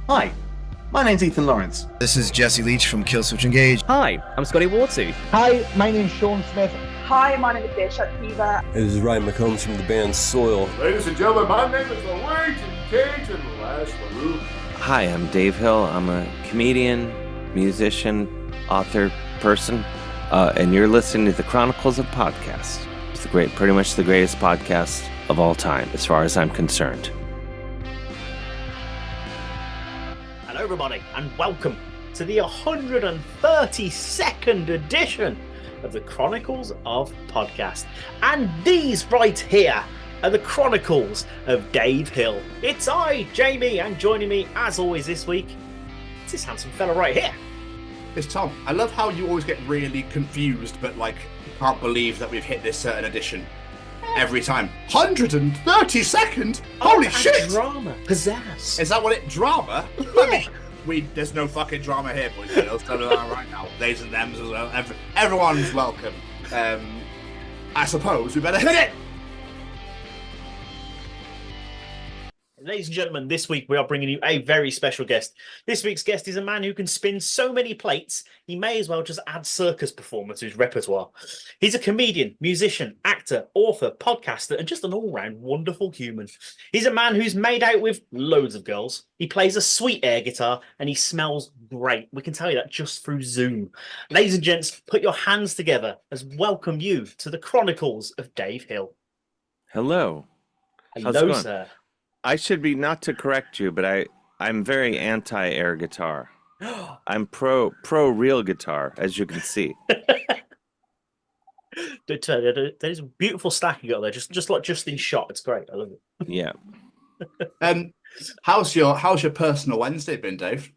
Hi, my name's Ethan Lawrence. This is Jesse Leach from Killswitch Engage. Hi, I'm Scotty Wartu. Hi, my name's Sean Smith. Hi, my name is Desha Kiva. This is Ryan McCombs from the band Soil. Ladies and gentlemen, my name is the Waiting Cage and Last LaRue. Hi, I'm Dave Hill. I'm a comedian, musician, author, person, and you're listening to the Chronicles of Podcast. It's pretty much the greatest podcast of all time, as far as I'm concerned. Hello, everybody, and welcome to the 132nd edition of the Chronicles of Podcast. And these right here are the Chronicles of Dave Hill. It's I, Jamie, and joining me, as always this week, it's this handsome fella right here. It's Tom. I love how you always get really confused, but can't believe that we've hit this certain edition every time. 132nd? Holy shit! Drama, pizzazz. Is that what it? Drama? Yeah. There's no fucking drama here, boys and girls. Tell me that right now. Theys and thems as well. Everyone's welcome. I suppose we better hit it. Ladies and gentlemen, this week we are bringing you a very special guest. This week's guest is a man who can spin so many plates, he may as well just add circus performer to his repertoire. He's a comedian, musician, actor, author, podcaster, and just an all-round wonderful human. He's a man who's made out with loads of girls. He plays a sweet air guitar, and he smells great. We can tell you that just through Zoom. Ladies and gents, put your hands together as welcome you to the Chronicles of Dave Hill. Hello. Hello, sir. I should be, not to correct you, but I'm very anti-air guitar. I'm pro real guitar, as you can see. That is a beautiful stack you got there, just like Justin Shot. It's great. I love it. Yeah. How's your personal Wednesday been, Dave?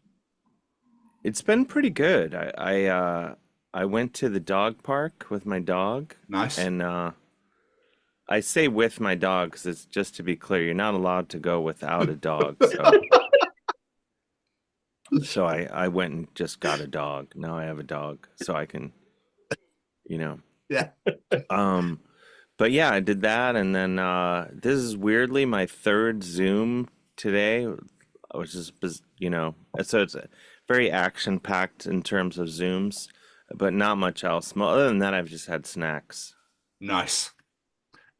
It's been pretty good. I went to the dog park with my dog. Nice. And I say with my dog because it's just to be clear, you're not allowed to go without a dog. So I went and just got a dog. Now I have a dog, so I can, Yeah. But yeah, I did that, and then this is weirdly my third Zoom today, which is so it's very action packed in terms of Zooms, but not much else. Other than that, I've just had snacks. Nice.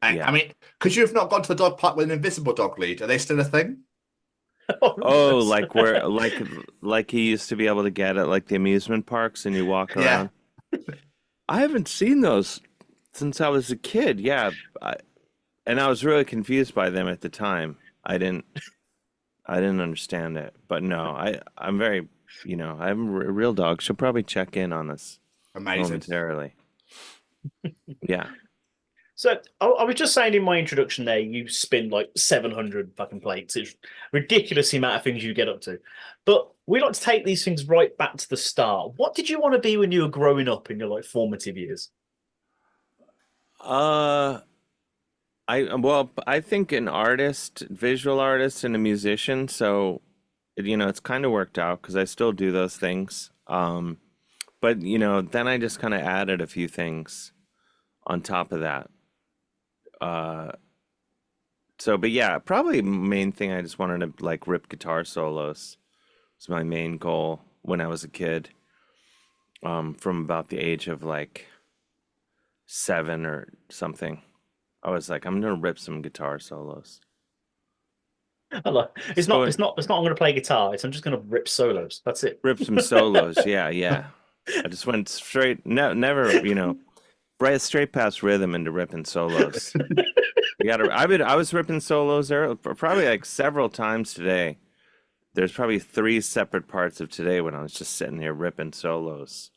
Yeah. I mean, could you have not gone to the dog park with an invisible dog lead? Are they still a thing? Oh, like where, like he used to be able to get at like the amusement parks, and you walk around. Yeah. I haven't seen those since I was a kid. Yeah, and I was really confused by them at the time. I didn't understand it. But no, I'm very, I'm a real dog. She'll probably check in on us momentarily. Yeah. So I was just saying in my introduction there, you spin like 700 fucking plates. It's a ridiculous amount of things you get up to. But we like to take these things right back to the start. What did you want to be when you were growing up in your formative years? I think an artist, visual artist, and a musician. So, it's kind of worked out because I still do those things. But then I just kind of added a few things on top of that. But yeah, probably main thing I just wanted to rip guitar solos was my main goal when I was a kid. From about the age of 7 or something, I was like, I'm gonna rip some guitar solos. It's not I'm gonna play guitar. I'm just gonna rip solos. That's it. Rip some solos. Yeah. I just went straight. Never. Right, straight past rhythm into ripping solos. I was ripping solos there probably several times today. There's probably 3 separate parts of today when I was just sitting here ripping solos.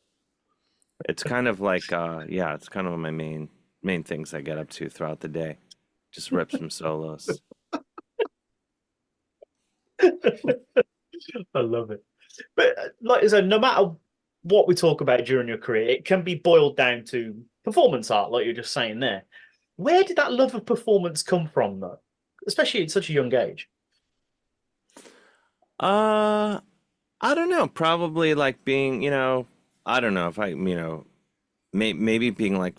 It's kind of it's kind of my main things I get up to throughout the day. Just rip some solos. I love it. But like I said, no matter what we talk about during your career, it can be boiled down to performance art, like you're just saying there. Where did that love of performance come from, though? Especially at such a young age. I don't know. Probably being, I don't know if maybe being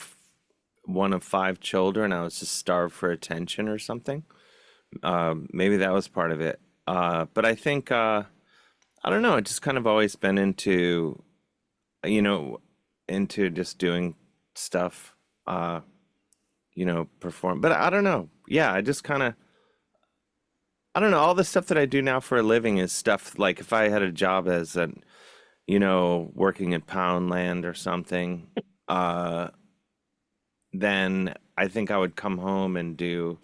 one of 5 children. I was just starved for attention or something. Maybe that was part of it. But I think I don't know. I just kind of always been into, you know, into just doing stuff, perform. But I don't know. Yeah, I just kind of, I don't know. All the stuff that I do now for a living is stuff like if I had a job as a, working at Poundland or something, then I think I would come home and do,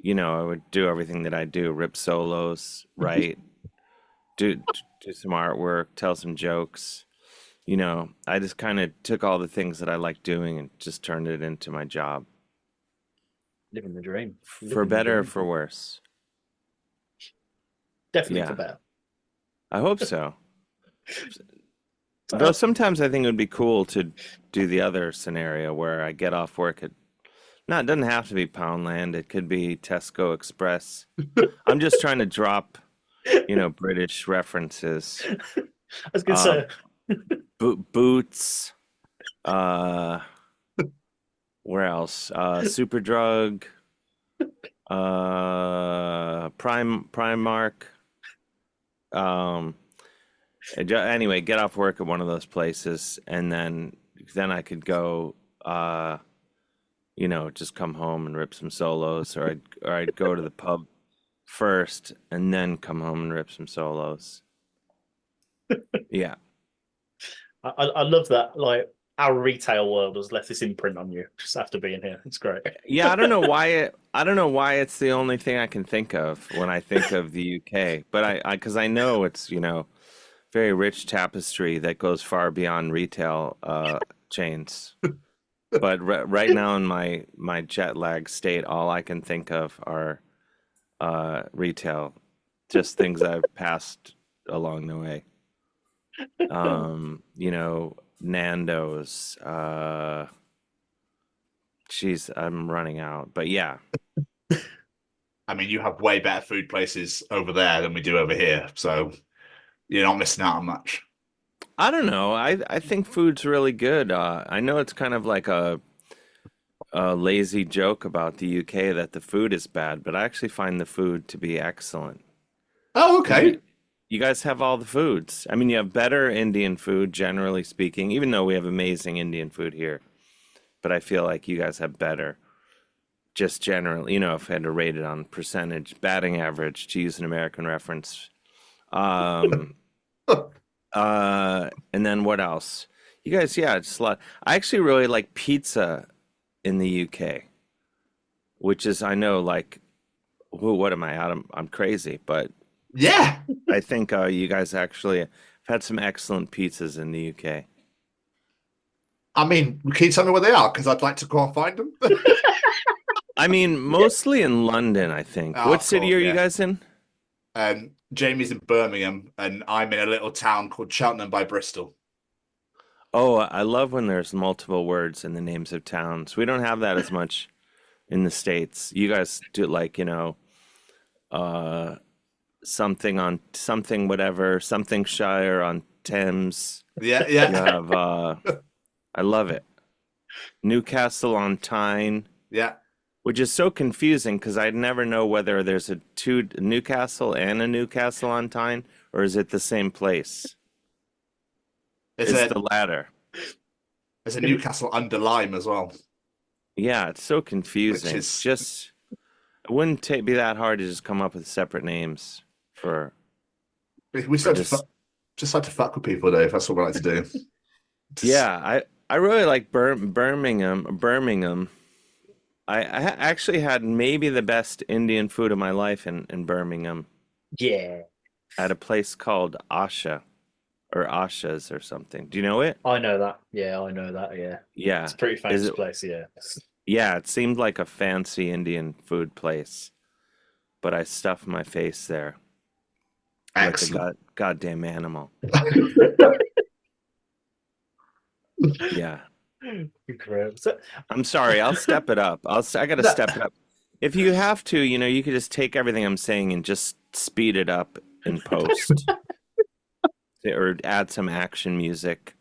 I would do everything that I do, rip solos, write, do some artwork, tell some jokes. I just kind of took all the things that I like doing and just turned it into my job. Living the dream. For better or for worse. Definitely Yeah. for better. I hope so. Though sometimes I think it would be cool to do the other scenario where I get off work at, no, it doesn't have to be Poundland. It could be Tesco Express. I'm just trying to drop, British references. I was going to say. Boots. Where else? Superdrug. Primark. Anyway, get off work at one of those places, and then I could go, just come home and rip some solos, or I'd go to the pub first and then come home and rip some solos. Yeah. I love that. Like, our retail world has left this imprint on you just after being here. It's great. Yeah, I don't know why it's the only thing I can think of when I think of the UK, but because I know it's, very rich tapestry that goes far beyond retail chains. But right now in my jet lag state, all I can think of are retail, just things I've passed along the way. Nando's. Geez, I'm running out, but yeah. I mean, you have way better food places over there than we do over here, so you're not missing out on much. I don't know. I think food's really good. I know it's kind of like a lazy joke about the UK that the food is bad, but I actually find the food to be excellent. Oh, okay. You guys have all the foods. I mean, you have better Indian food, generally speaking, even though we have amazing Indian food here. But I feel like you guys have better, just generally, if I had to rate it on percentage, batting average, to use an American reference. And then what else? You guys, yeah, it's a lot. I actually really like pizza in the UK, which is, I know, like, what am I? I'm crazy, but yeah, I think you guys actually have had some excellent pizzas in the UK. I mean, can you tell me where they are? Because I'd like to go and find them. I mean, mostly in London, I think. Oh, What city are you guys in? Jamie's in Birmingham, and I'm in a little town called Cheltenham by Bristol. Oh, I love when there's multiple words in the names of towns. We don't have that as much in the States. You guys do, like, something on something whatever, something Shire on Thames. Yeah. You have I love it. Newcastle on Tyne. Yeah. Which is so confusing because I'd never know whether there's a Newcastle and a Newcastle on Tyne, or is it the same place? It's the latter. There's a Newcastle under Lyme as well. Yeah, it's so confusing. Which is... Just it wouldn't be that hard to just come up with separate names for. We just like to fuck with people, Dave. That's what we like to do. Yeah, I really like Birmingham. I actually had maybe the best Indian food of my life in Birmingham. Yeah. At a place called Asha, or Asha's or something. Do you know it? I know that. Yeah, I know that. Yeah. Yeah. It's a pretty famous place. Yeah. Yeah, it seemed like a fancy Indian food place, but I stuffed my face there. Excellent. Like a goddamn animal. Yeah. I'm sorry. I'll step it up. I gotta step it up. If you have to, you could just take everything I'm saying and just speed it up in post, or add some action music.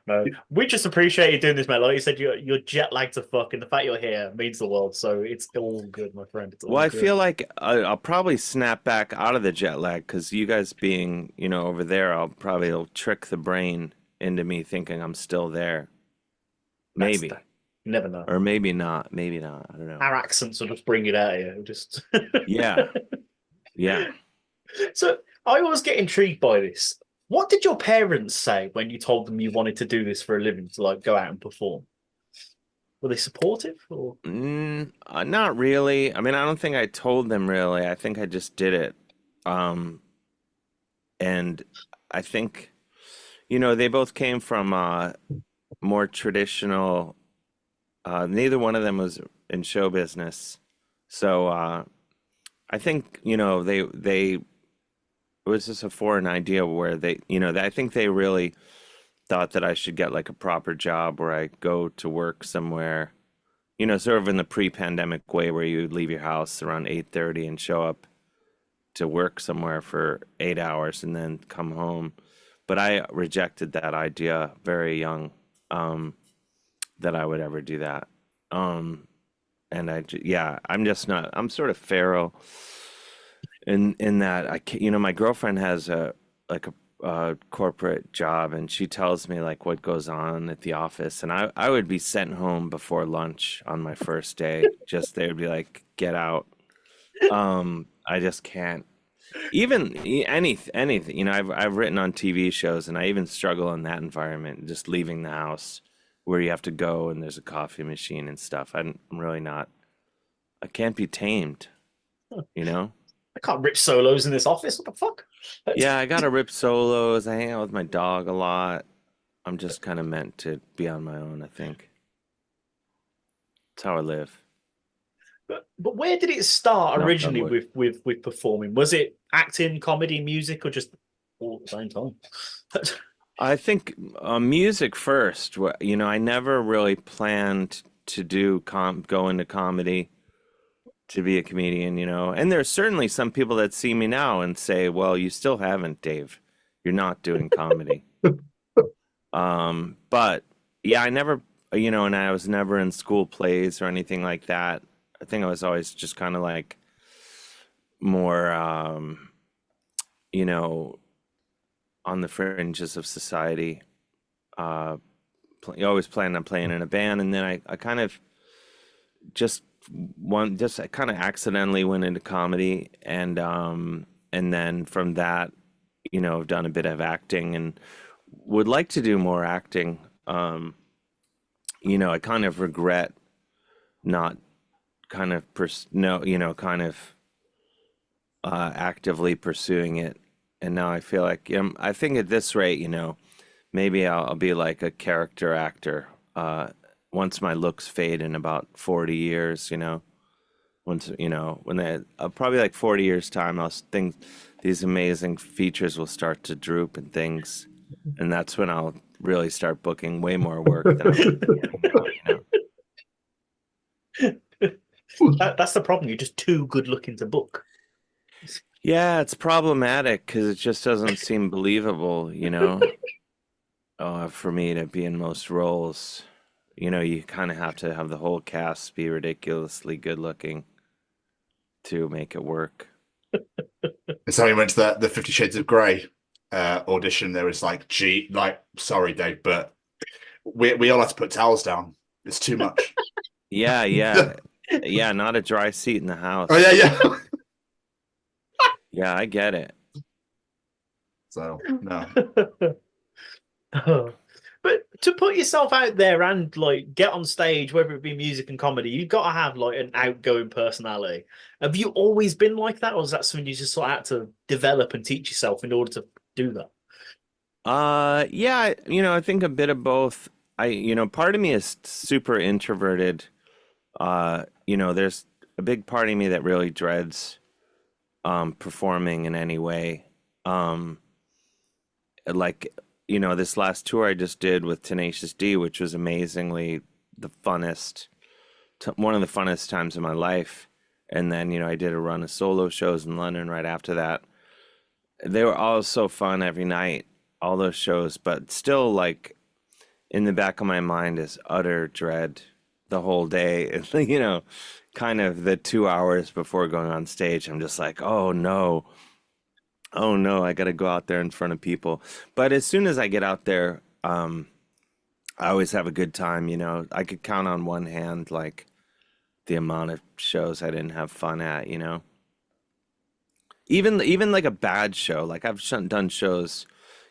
No, we just appreciate you doing this, mate. Like you said, you're jet lagged to fuck, and the fact you're here means the world. So it's all good, my friend. It's all Well, I good. feel like I'll probably snap back out of the jet lag because you guys being, over there, will trick the brain into me thinking I'm still there. Maybe. You never know. Or maybe not. Maybe not. I don't know. Our accents will just bring it out of you. Just Yeah. Yeah. So I always get intrigued by this. What did your parents say when you told them you wanted to do this for a living, to like go out and perform? Were they supportive or? Not really. I mean, I don't think I told them really. I think I just did it. And I think, they both came from more traditional. Neither one of them was in show business, so I think they it was just a foreign idea where I think they really thought that I should get like a proper job where I go to work somewhere, sort of in the pre-pandemic way where you leave your house around 8:30 and show up to work somewhere for 8 hours and then come home. But I rejected that idea very young, that I would ever do that. And I'm just not. I'm sort of feral in that my girlfriend has a corporate job, and she tells me like what goes on at the office, and I would be sent home before lunch on my first day. Just they would be like, get out. I just can't. Even anything, I've written on TV shows, and I even struggle in that environment, just leaving the house where you have to go and there's a coffee machine and stuff. I'm really not. I can't be tamed, I can't rip solos in this office. What the fuck? Yeah, I gotta rip solos. I hang out with my dog a lot. I'm just kind of meant to be on my own, I think. That's how I live. But where did it start Knock on originally wood. with performing? Was it acting, comedy, music, or just all at the same time? I think music first. I never really planned to go into comedy, to be a comedian, And there's certainly some people that see me now and say, well, you still haven't, Dave. You're not doing comedy. But yeah, I never, and I was never in school plays or anything like that. I think I was always just kind of like more, on the fringes of society. You always planned on playing in a band, and then I kind of I kind of accidentally went into comedy, and then from that, I've done a bit of acting and would like to do more acting. I kind of regret not kind of actively pursuing it, and now I feel like I think at this rate, maybe I'll be like a character actor once my looks fade in about 40 years, once when they probably like 40 years time, I'll think these amazing features will start to droop and things, and that's when I'll really start booking way more work than I'm getting now, That's the problem. You're just too good looking to book. Yeah, it's problematic because it just doesn't seem believable, for me to be in most roles. You kind of have to have the whole cast be ridiculously good looking to make it work. And so we went to the 50 Shades of Grey audition. There was like, sorry, Dave, but we all had to put towels down. It's too much. Yeah. Yeah, not a dry seat in the house. Oh, yeah. Yeah, I get it. So, no. But to put yourself out there and like get on stage, whether it be music and comedy, you've got to have like an outgoing personality. Have you always been like that, or is that something you just sort of had to develop and teach yourself in order to do that? Yeah, I think a bit of both. Part of me is super introverted. There's a big part of me that really dreads performing in any way. This last tour I just did with Tenacious D, which was amazingly one of the funnest times of my life. And then, I did a run of solo shows in London right after that. They were all so fun every night, all those shows, but still, like, in the back of my mind is utter dread the whole day. You know, kind of the 2 hours before going on stage, I'm just like, oh no, I got to go out there in front of people. But as soon as I get out there, I always have a good time. You know, I could count on one hand, like, the amount of shows I didn't have fun at, you know. Even like a bad show, like I've done shows,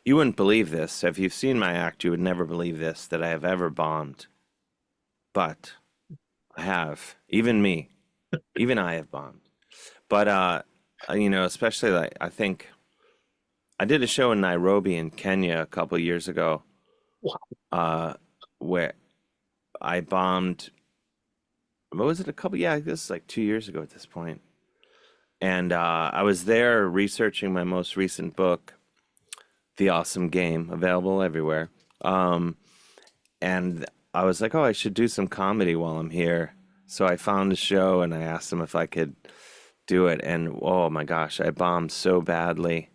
you wouldn't believe this. If you've seen my act, you would never believe this, that I have ever bombed. But I have. Even me. Even I have bombed. But you know, especially, like, I think I did a show in Nairobi in Kenya a couple years ago. Where I bombed. What was it? Yeah, this is like 2 years ago at this point. And I was there researching my most recent book, The Awesome Game, available everywhere. And I was like, oh, I should do some comedy while I'm here. So I found a show and I asked them if I could do it. And oh my gosh, I bombed so badly.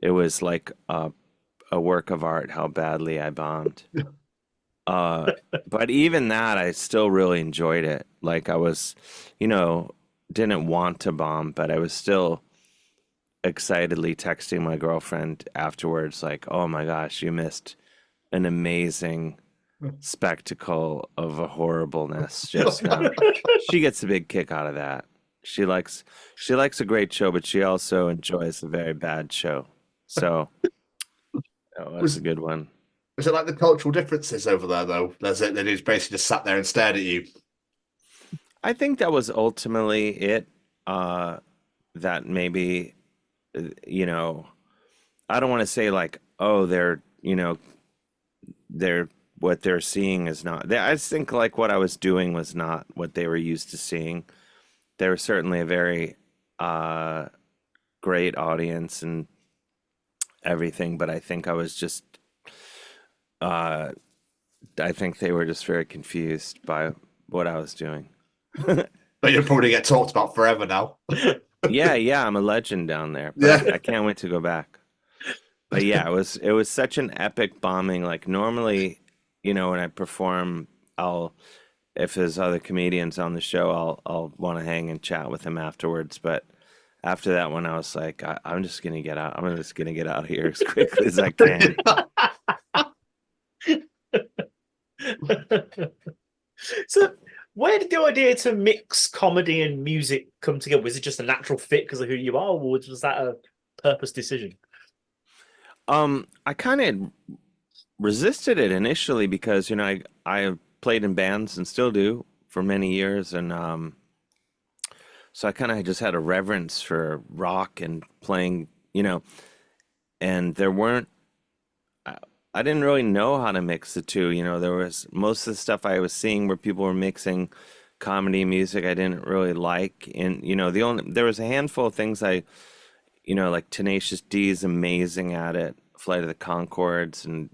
It was like a work of art how badly I bombed. But even that, I still really enjoyed it. Like, I was, you know, didn't want to bomb, but I was still excitedly texting my girlfriend afterwards, like, oh my gosh, you missed an amazing spectacle of a horribleness just now. She gets a big kick out of that. She likes a great show, but she also enjoys a very bad show. So that was a good one. Was it like the cultural differences over there, though? That he's basically just sat there and stared at you. I think that was ultimately it. That maybe, you know, I don't want to say like, oh, they're, you know, what they're seeing is not. I just think like what I was doing was not what they were used to seeing. They were certainly a very great audience and everything, but I think I was just. I think they were just very confused by what I was doing. But you'll probably get talked about forever now. Yeah, I'm a legend down there. But Yeah. I can't wait to go back. But yeah, it was such an epic bombing. Like, normally, you know, when I perform, if there's other comedians on the show, I'll want to hang and chat with them afterwards. But after that one, I was like, I'm just gonna get out. I'm just gonna get out of here as quickly as I can. So, where did the idea to mix comedy and music come together? Was it just a natural fit because of who you are, or was that a purpose decision? I kind of resisted it initially because, you know, I played in bands and still do for many years, and so I kind of just had a reverence for rock and playing, you know, and there weren't. I didn't really know how to mix the two. You know, there was most of the stuff I was seeing where people were mixing comedy and music I didn't really like. And, you know, there was a handful of things you know, like Tenacious D is amazing at it, Flight of the Conchords, and,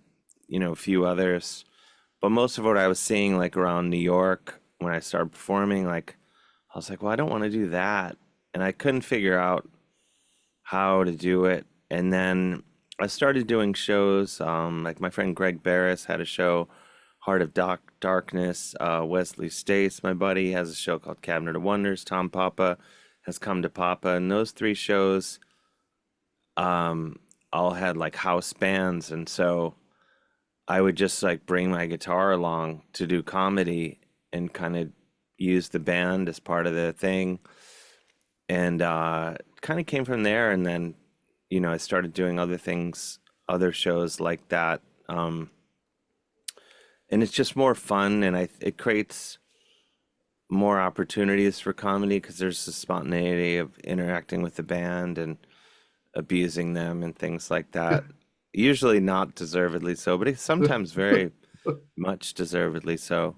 you know, a few others. But most of what I was seeing, like, around New York when I started performing, like, I was like, well, I don't want to do that. And I couldn't figure out how to do it. And then I started doing shows, like my friend Greg Barris had a show, Heart of Darkness. Wesley Stace, my buddy, has a show called Cabinet of Wonders. Tom Papa has Come to Papa. And those three shows all had like house bands. And so I would just like bring my guitar along to do comedy and kind of use the band as part of the thing. And kind of came from there. And then, you know, I started doing other things, other shows like that. And it's just more fun, and it creates more opportunities for comedy because there's the spontaneity of interacting with the band and abusing them and things like that. Usually not deservedly so, but it's sometimes very much deservedly so.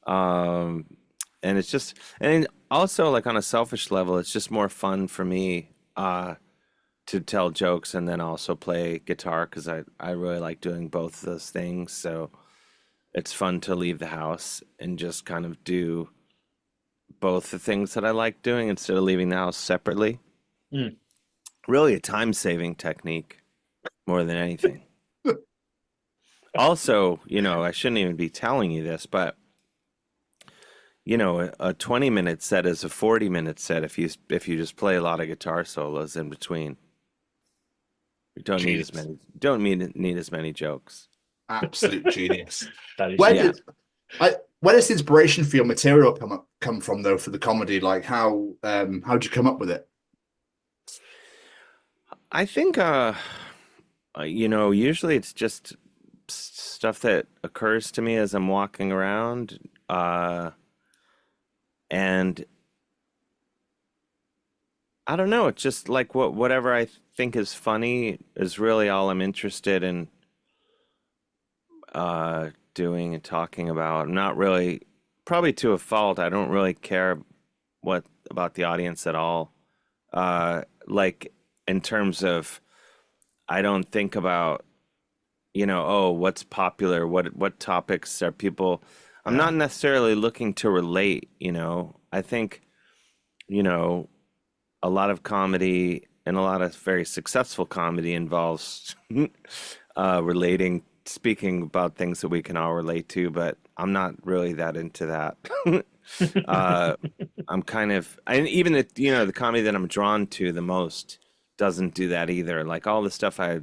And it's just, and also like on a selfish level, it's just more fun for me to tell jokes and then also play guitar because I really like doing both of those things. So it's fun to leave the house and just kind of do both the things that I like doing instead of leaving the house separately. Really a time-saving technique more than anything. Also, I shouldn't even be telling you this, but a 20-minute set is a 40-minute set if you just play a lot of guitar solos in between. You don't need as many. Don't need as many jokes. Absolute genius. That is Where does the inspiration for your material come from though for the comedy? Like how'd you come up with it? I think usually it's just stuff that occurs to me as I'm walking around, and I don't know. It's just like whatever I think is funny is really all I'm interested in doing and talking about. I'm not really, probably to a fault, I don't really care about the audience at all. Like in terms of, I don't think about, what's popular, what topics are people. I'm not necessarily looking to relate. I think, a lot of comedy and a lot of very successful comedy involves speaking about things that we can all relate to, but I'm not really that into that. I'm kind of, and even the comedy that I'm drawn to the most doesn't do that either. Like all the stuff I,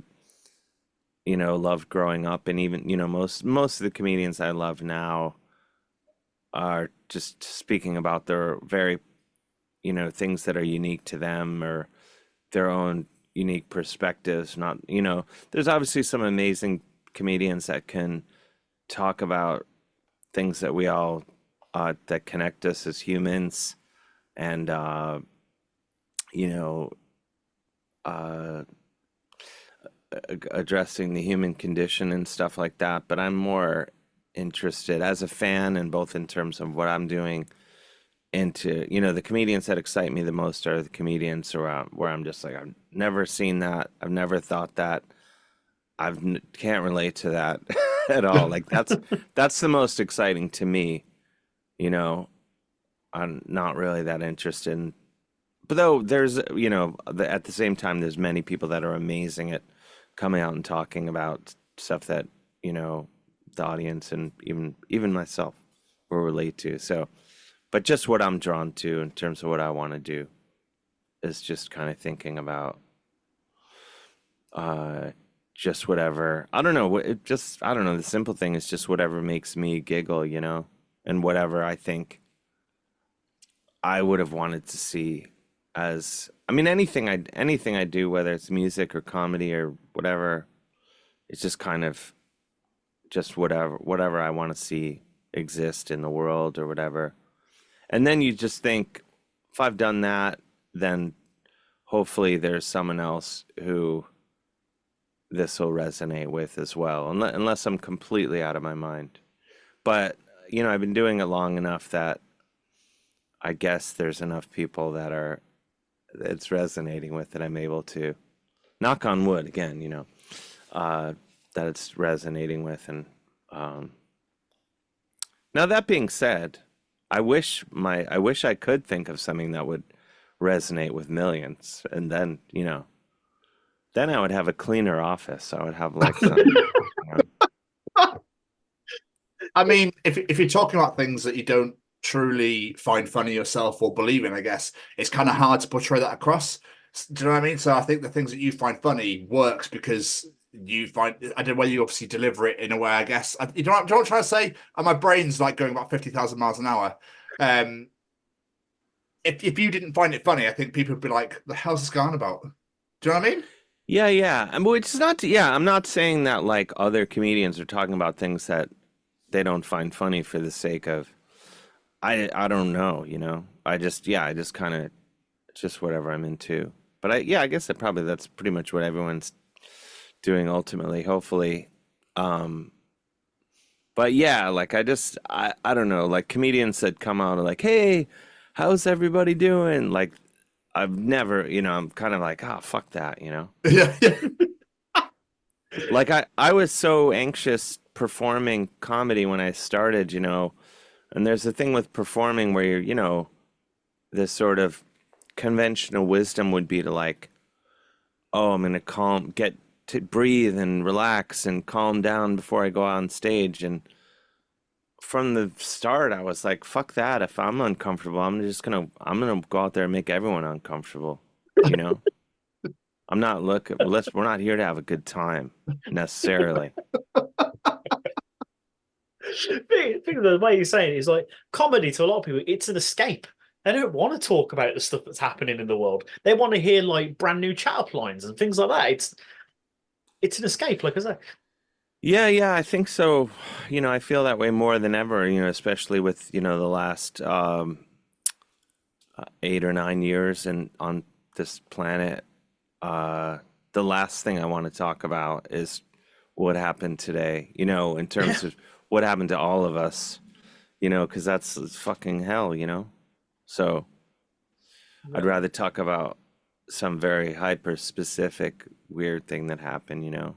loved growing up, and even, most of the comedians I love now are just speaking about their very, things that are unique to them or their own unique perspectives. Not, there's obviously some amazing comedians that can talk about things that we all that connect us as humans, and addressing the human condition and stuff like that. But I'm more interested as a fan, and both in terms of what I'm doing, into the comedians that excite me the most are the comedians around where I'm just like, I've never seen that, I've never thought that, can't relate to that at all. Like that's the most exciting to me. I'm not really that interested in, but though there's at the same time there's many people that are amazing at coming out and talking about stuff that the audience and even myself will relate to. So, but just what I'm drawn to in terms of what I want to do is just kind of thinking about just whatever. I don't know. I don't know. The simple thing is just whatever makes me giggle, and whatever I think I would have wanted to see anything I do, whether it's music or comedy or whatever, it's just kind of just whatever I want to see exist in the world or whatever. And then you just think, if I've done that, then hopefully there's someone else who this will resonate with as well, unless I'm completely out of my mind. But, I've been doing it long enough that I guess there's enough people that it's resonating with, that I'm able to, knock on wood again, that it's resonating with. And now that being said, I wish I could think of something that would resonate with millions, and then then I would have a cleaner office. I would have like something. I mean, if you're talking about things that you don't truly find funny yourself or believe in, I guess it's kind of hard to portray that across. Do you know what I mean? So I think the things that you find funny works because you find, I don't know whether you obviously deliver it in a way, I guess. You know what I'm trying to say? And my brain's like going about 50,000 miles an hour. If you didn't find it funny, I think people would be like, the hell's this going about? Do you know what I mean? Yeah. And it's not, I'm not saying that like other comedians are talking about things that they don't find funny for the sake of, I don't know, I just kind of, it's just whatever I'm into. But I guess that's pretty much what everyone's doing ultimately, hopefully. But yeah, like I don't know, like comedians that come out and like, hey, how's everybody doing? Like I've never, I'm kind of like, oh, fuck that, Yeah. Like I was so anxious performing comedy when I started, and there's a thing with performing where you're, this sort of conventional wisdom would be to like, oh, I'm going to get to breathe and relax and calm down before I go on stage. And from the start, I was like, fuck that. If I'm uncomfortable, I'm gonna go out there and make everyone uncomfortable. You know, we're not here to have a good time necessarily. Think of the way you're saying it is like comedy to a lot of people. It's an escape. They don't want to talk about the stuff that's happening in the world. They want to hear like brand new chat up lines and things like that. It's an escape, like I say. Yeah, I think so. You know, I feel that way more than ever, you know, especially with, you know, the last 8 or 9 years and on this planet. The last thing I want to talk about is what happened today, you know, in terms of what happened to all of us, you know, because it's fucking hell, you know. So I'd rather talk about some very hyper specific weird thing that happened, you know.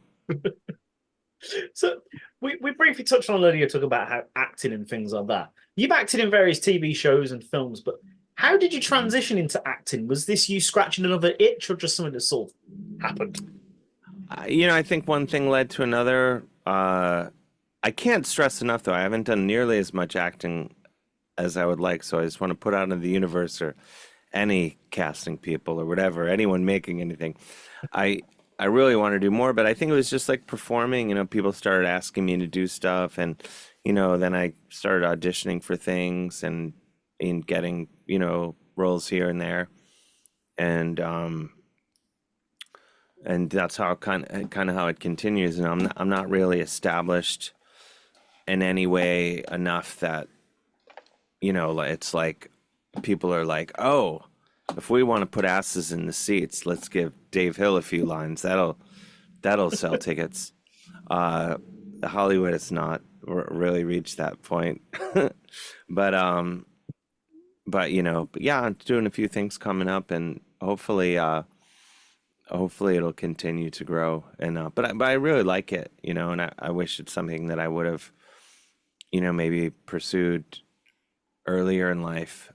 So we briefly touched on earlier, talking about how acting and things like that. You've acted in various TV shows and films, but how did you transition into acting? Was this you scratching another itch or just something that sort of happened? You know, I think one thing led to another. I can't stress enough, though, I haven't done nearly as much acting as I would like. So I just want to put out into the universe, or any casting people or whatever, anyone making anything. I really want to do more, but I think it was just like performing. You know, people started asking me to do stuff, and, you know, then I started auditioning for things and getting, you know, roles here and there. And that's how kind of how it continues. And I'm not really established in any way enough that, you know, it's like people are like, oh, if we want to put asses in the seats, let's give Dave Hill a few lines. That'll sell tickets. Hollywood has not really reached that point, but you know, but yeah, I'm doing a few things coming up, and hopefully it'll continue to grow. And but I really like it, you know, and I wish it's something that I would have, you know, maybe pursued earlier in life.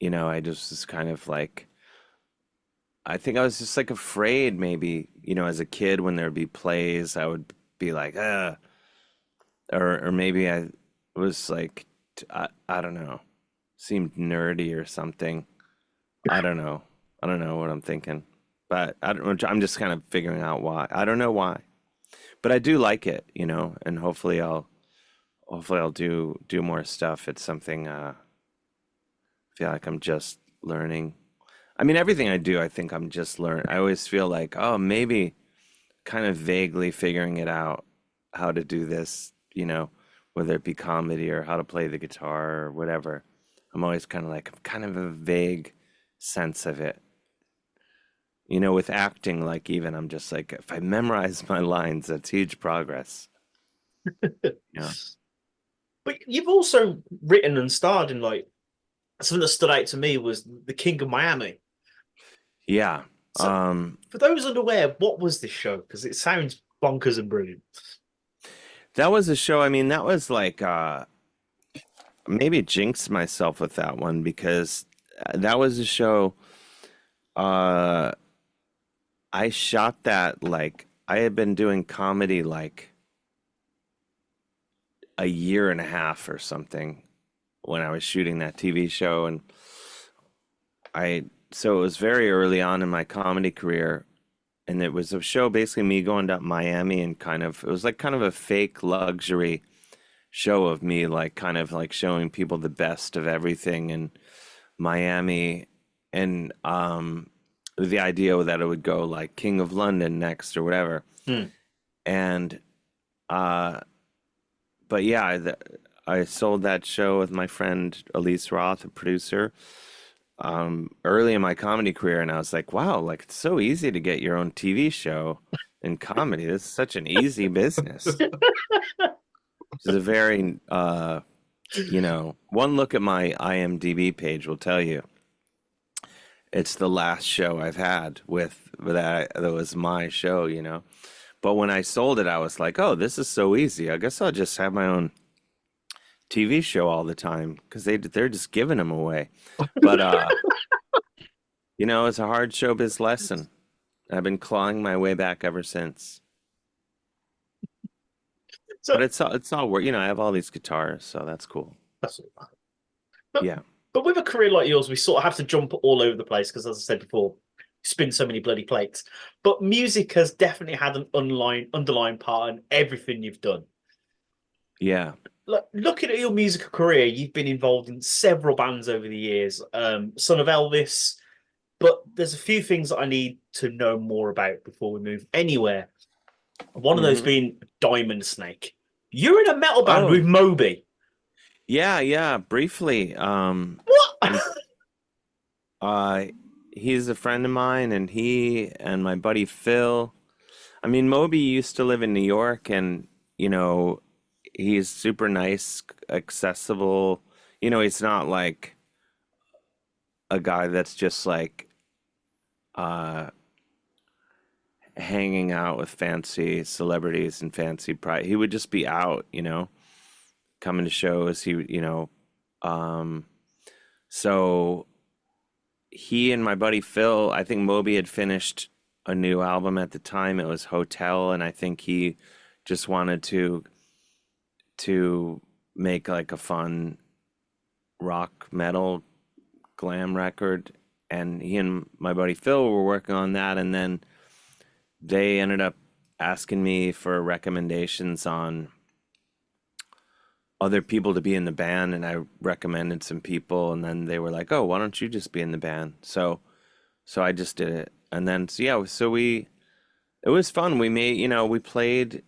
You know, I just was kind of like, I think I was just like afraid, maybe, you know, as a kid when there'd be plays, I would be like, or maybe I was like, I don't know, seemed nerdy or something. I don't know what I'm thinking, but I'm just kind of figuring out why. I don't know why, but I do like it, you know, and hopefully I'll do more stuff. It's something I feel like I'm just learning. I mean, everything I do, I think I'm just learning. I always feel like, oh, maybe kind of vaguely figuring it out, how to do this, you know, whether it be comedy or how to play the guitar or whatever. I'm always kind of like, kind of a vague sense of it. You know, with acting, like, even I'm just like, if I memorize my lines, that's huge progress. Yeah. But you've also written and starred in, like, something that stood out to me was The King of Miami. Yeah. So, for those unaware, what was this show? Because it sounds bonkers and brilliant. That was a show. I mean, that was like, maybe jinxed myself with that one, because that was a show. I shot that, like, I had been doing comedy like a year and a half or something when I was shooting that TV show. And so it was very early on in my comedy career. And it was a show, basically me going to Miami, and it was like kind of a fake luxury show of me, like kind of like showing people the best of everything in Miami. And the idea that it would go like King of London next or whatever. And but yeah, I sold that show with my friend Elise Roth, a producer, early in my comedy career, and I was like, wow, like, it's so easy to get your own TV show in comedy. This is such an easy business. It's a very you know, one look at my IMDb page will tell you it's the last show I've had with that was my show, you know. But when I sold it, I was like, oh, this is so easy. I guess I'll just have my own TV show all the time, because they're just giving them away. But you know, it's a hard showbiz lesson. I've been clawing my way back ever since. So But it's all work. I have all these guitars, so that's cool. that's all right. But, Yeah. but with a career like yours, we sort of have to jump all over the place because, as I said before, you spin so many bloody plates. But music has definitely had an underlying part in everything you've done. Yeah. Looking at your musical career, you've been involved in several bands over the years. Son of Elvis, but there's a few things that I need to know more about before we move anywhere. One of those being Diamond Snake. You're in a metal band with Moby. Yeah, briefly. What? He's a friend of mine, and he and my buddy Phil. I mean, Moby used to live in New York, and he's super nice, accessible. He's not like a guy that's just like hanging out with fancy celebrities and fancy pride. He would just be out, coming to shows. So he and my buddy Phil, I think Moby had finished a new album at the time. It was Hotel, and I think he just wanted to make like a fun rock metal glam record, and he and my buddy Phil were working on that, and then they ended up asking me for recommendations on other people to be in the band, and I recommended some people, and then they were like, "Oh, why don't you just be in the band?" So I just did it, and then it was fun. We we played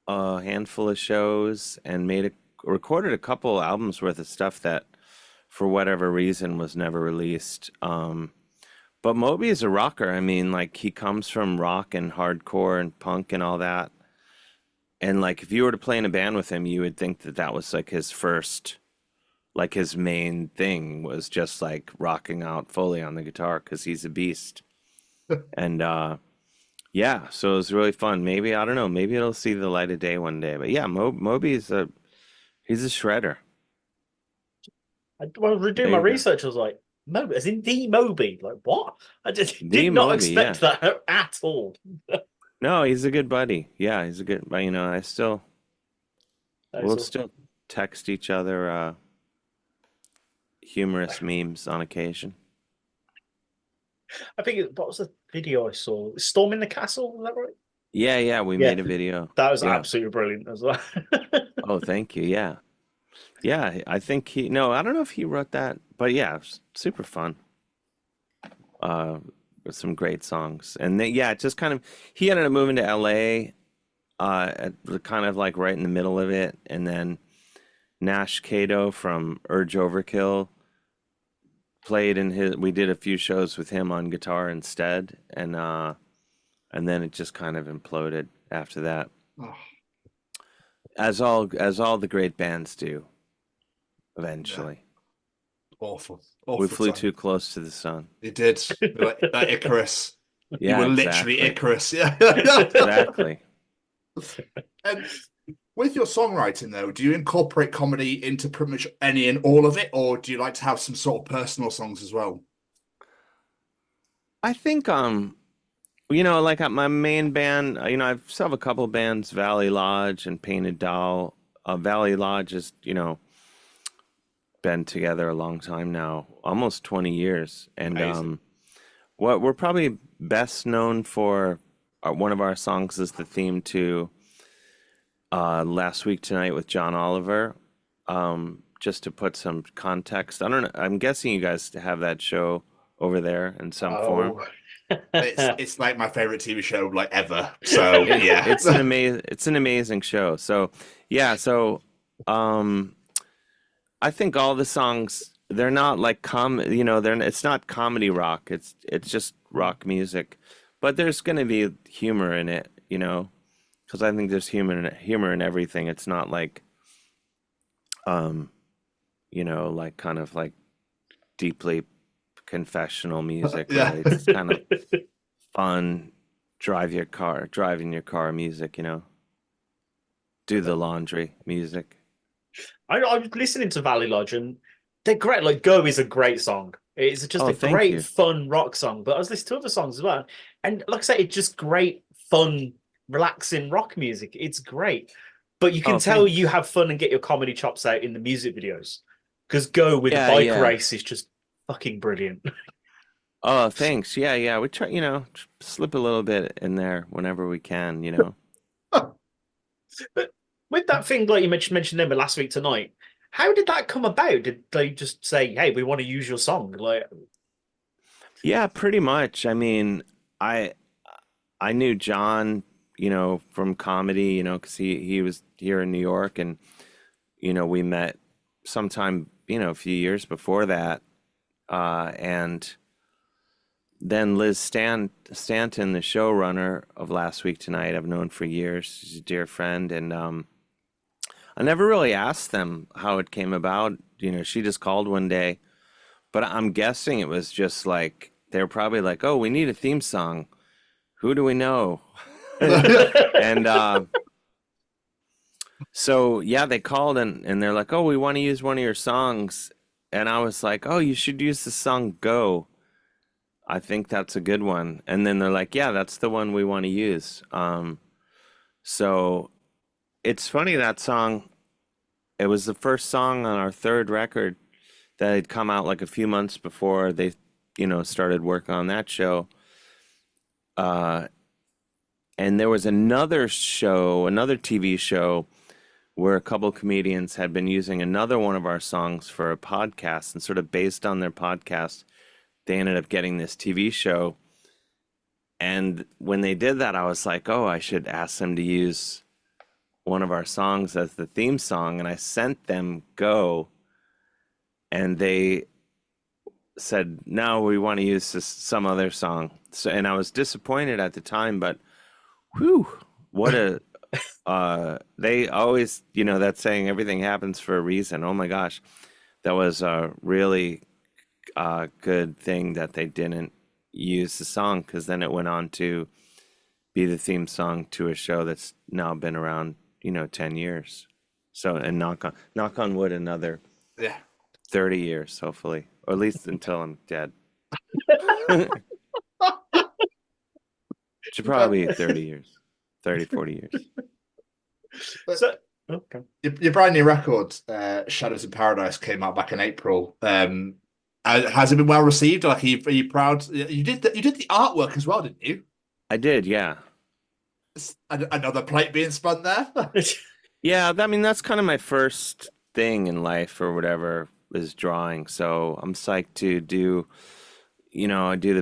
a handful of shows and recorded a couple albums worth of stuff that, for whatever reason, was never released. But Moby is a rocker. I mean, like, he comes from rock and hardcore and punk and all that. And like, if you were to play in a band with him, you would think that was like his first, like his main thing was just like rocking out fully on the guitar, because he's a beast. And yeah, so it was really fun. Maybe, I don't know, maybe it'll see the light of day one day. But yeah, Moby he's a shredder. When I was doing my research, I was like, Moby, as in the Moby. Like, what? I just did not expect that at all. No, he's a good buddy. Yeah, he's a good, we'll still text each other humorous memes on occasion. I think what was the video I saw? Storming the Castle, is that right? Yeah, we made a video. That was absolutely brilliant as well. Oh, thank you. Yeah, I think I don't know if he wrote that, but yeah, it was super fun. With some great songs, and then, it just kind of, he ended up moving to LA, kind of like right in the middle of it, and then Nash Cato from Urge Overkill played we did a few shows with him on guitar instead, and then it just kind of imploded after that. Oh. As all the great bands do eventually. Yeah. Awful we flew time. Too close to the sun. You did. Like Icarus. Yeah, you were exactly. literally Icarus. Yeah. Exactly. And with your songwriting, though, do you incorporate comedy into pretty much any and all of it, or do you like to have some sort of personal songs as well? I think like at my main band, I still have a couple bands, Valley Lodge and Painted Doll. Valley Lodge is, been together a long time now, almost 20 years. And what we're probably best known for, one of our songs is the theme to Last Week Tonight with John Oliver. Just to put some context, I don't know, I'm guessing you guys have that show over there in some form. It's like my favorite TV show like ever. So yeah, it's an amazing show. So yeah, I think all the songs, they're not like it's not comedy rock. It's just rock music, but there's going to be humor in it, because I think there's humor in everything. It's not like like kind of like deeply confessional music. Yeah. Really. It's kind of fun, driving your car music, do the laundry music. I was listening to Valley Lodge, and they're great. Like, Go is a great song. It's just Oh, a thank great, you. fun rock song. But I was listening to other songs as well. And like I say, it's just great, fun, relaxing rock music. It's great. But you can Oh, tell you thanks. have fun and get your comedy chops out in the music videos. Because Go with the Yeah, bike yeah. race is just fucking brilliant. Oh, thanks. Yeah, yeah. We try, slip a little bit in there whenever we can, you know. But with that thing, like you mentioned them last week tonight, how did that come about? Did they just say, "Hey, we want to use your song"? Like, Yeah, pretty much. I mean, I I knew John, from comedy, because he was here in New York, and we met sometime, a few years before that, and then Liz Stanton, the showrunner of Last Week Tonight, I've known for years. She's a dear friend, and I never really asked them how it came about. She just called one day, but I'm guessing it was just like they were probably like, "Oh, we need a theme song. Who do we know?" And so yeah, they called and they're like, "Oh, we want to use one of your songs," and I was like, "Oh, you should use the song Go. I think that's a good one." And then they're like, "Yeah, that's the one we want to use." So it's funny, that song. It was the first song on our third record that had come out like a few months before they, started working on that show. Uh, and there was another show, another TV show, where a couple comedians had been using another one of our songs for a podcast, and sort of based on their podcast, they ended up getting this TV show. And when they did that, I was like, "Oh, I should ask them to use one of our songs as the theme song." And I sent them Go, and they said, "No, we want to use some other song." So, and I was disappointed at the time, but whew, what a they always, that saying, everything happens for a reason. Oh my gosh, that was a really good thing that they didn't use the song, because then it went on to be the theme song to a show that's now been around, 10 years. So, and knock on wood, another Yeah. 30 years, hopefully, or at least until I'm dead. Should probably be 30 years, 30, 40 years. so okay. Your brand new record, Shadows in Paradise, came out back in April. Has it been well received? Like, are you proud? You did the artwork as well, didn't you? I did, yeah. Another plate being spun there. Yeah, I mean, that's kind of my first thing in life or whatever, is drawing. So I'm psyched to do, I do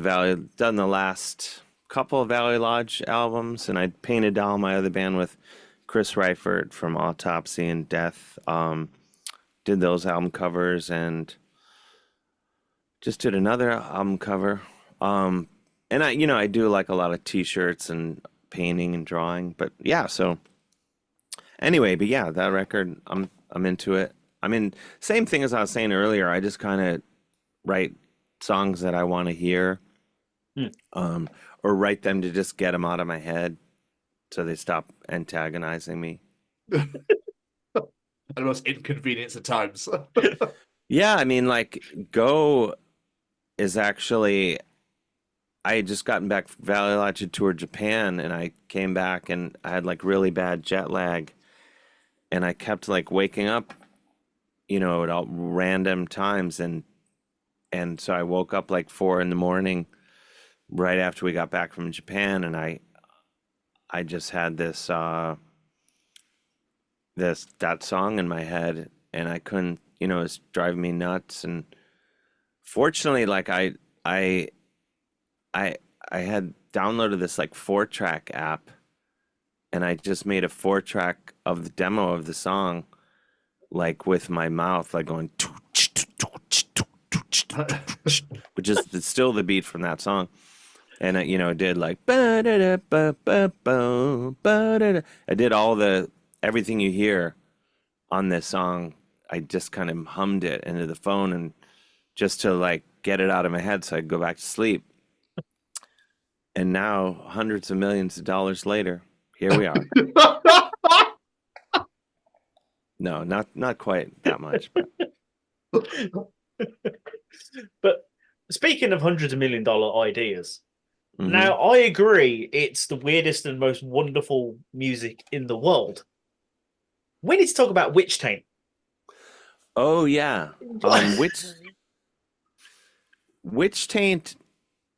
done the last couple of Valley Lodge albums, and I painted all my other band with Chris Reifert from Autopsy and Death. Did those album covers, and just did another album cover. And I do like a lot of t-shirts and painting and drawing, but yeah, so anyway, but yeah, that record, I'm into it. I mean, same thing as I was saying earlier, I just kind of write songs that I want to hear, or write them to just get them out of my head so they stop antagonizing me. Almost inconvenience at times. Yeah, I mean, like, Go is actually, I had just gotten back from Valley Lodge to tour Japan, and I came back and I had like really bad jet lag, and I kept like waking up, at all random times, and so I woke up like 4 a.m. right after we got back from Japan, and I just had this that song in my head, and I couldn't, it was driving me nuts. And fortunately, like, I had downloaded this like 4-track app, and I just made a 4-track of the demo of the song, like with my mouth, like going, which is still the beat from that song. And I, did like, I did everything you hear on this song. I just kind of hummed it into the phone, and just to like get it out of my head so I could go back to sleep. And now, hundreds of millions of dollars later, here we are. No, not quite that much. But Speaking of $100 million ideas, Mhm. now I agree it's the weirdest and most wonderful music in the world. We need to talk about Witch Taint. Oh yeah. Witch Taint.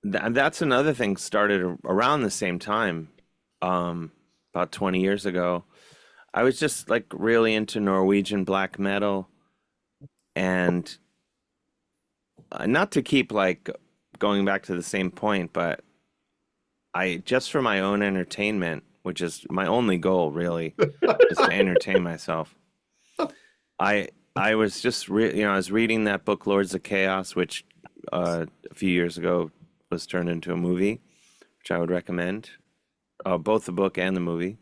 That's another thing started around the same time, about 20 years ago. I was just like really into Norwegian black metal, and not to keep like going back to the same point, but I just for my own entertainment, which is my only goal really, is to entertain myself. I I was just I was reading that book Lords of Chaos, which a few years ago was turned into a movie, which I would recommend, both the book and the movie.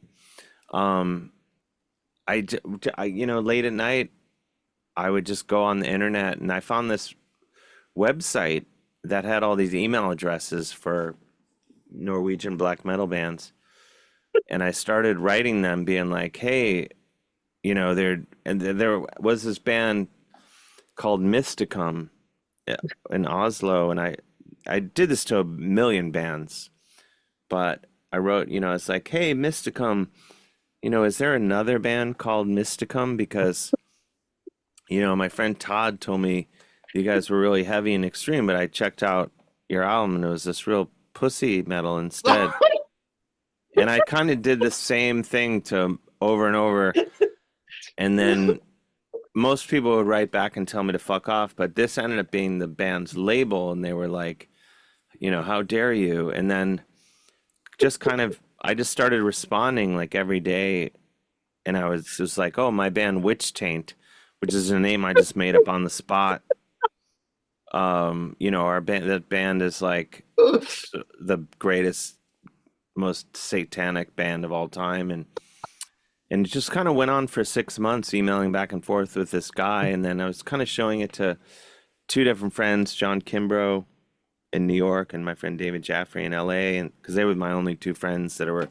Um, late at night, I would just go on the internet and I found this website that had all these email addresses for Norwegian black metal bands. And I started writing them being like, hey, there was this band called Mysticum in Oslo. And I did this to a million bands, but I wrote, it's like, hey, Mysticum, is there another band called Mysticum? Because, my friend Todd told me you guys were really heavy and extreme, but I checked out your album and it was this real pussy metal instead. And I kind of did the same thing to over and over. And then most people would write back and tell me to fuck off, but this ended up being the band's label, and they were like, how dare you? And then I just started responding like every day, and I was just like, oh, my band Witch Taint, which is a name I just made up on the spot. That band is like the greatest, most satanic band of all time, and it just kind of went on for 6 months, emailing back and forth with this guy, and then I was kind of showing it to two different friends, John Kimbrough in New York and my friend David Jaffrey in LA, and because they were my only two friends that were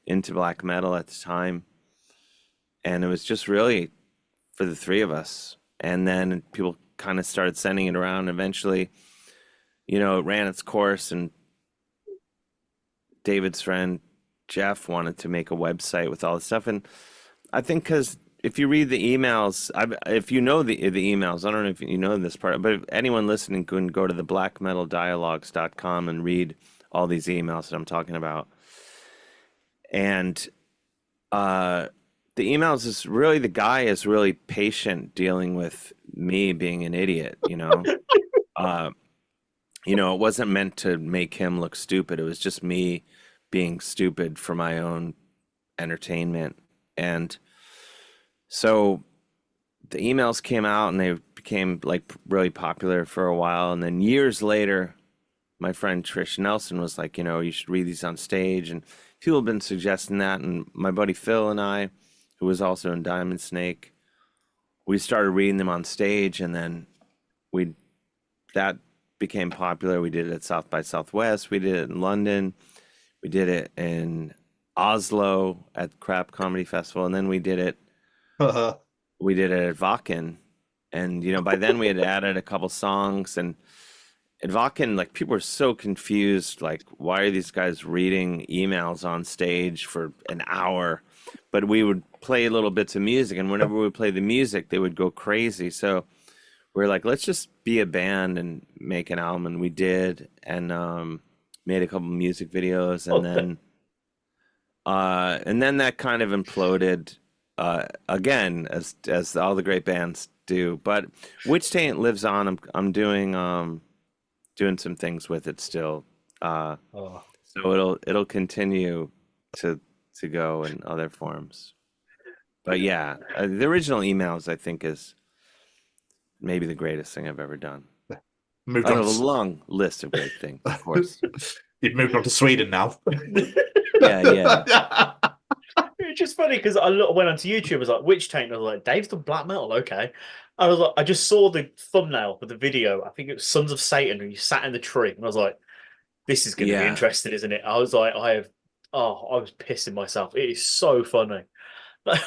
into black metal at the time, and it was just really for the three of us. And then people kind of started sending it around. Eventually, it ran its course, and David's friend Jeff wanted to make a website with all this stuff. And I think because if you read the emails, if you know the emails, I don't know if you know this part, but if anyone listening can go to the blackmetaldialogues.com and read all these emails that I'm talking about. And the emails is really, the guy is really patient dealing with me being an idiot, it wasn't meant to make him look stupid. It was just me being stupid for my own entertainment. And so the emails came out and they became like really popular for a while. And then years later, my friend Trish Nelson was like, you should read these on stage. And people have been suggesting that. And my buddy Phil and I, who was also in Diamond Snake, we started reading them on stage, and then that became popular. We did it at South by Southwest. We did it in London. We did it in Oslo at Crap Comedy Festival, and then we did it at Vakken. And by then we had added a couple songs, and at Vakken, like, people were so confused, like, why are these guys reading emails on stage for an hour? But we would play little bits of music, and whenever we would play the music, they would go crazy. So we're like, let's just be a band and make an album, and we did, and made a couple music videos, and then that kind of imploded again, as all the great bands do. But Witch Taint lives on. I'm doing some things with it still, so it'll continue to go in other forms. But yeah, the original emails, I think, is maybe the greatest thing I've ever done. Moved Out on of a to... long list of great things, of course. You've moved on to Sweden now. Yeah. It's just funny because I went onto YouTube. I was like, Witch Taint. I was like, Dave's done black metal. Okay. I was like, I just saw the thumbnail for the video. I think it was Sons of Satan, and you sat in the tree. And I was like, this is going to be interesting, isn't it? I was like, I was pissing myself. It is so funny.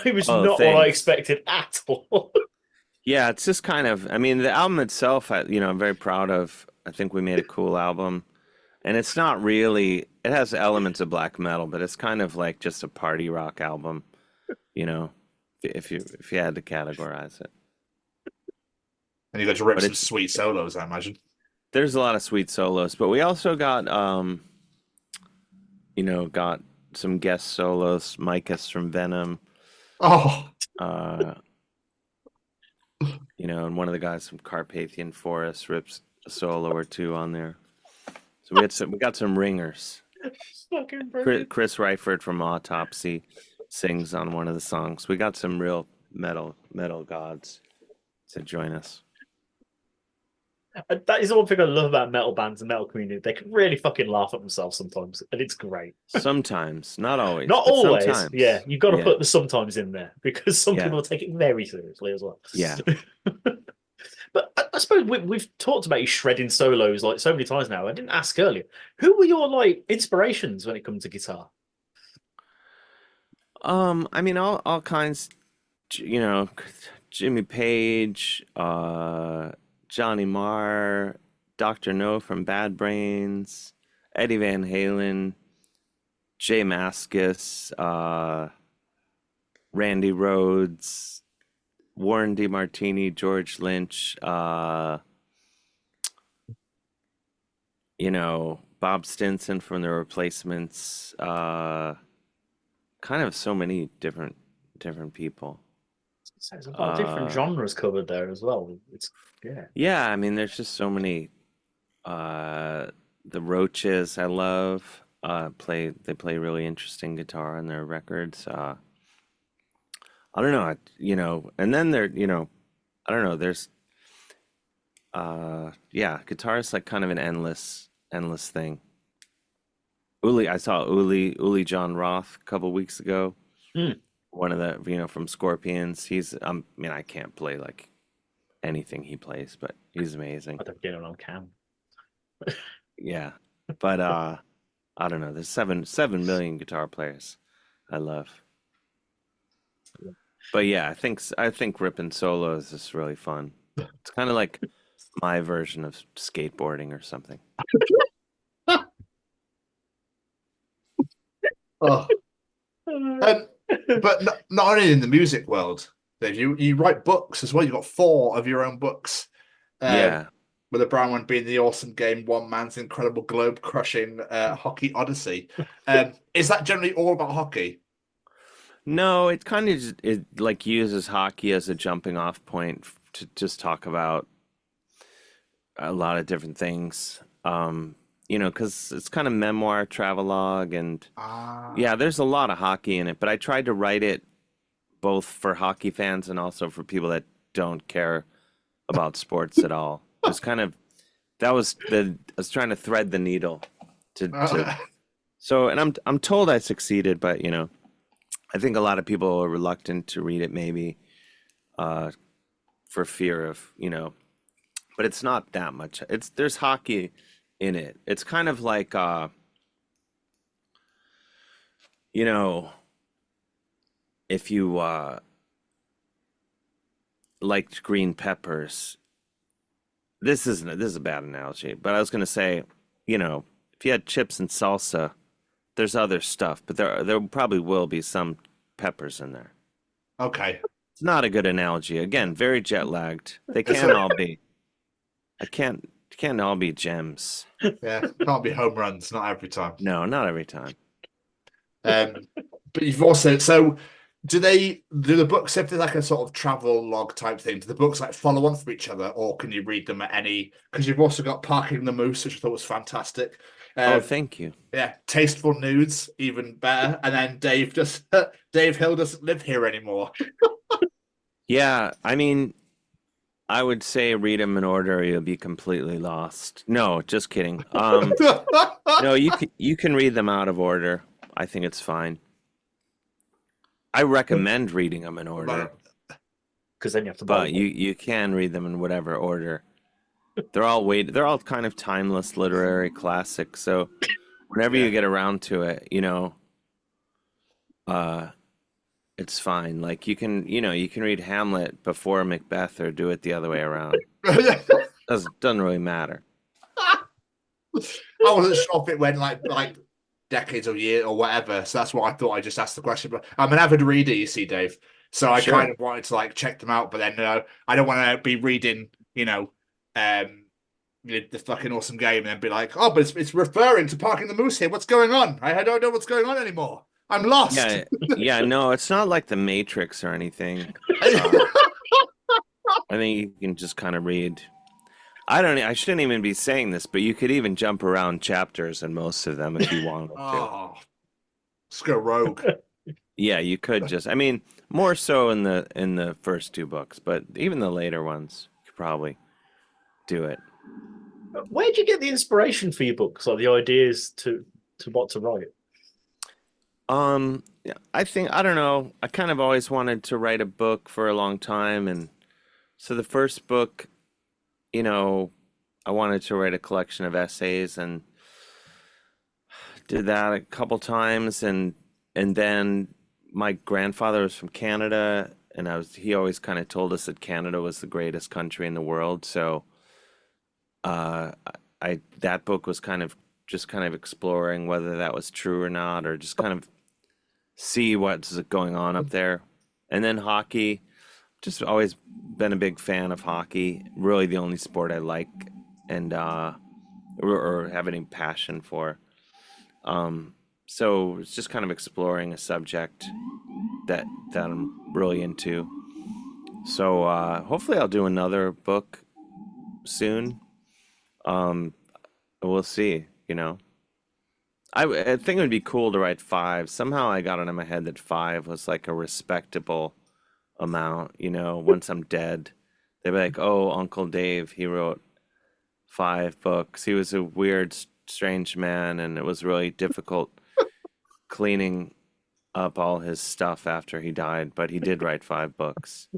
It was not what I expected at all. Yeah, it's just kind of, I mean, the album itself, I'm very proud of. I think we made a cool album. And it's not really, it has elements of black metal, but it's kind of like just a party rock album, you know, if you had to categorize it. And you got to rip some sweet solos, I imagine. There's a lot of sweet solos, but we also got got some guest solos, Micus from Venom. Oh. And one of the guys from Carpathian Forest rips a solo or two on there. So we got some ringers. Chris Ryford from Autopsy sings on one of the songs. We got some real metal gods to join us. That is the one thing I love about metal bands and metal community. They can really fucking laugh at themselves sometimes, and it's great. Sometimes, not always. Not always. Sometimes. Yeah, you've got to put the sometimes in there because some people take it very seriously as well. Yeah. But I suppose we've talked about you shredding solos like so many times now. I didn't ask earlier. Who were your like inspirations when it comes to guitar? I mean, all kinds. Jimmy Page, Johnny Marr, Dr. No from Bad Brains, Eddie Van Halen, Jay Mascis, Randy Rhoads, Warren DeMartini, George Lynch, Bob Stinson from The Replacements, kind of so many different people. There's a lot of different genres covered there as well. Yeah, I mean, there's just so many. The Roaches, I love. They play really interesting guitar on their records. I don't know, and then I don't know. There's, guitar is like kind of an endless thing. I saw Uli John Roth a couple weeks ago. One of the, from Scorpions. I can't play like anything he plays, but he's amazing. I don't get it on cam. Yeah, but I don't know. There's 7 million guitar players I love. But yeah, I think ripping solos is really fun. It's kind of like my version of skateboarding or something. Oh. But not only in the music world, Dave, you write books as well. You've got 4 of your own books. Yeah. With the brown one being The Awesome Game, One Man's Incredible Globe-Crushing Hockey Odyssey. Is that generally all about hockey? No, it kind of like uses hockey as a jumping off point to just talk about a lot of different things. Because it's kind of memoir, travelogue, and there's a lot of hockey in it. But I tried to write it both for hockey fans and also for people that don't care about sports at all. It's kind of I was trying to thread the needle to so, and I'm told I succeeded, but I think a lot of people are reluctant to read it, maybe for fear of but it's not that much. There's hockey in it. It's kind of like if you liked green peppers. This is a bad analogy, but I was going to say, if you had chips and salsa, there's other stuff, but there probably will be some peppers in there. Okay. It's not a good analogy. Again, very jet lagged. They can't all be. Can't all be gems. Yeah, can't be home runs, not every time. No, not every time. But you've also do the books have like a sort of travel log type thing? Do the books like follow on from each other, or can you read them at any? Because you've also got Parking the Moose, which I thought was fantastic. Thank you. Yeah, Tasteful Nudes, even better. And then Dave Hill doesn't live here anymore. Yeah, I mean, I would say read them in order, or you'll be completely lost. No, just kidding. No, you can read them out of order. I think it's fine. I recommend reading them in order. Because then you have to. But you can read them in whatever order. They're all kind of timeless literary classics. So whenever you get around to it, it's fine. Like you can read Hamlet before Macbeth or do it the other way around. Doesn't really matter. I wasn't sure if it went like decades or years or whatever. So that's why I thought I just asked the question. But I'm an avid reader, you see, Dave. So I kind of wanted to like check them out, but then I don't want to be reading, the fucking awesome game and then be like, oh, but it's referring to Parking the Moose here. What's going on? I don't know what's going on anymore. I'm lost. Yeah, no, it's not like the Matrix or anything. I think you can just kind of read. I shouldn't even be saying this, but you could even jump around chapters in most of them if you wanted to. Oh, let's go rogue. Yeah, you could just. I mean, more so in the first two books, but even the later ones, you could probably do it. Where'd you get the inspiration for your books, like the ideas to what to write? I think, I don't know. I kind of always wanted to write a book for a long time, and so the first book, I wanted to write a collection of essays and did that a couple times, and then my grandfather was from Canada, and he always kind of told us that Canada was the greatest country in the world, so that book was kind of exploring whether that was true or not, or just kind of see what's going on up there. And then hockey, just always been a big fan of hockey. Really the only sport I like and or have any passion for. So it's just kind of exploring a subject that I'm really into. So hopefully I'll do another book soon. We'll see, I think it would be cool to write 5. Somehow I got it in my head that 5 was like a respectable amount, once I'm dead. They'd be like, oh, Uncle Dave, he wrote 5 books. He was a weird, strange man, and it was really difficult cleaning up all his stuff after he died, but he did write 5 books.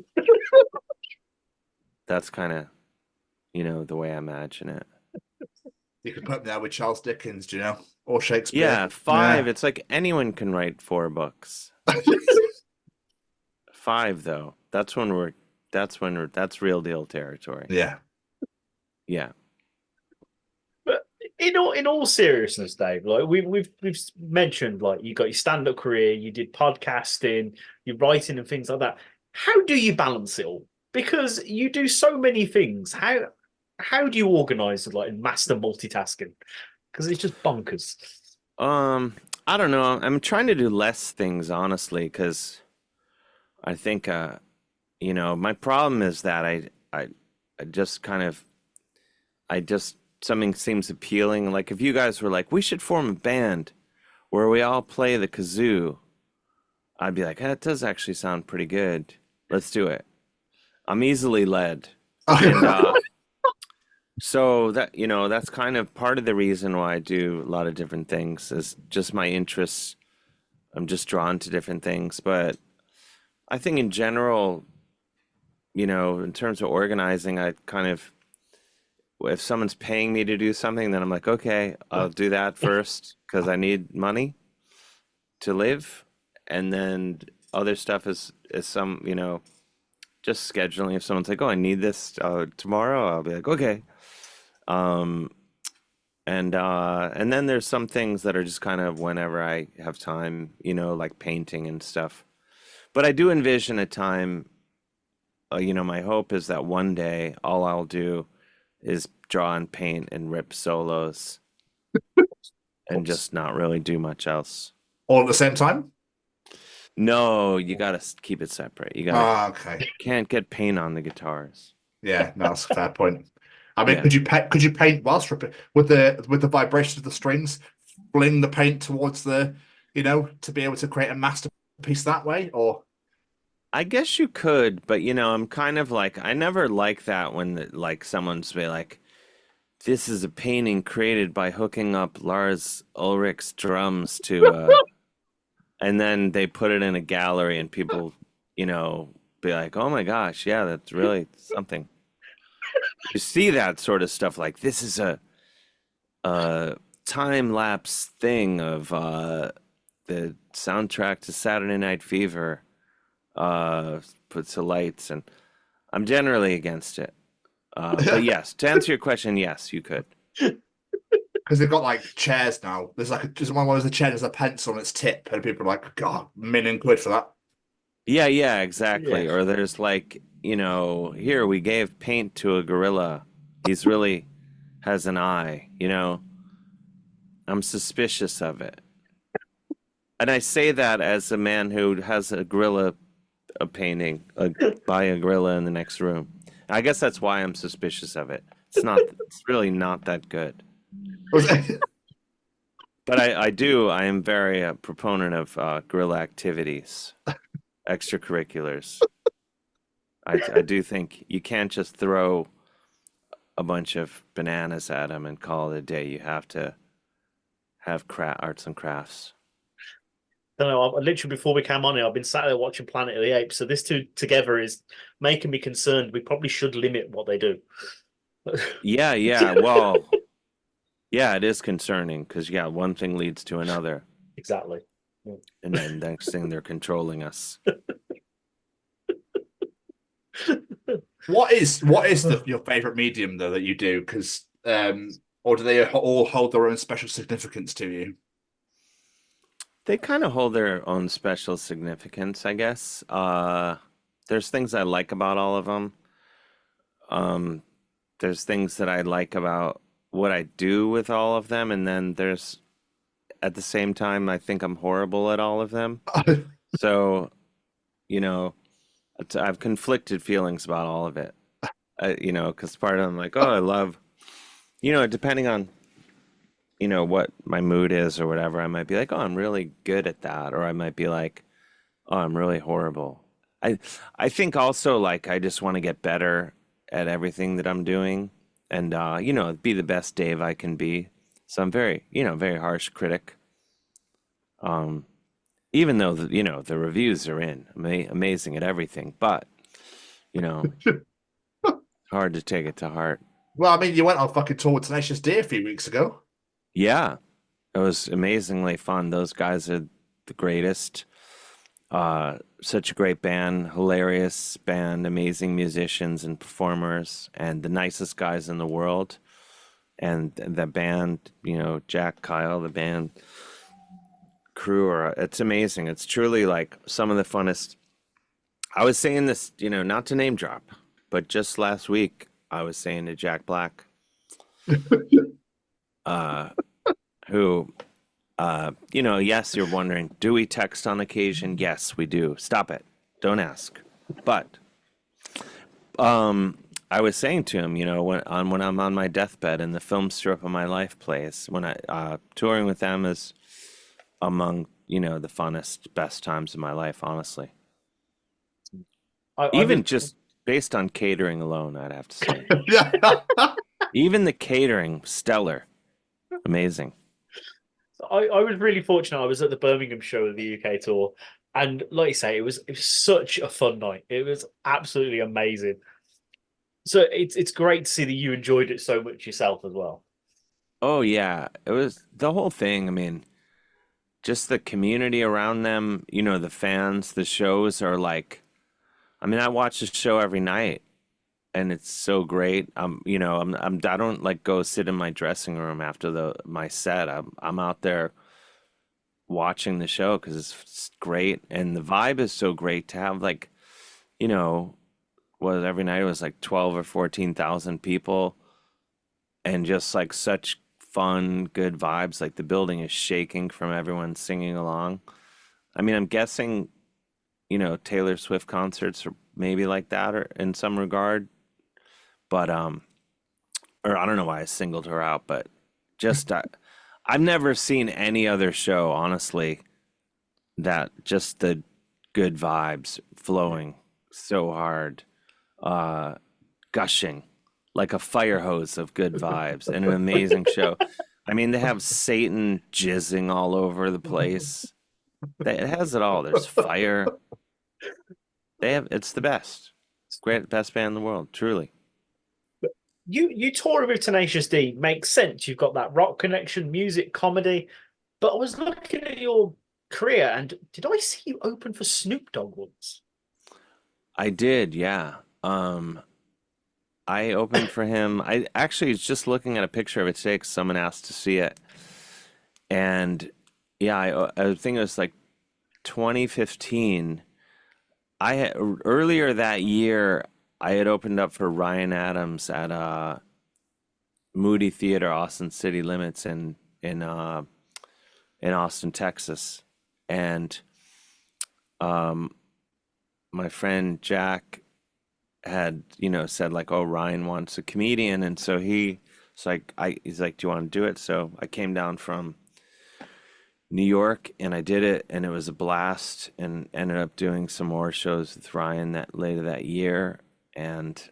That's kind of, the way I imagine it. You could put them there with Charles Dickens, or Shakespeare. Yeah, 5. Yeah. It's like anyone can write 4 books. 5 though. That's real deal territory. Yeah. Yeah. But in all seriousness, Dave, like we've mentioned, like you got your stand-up career, you did podcasting, your writing and things like that. How do you balance it all? Because you do so many things. How do you organize like master multitasking? Because it's just bonkers. I don't know. I'm trying to do less things, honestly, because I think my problem is that I just kind of something seems appealing. Like if you guys were like, we should form a band where we all play the kazoo, I'd be like, that does actually sound pretty good. Let's do it. I'm easily led. And, so that's kind of part of the reason why I do a lot of different things is just my interests. I'm just drawn to different things. But I think in general, in terms of organizing, I kind of, if someone's paying me to do something, then I'm like, okay, I'll do that first because I need money to live. And then other stuff is some, just scheduling. If someone's like, oh, I need this tomorrow, I'll be like, okay. And then there's some things that are just kind of whenever I have time, like painting and stuff. But I do envision a time, my hope is that one day all I'll do is draw and paint and rip solos and just not really do much else. All at the same time? No, you got to keep it separate. You okay. Can't get paint on the guitars. Yeah, that's a fair point. I mean, Yeah. could you paint whilst ripping with the vibration of the strings, fling the paint towards the, to be able to create a masterpiece that way? Or I guess you could, but I'm kind of like, I never like that when like someone's be like, this is a painting created by hooking up Lars Ulrich's drums to and then they put it in a gallery and people, be like, oh my gosh, yeah, that's really something. You see that sort of stuff, like this is a time-lapse thing of the soundtrack to Saturday Night Fever, puts the lights, and I'm generally against it. But yes, to answer your question, yes, you could. because they've got like chairs now. There's like just one where the chair has a pencil on its tip, and people are like, God, £1,000,000 for that. Yeah, exactly. Yeah. Or there's like, here we gave paint to a gorilla. He's really has an eye, I'm suspicious of it. And I say that as a man who has a gorilla painting by a gorilla in the next room. I guess that's why I'm suspicious of it. It's really not that good. But I am very a proponent of gorilla activities, extracurriculars. I do think you can't just throw a bunch of bananas at them and call it a day. You have to have arts and crafts. I don't know. Literally before we came on here, I've been sat there watching Planet of the Apes. So this two together is making me concerned. We probably should limit what they do. Yeah. Well, yeah, it is concerning because one thing leads to another. Exactly. Yeah. And then next thing they're controlling us. What is your favorite medium though that you do? Because or do they all hold their own special significance to you? They kind of hold their own special significance, I guess. There's things I like about all of them. There's things that I like about what I do with all of them, and then there's, at the same time, I think I'm horrible at all of them. So, I have conflicted feelings about all of it. Because part of them, like, I love, depending on, what my mood is or whatever, I might be like, I'm really good at that. Or I might be like, I'm really horrible. I think also, like, I just want to get better at everything that I'm doing and, be the best Dave I can be. So I'm very, very harsh critic. Even though, the reviews are amazing at everything, but, hard to take it to heart. Well, I mean, you went on fucking tour with Tenacious D a few weeks ago. Yeah, it was amazingly fun. Those guys are the greatest. Such a great band, hilarious band, amazing musicians and performers, and the nicest guys in the world. And the band, Jack, Kyle, the band crew, it's amazing. It's truly like some of the funnest. I was saying this, not to name drop, but just last week I was saying to Jack Black, who, yes, you're wondering, do we text on occasion? Yes, we do. Stop it. Don't ask. But I was saying to him, when I'm on my deathbed and the film strip of my life plays, when I touring with them is among, the funnest, best times of my life, honestly. Even just based on catering alone, I'd have to say. Yeah. Even the catering, stellar. Amazing. I was really fortunate. I was at the Birmingham show of the UK tour. And like you say, it was such a fun night. It was absolutely amazing. So it's great to see that you enjoyed it so much yourself as well. Oh, yeah. It was the whole thing. I mean, just the community around them, the fans, the shows are like, I watch the show every night and it's so great. I don't like go sit in my dressing room after my set. I'm out there watching the show because it's great. And the vibe is so great to have like, every night it was like 12 or 14,000 people and just like such fun, good vibes. Like the building is shaking from everyone singing along. I'm guessing, Taylor Swift concerts are maybe like that or in some regard, but, or I don't know why I singled her out, but just, I've never seen any other show, honestly, that just the good vibes flowing so hard, gushing like a fire hose of good vibes and an amazing show. They have Satan jizzing all over the place. It has it all. There's fire. It's the best. It's great, best band in the world, truly. You touring with Tenacious D makes sense. You've got that rock connection, music, comedy. But I was looking at your career, and did I see you open for Snoop Dogg once? I did, yeah. I opened for him. I actually was just looking at a picture of it today because someone asked to see it. And yeah, I think it was like 2015. Earlier that year, I had opened up for Ryan Adams at Moody Theater, Austin City Limits in Austin, Texas. And my friend Jack had, said like, "Oh, Ryan wants a comedian," and so he's like, "Do you want to do it?" So I came down from New York and I did it, and it was a blast, and ended up doing some more shows with Ryan that later that year, and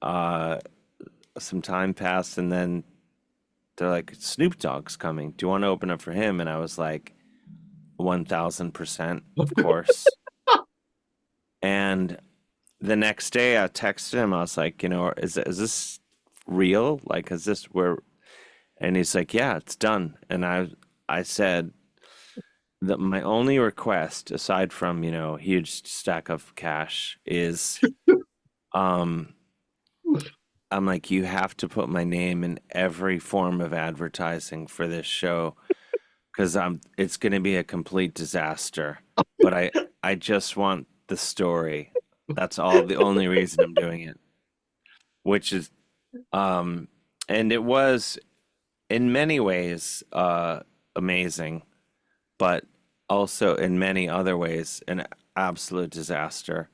some time passed, and then they're like, "Snoop Dogg's coming. Do you want to open up for him?" And I was like, 1000%, of course. And the next day I texted him. I was like, is this real? Like, is this where? And he's like, "Yeah, it's done." And I said that my only request, aside from, huge stack of cash, is I'm like, you have to put my name in every form of advertising for this show, because it's going to be a complete disaster. But I just want the story. That's all, the only reason I'm doing it. Which is, and it was in many ways amazing, but also in many other ways an absolute disaster.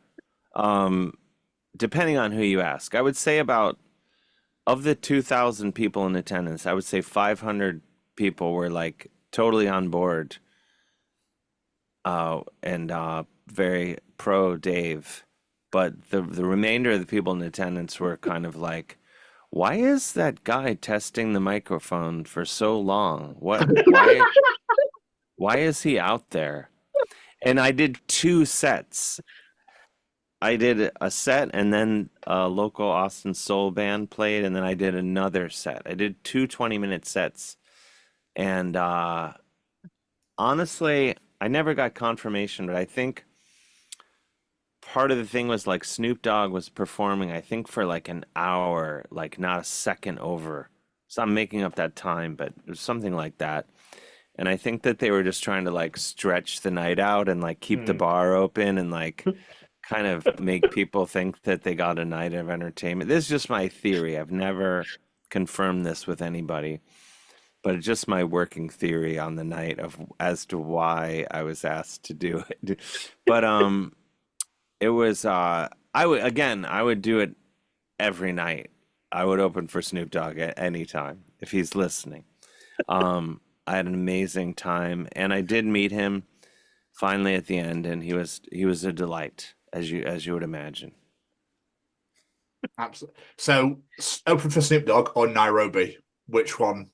Depending on who you ask, I would say of the 2,000 people in attendance, I would say 500 people were like totally on board and very pro Dave. But the remainder of the people in attendance were kind of like, "Why is that guy testing the microphone for so long? Why is he out there?" And I did 2 sets. I did a set, and then a local Austin soul band played, and then I did another set. I did 2 20-minute sets. And honestly, I never got confirmation, but I think part of the thing was like Snoop Dogg was performing, I think, for like an hour, like not a second over. So I'm making up that time, but it was something like that. And I think that they were just trying to like stretch the night out and like keep the bar open and like kind of make people think that they got a night of entertainment. This is just my theory. I've never confirmed this with anybody, but it's just my working theory on the night as to why I was asked to do it. But it was I would do it every night. I would open for Snoop Dogg at any time if he's listening. I had an amazing time, and I did meet him finally at the end, and he was a delight, as you would imagine. Absolutely. So, open for Snoop Dogg or Nairobi? Which one?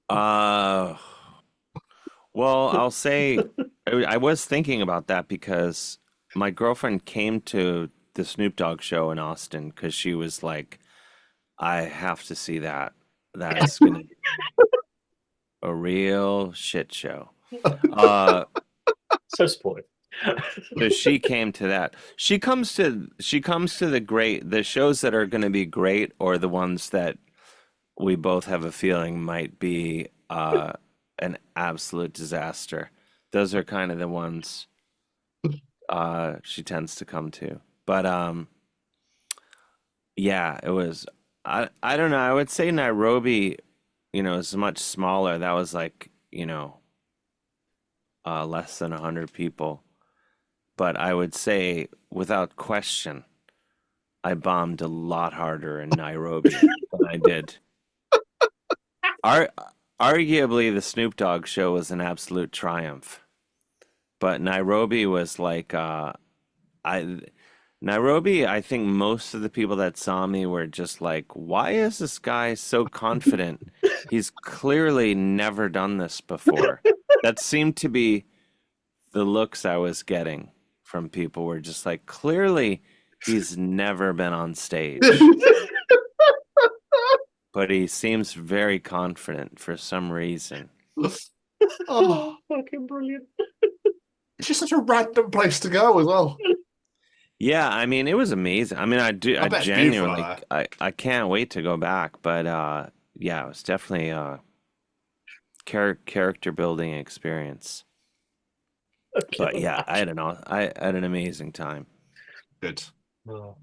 Well, I'll say I was thinking about that because my girlfriend came to the Snoop Dogg show in Austin because she was like, "I have to see that. That's gonna be a real shit show." So supportive. So she came to that. She comes to the shows that are going to be great, or the ones that we both have a feeling might be an absolute disaster. Those are kind of the ones she tends to come to. But yeah, it was. I don't know. I would say Nairobi, is much smaller. That was like, less than 100 people. But I would say, without question, I bombed a lot harder in Nairobi than I did. Arguably, the Snoop Dogg show was an absolute triumph. But Nairobi was like, Nairobi, I think most of the people that saw me were just like, "Why is this guy so confident? He's clearly never done this before." That seemed to be the looks I was getting from people, were just like, clearly he's never been on stage. But he seems very confident for some reason. Oh, fucking brilliant. It's just such a random place to go as well. Yeah, I mean, it was amazing. I mean, I bet it's beautiful genuinely, out I can't wait to go back. But yeah, it was definitely a character building experience. But yeah, I had an amazing time. Good. Oh.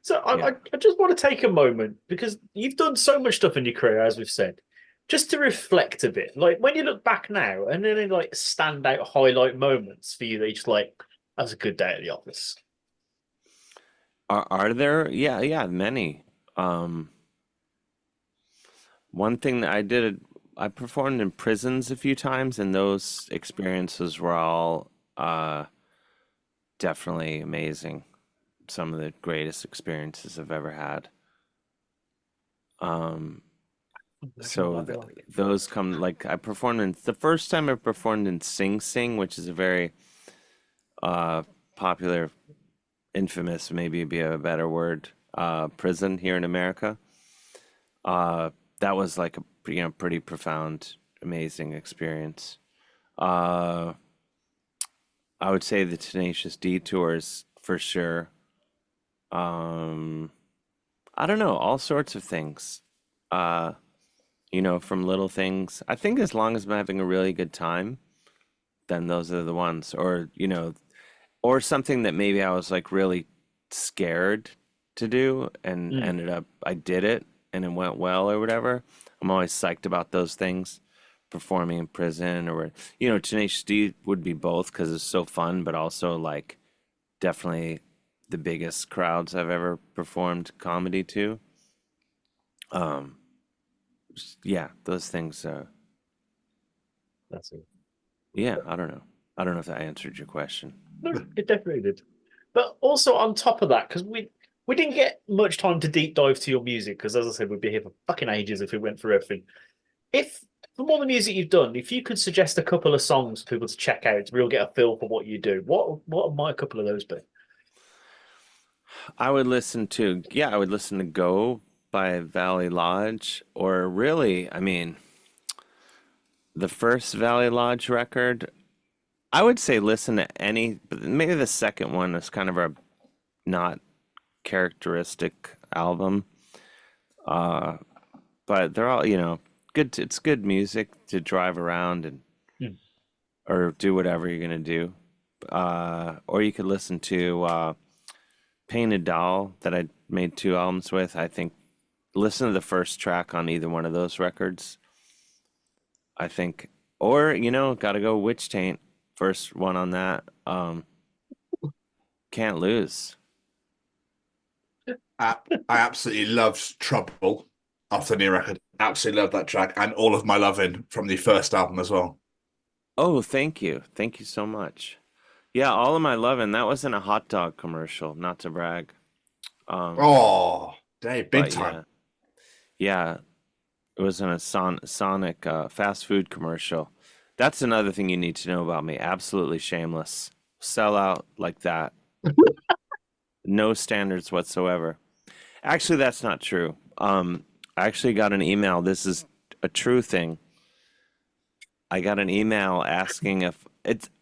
So Yeah. I just want to take a moment because you've done so much stuff in your career, as we've said, just to reflect a bit. Like when you look back now, and then like standout highlight moments for you that you just like, that was a good day at the office. Are there? Yeah, yeah, many. Um, One thing that I performed in prisons a few times, and those experiences were all definitely amazing. Some of the greatest experiences I've ever had. Um, so those come like I performed in the first time I performed in Sing Sing, which is a very popular, infamous, maybe be a better word, prison here in America. That was like a pretty profound, amazing experience. Uh, I would say the Tenacious D tours for sure. Um, I don't know, all sorts of things. Uh, from little things. I think as long as I'm having a really good time, then those are the ones. Or something that maybe I was like really scared to do and ended up I did it and it went well or whatever. I'm always psyched about those things. Performing in prison or Tenacious D would be both because it's so fun, but also like definitely the biggest crowds I've ever performed comedy to. Um, yeah, those things. That's it. Yeah, I don't know. I don't know if that answered your question. No, it definitely did. But also on top of that, because we didn't get much time to deep dive to your music, because as I said, we'd be here for fucking ages if we went through everything. If from all the music you've done, if you could suggest a couple of songs for people to check out to really get a feel for what you do, what might a couple of those be? I would listen to Go by Valley Lodge, or really, I mean, the first Valley Lodge record. I would say listen to any, but maybe the second one is kind of a not characteristic album. But they're all, good. It's good music to drive around and or do whatever you're gonna do. Or you could listen to Painted Doll that I made 2 albums with. I think listen to the first track on either one of those records. I think, or gotta go Witch Taint, first one on that. Can't Lose. I absolutely loved Trouble off the new record. Absolutely love that track and All of My Lovin' from the first album as well. Oh, thank you so much. Yeah, All of My Lovin', that was in a hot dog commercial, not to brag. Oh, Dave, big time. Yeah, it was in a Sonic fast food commercial. That's another thing you need to know about me. Absolutely shameless. Sell out like that. No standards whatsoever. Actually, that's not true. I actually got an email. This is a true thing. I got an email asking if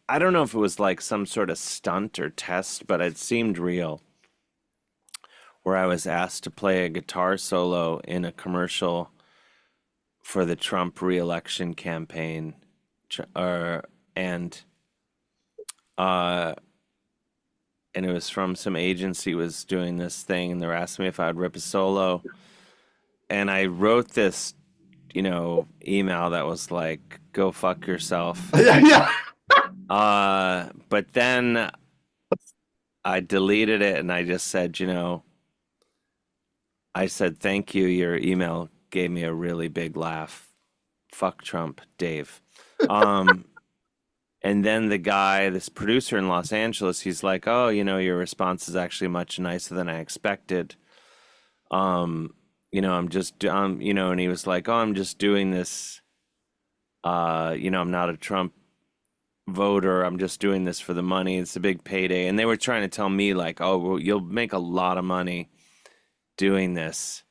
I don't know if it was like some sort of stunt or test, but it seemed real. Where I was asked to play a guitar solo in a commercial for the Trump re-election campaign, and it was from some agency was doing this thing, and they're asking me if I'd rip a solo, and I wrote this, email that was like, "Go fuck yourself." Yeah. But then I deleted it, and I just said, I said, "Thank you. Your email gave me a really big laugh. Fuck Trump, Dave." And then the guy, this producer in Los Angeles, he's like, "Oh, your response is actually much nicer than I expected. I'm just, and he was like, "Oh, I'm just doing this. I'm not a Trump voter. I'm just doing this for the money. It's a big payday." And they were trying to tell me like, "Oh, well, you'll make a lot of money doing this,"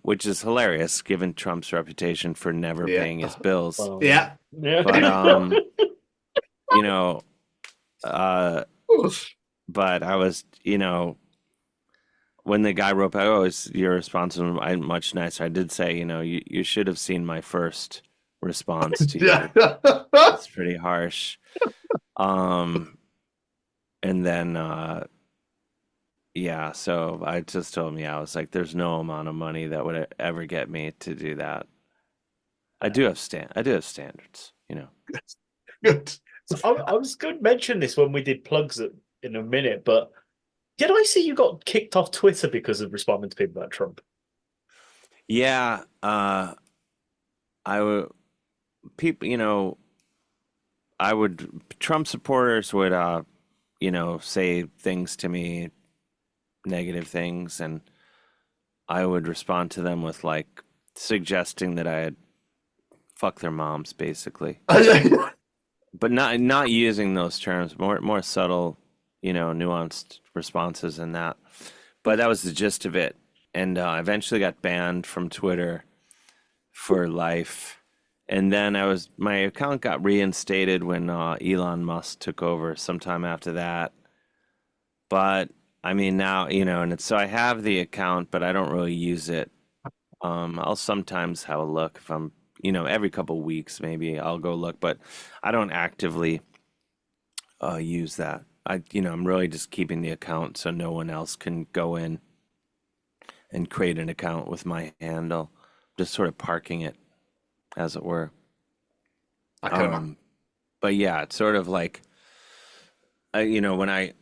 which is hilarious given Trump's reputation for never paying his bills. Well, Yeah. yeah. But but I was, when the guy wrote back, "Oh, your response was much nicer," I did say, you should have seen my first response to you. Yeah. It's pretty harsh. And then, yeah, so I just told him, I was like, there's no amount of money that would ever get me to do that. I do have standards, Good. So I was going to mention this when we did plugs in a minute, but did I see you got kicked off Twitter because of responding to people about Trump? Yeah, Trump supporters would, say things to me, negative things, and I would respond to them with like suggesting that I had fuck their moms, basically, but not using those terms, more subtle, nuanced responses than that. But that was the gist of it, and I eventually got banned from Twitter for life. And then my account got reinstated when Elon Musk took over sometime after that. But I mean, now, and so I have the account, but I don't really use it. I'll sometimes have a look if I'm, every couple of weeks, maybe I'll go look, but I don't actively use that. I'm really just keeping the account so no one else can go in and create an account with my handle, just sort of parking it, as it were. But yeah, it's sort of like, when I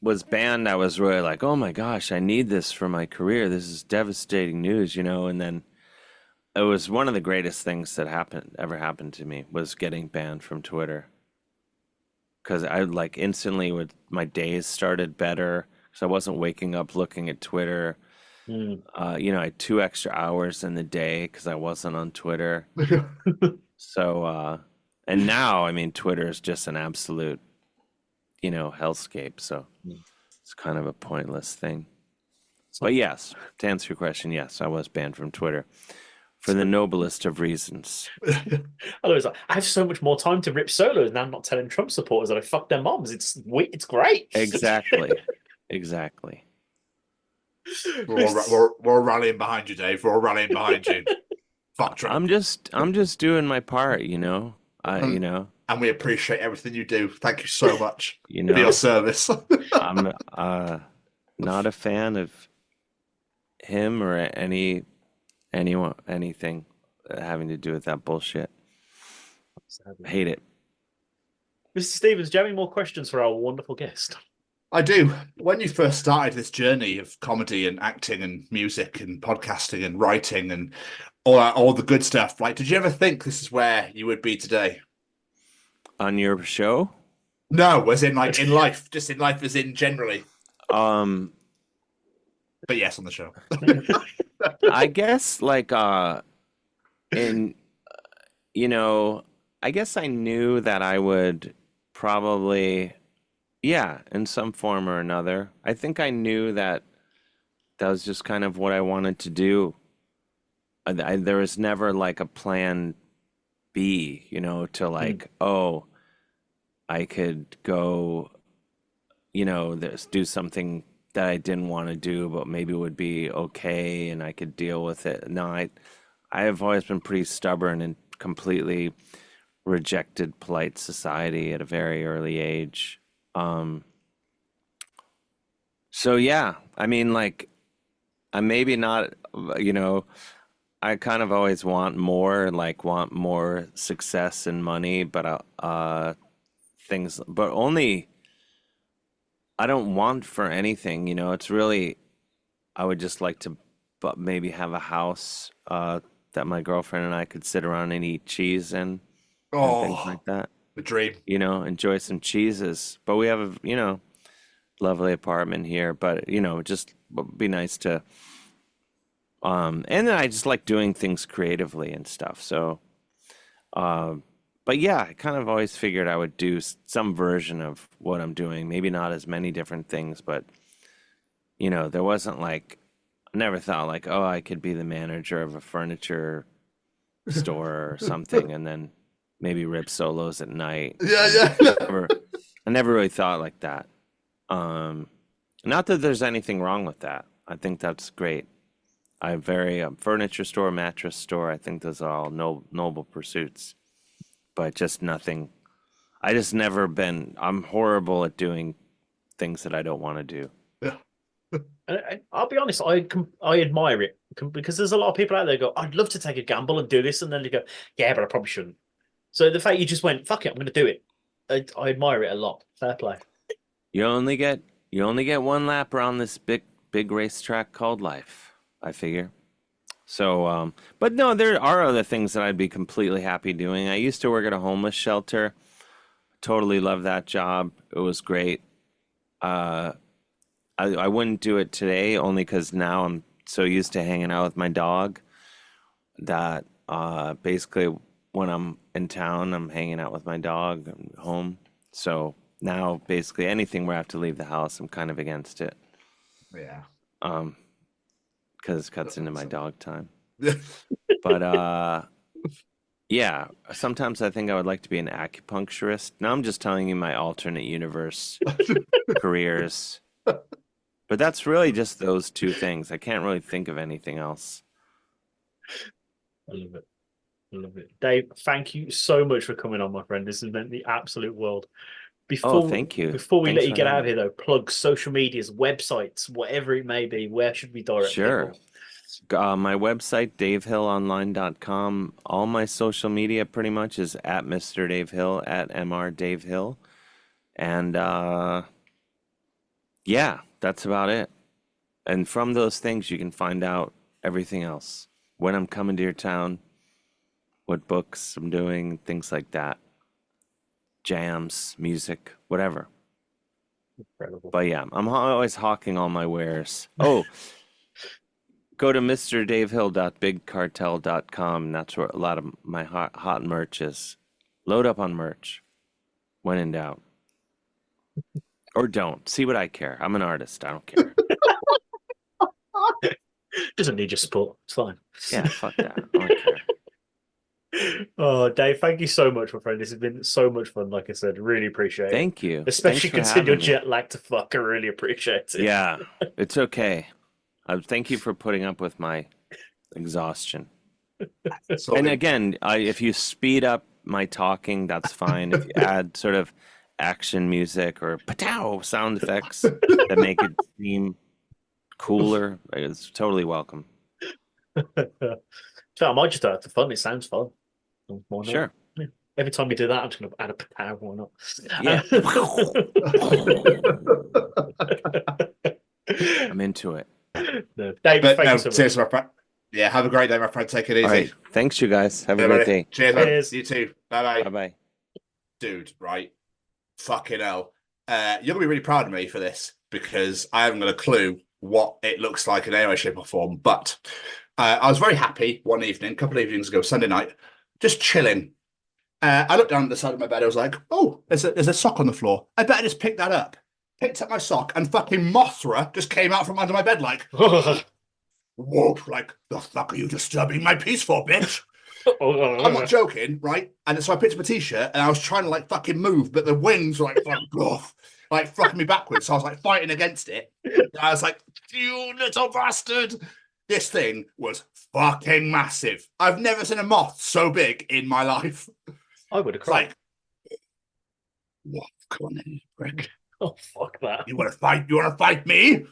was banned, I was really like, oh my gosh, I need this for my career. This is devastating news, and then it was one of the greatest things that ever happened to me was getting banned from Twitter. Because I like instantly my days started better because I wasn't waking up looking at Twitter. I had 2 extra hours in the day because I wasn't on Twitter. So, and now, I mean, Twitter is just an absolute, hellscape. So it's kind of a pointless thing. But yes, to answer your question, yes, I was banned from Twitter for the noblest of reasons. Otherwise, I have so much more time to rip solos now. I'm not telling Trump supporters that I fuck their moms. It's great. Exactly. We're all rallying behind you, Dave. We're all rallying behind you. Fuck Trump. I'm just doing my part, And we appreciate everything you do. Thank you so much for your service. I'm not a fan of him or anything having to do with that bullshit. I hate it. Mr. Stevens, do you have any more questions for our wonderful guest? I do. When you first started this journey of comedy and acting and music and podcasting and writing and all the good stuff, like, did you ever think this is where you would be today? On your show? No, as in like in life, just in life as in generally. But yes, on the show. I guess like I guess I knew that I would probably, in some form or another. I think I knew that was just kind of what I wanted to do. There was never like a plan B, to like, oh, I could go, do something that I didn't want to do, but maybe it would be okay and I could deal with it. No, I have always been pretty stubborn and completely rejected polite society at a very early age. So yeah, I mean, like, I'm maybe not, I kind of always want more success and money, but things, but only, I don't want for anything, it's really, I would just like to maybe have a house that my girlfriend and I could sit around and eat cheese in, and things like that. The dream. Enjoy some cheeses. But we have a, lovely apartment here, but, just would be nice to, and then I just like doing things creatively and stuff. So, but yeah, I kind of always figured I would do some version of what I'm doing. Maybe not as many different things, but, there wasn't like, I never thought like, oh, I could be the manager of a furniture store or something, and then maybe rip solos at night. Yeah. I never really thought like that. Not that there's anything wrong with that. I think that's great. I'm very furniture store, mattress store. I think those are all noble pursuits, but just nothing. I just never been. I'm horrible at doing things that I don't want to do. Yeah. I'll be honest, I admire it because there's a lot of people out there who go, I'd love to take a gamble and do this, and then they go, yeah, but I probably shouldn't. So the fact you just went, fuck it, I'm going to do it. I admire it a lot. Fair play. You only get one lap around this big racetrack called life, I figure. So, but no, there are other things that I'd be completely happy doing. I used to work at a homeless shelter. Totally love that job. It was great. I wouldn't do it today only because now I'm so used to hanging out with my dog that basically when I'm in town, I'm hanging out with my dog. I'm home. So now basically anything where I have to leave the house, I'm kind of against it. Yeah. Because it cuts into my dog time. But yeah, sometimes I think I would like to be an acupuncturist. Now I'm just telling you my alternate universe careers. But that's really just those two things. I can't really think of anything else. I love it. I love it. Dave, thank you so much for coming on, my friend. This has meant the absolute world. Thank you. Before we Thanks let you for get out of having here, though, plug social medias, websites, whatever it may be. Where should we direct Sure. people? My website, davehillonline.com. All my social media pretty much is at Mr. Dave Hill, at Mr. Dave Hill. And yeah, that's about it. And from those things, you can find out everything else. When I'm coming to your town, what books I'm doing, things like that. Jams, music, whatever. Incredible. But yeah, I'm always hawking all my wares. Oh, go to mrdavehill.bigcartel.com. That's where a lot of my hot merch is. Load up on merch when in doubt. Or don't. See what I care. I'm an artist. I don't care. Doesn't need your support. It's fine. Yeah, fuck that. I don't care. Oh, Dave, thank you so much, my friend. This has been so much fun. Like I said, really appreciate it. Thank you. Especially Thanks for considering your having me. jet lag to fuck. I really appreciate it. Yeah, it's okay. Thank you for putting up with my exhaustion. So And again, if you speed up my talking, that's fine. If you add sort of action music or patow sound effects that make it seem cooler, it's totally welcome. So I might just have fun. It sounds fun. Why not? Sure. Yeah. Every time we do that, I'm just going to add a power. Why not? Yeah. I'm into it. No. Dave, but thank no, you so much. seriously, my friend. Yeah, have a great day, my friend. Take it easy. All right. Thanks, you guys. Have a Yeah, great buddy. day. Cheers, man. Cheers. You too. Bye-bye. Bye-bye. Dude, right? Fucking hell. You're going to be really proud of me for this because I haven't got a clue what it looks like in any way, shape or form. But I was very happy one evening, a couple of evenings ago, Sunday night, just chilling. I looked down at the side of my bed. I was like, oh, there's a sock on the floor. I better just pick that up. Picked up my sock and fucking Mothra just came out from under my bed like, whoa, like, the fuck are you disturbing my peace for, bitch? I'm not joking, right? And so I picked up a t-shirt and I was trying to like fucking move, but the wings were like fucking me backwards. So I was like fighting against it. And I was like, you little bastard. This thing was fucking massive. I've never seen a moth so big in my life. I would have It's cried. like, what? Come on then, Greg. Oh, fuck that. You want to fight? You want to fight me?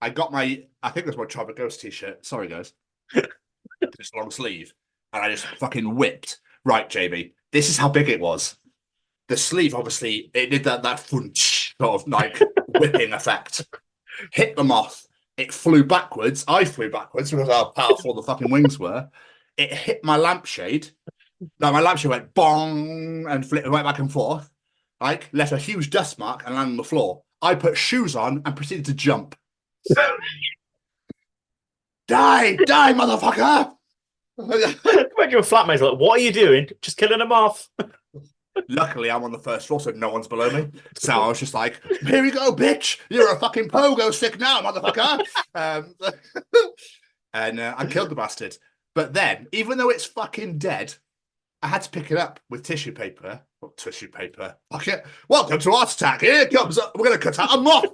I got I think that's my Tropic Ghost t-shirt. Sorry, guys. This long sleeve. And I just fucking whipped. Right, JB. This is how big it was. The sleeve, obviously, it did that funch sort of like whipping effect. Hit the moth. It flew backwards. I flew backwards because of how powerful the fucking wings were. It hit my lampshade. No, my lampshade went bong and flipped right back and forth. Like, left a huge dust mark and landed on the floor. I put shoes on and proceeded to jump. Die, motherfucker! Imagine your flatmate's like, what are you doing? Just killing a moth. Luckily, I'm on the first floor, so no one's below me. So I was just like, here we go, bitch. You're a fucking pogo stick now, motherfucker. And I killed the bastard. But then, even though it's fucking dead, I had to pick it up with tissue paper. Not tissue paper. Okay. Welcome to Art Attack. Here comes. We're going to cut out a moth.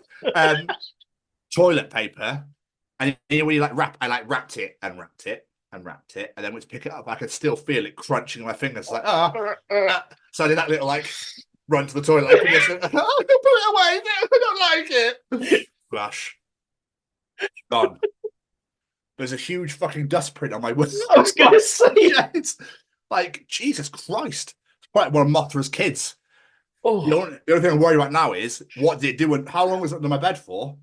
Toilet paper. And when you like wrap, I like wrapped it and wrapped it and wrapped it, and then went to pick it up. I could still feel it crunching in my fingers. Like, so I did that little like run to the toilet. Like, oh, put it away. I don't like it. Flush. Gone. There's a huge fucking dust print on my window. I was going to say. It's like, Jesus Christ. It's quite one of Mothra's kids. Oh. The only thing I'm worried about now is what did it do and how long was it under my bed for?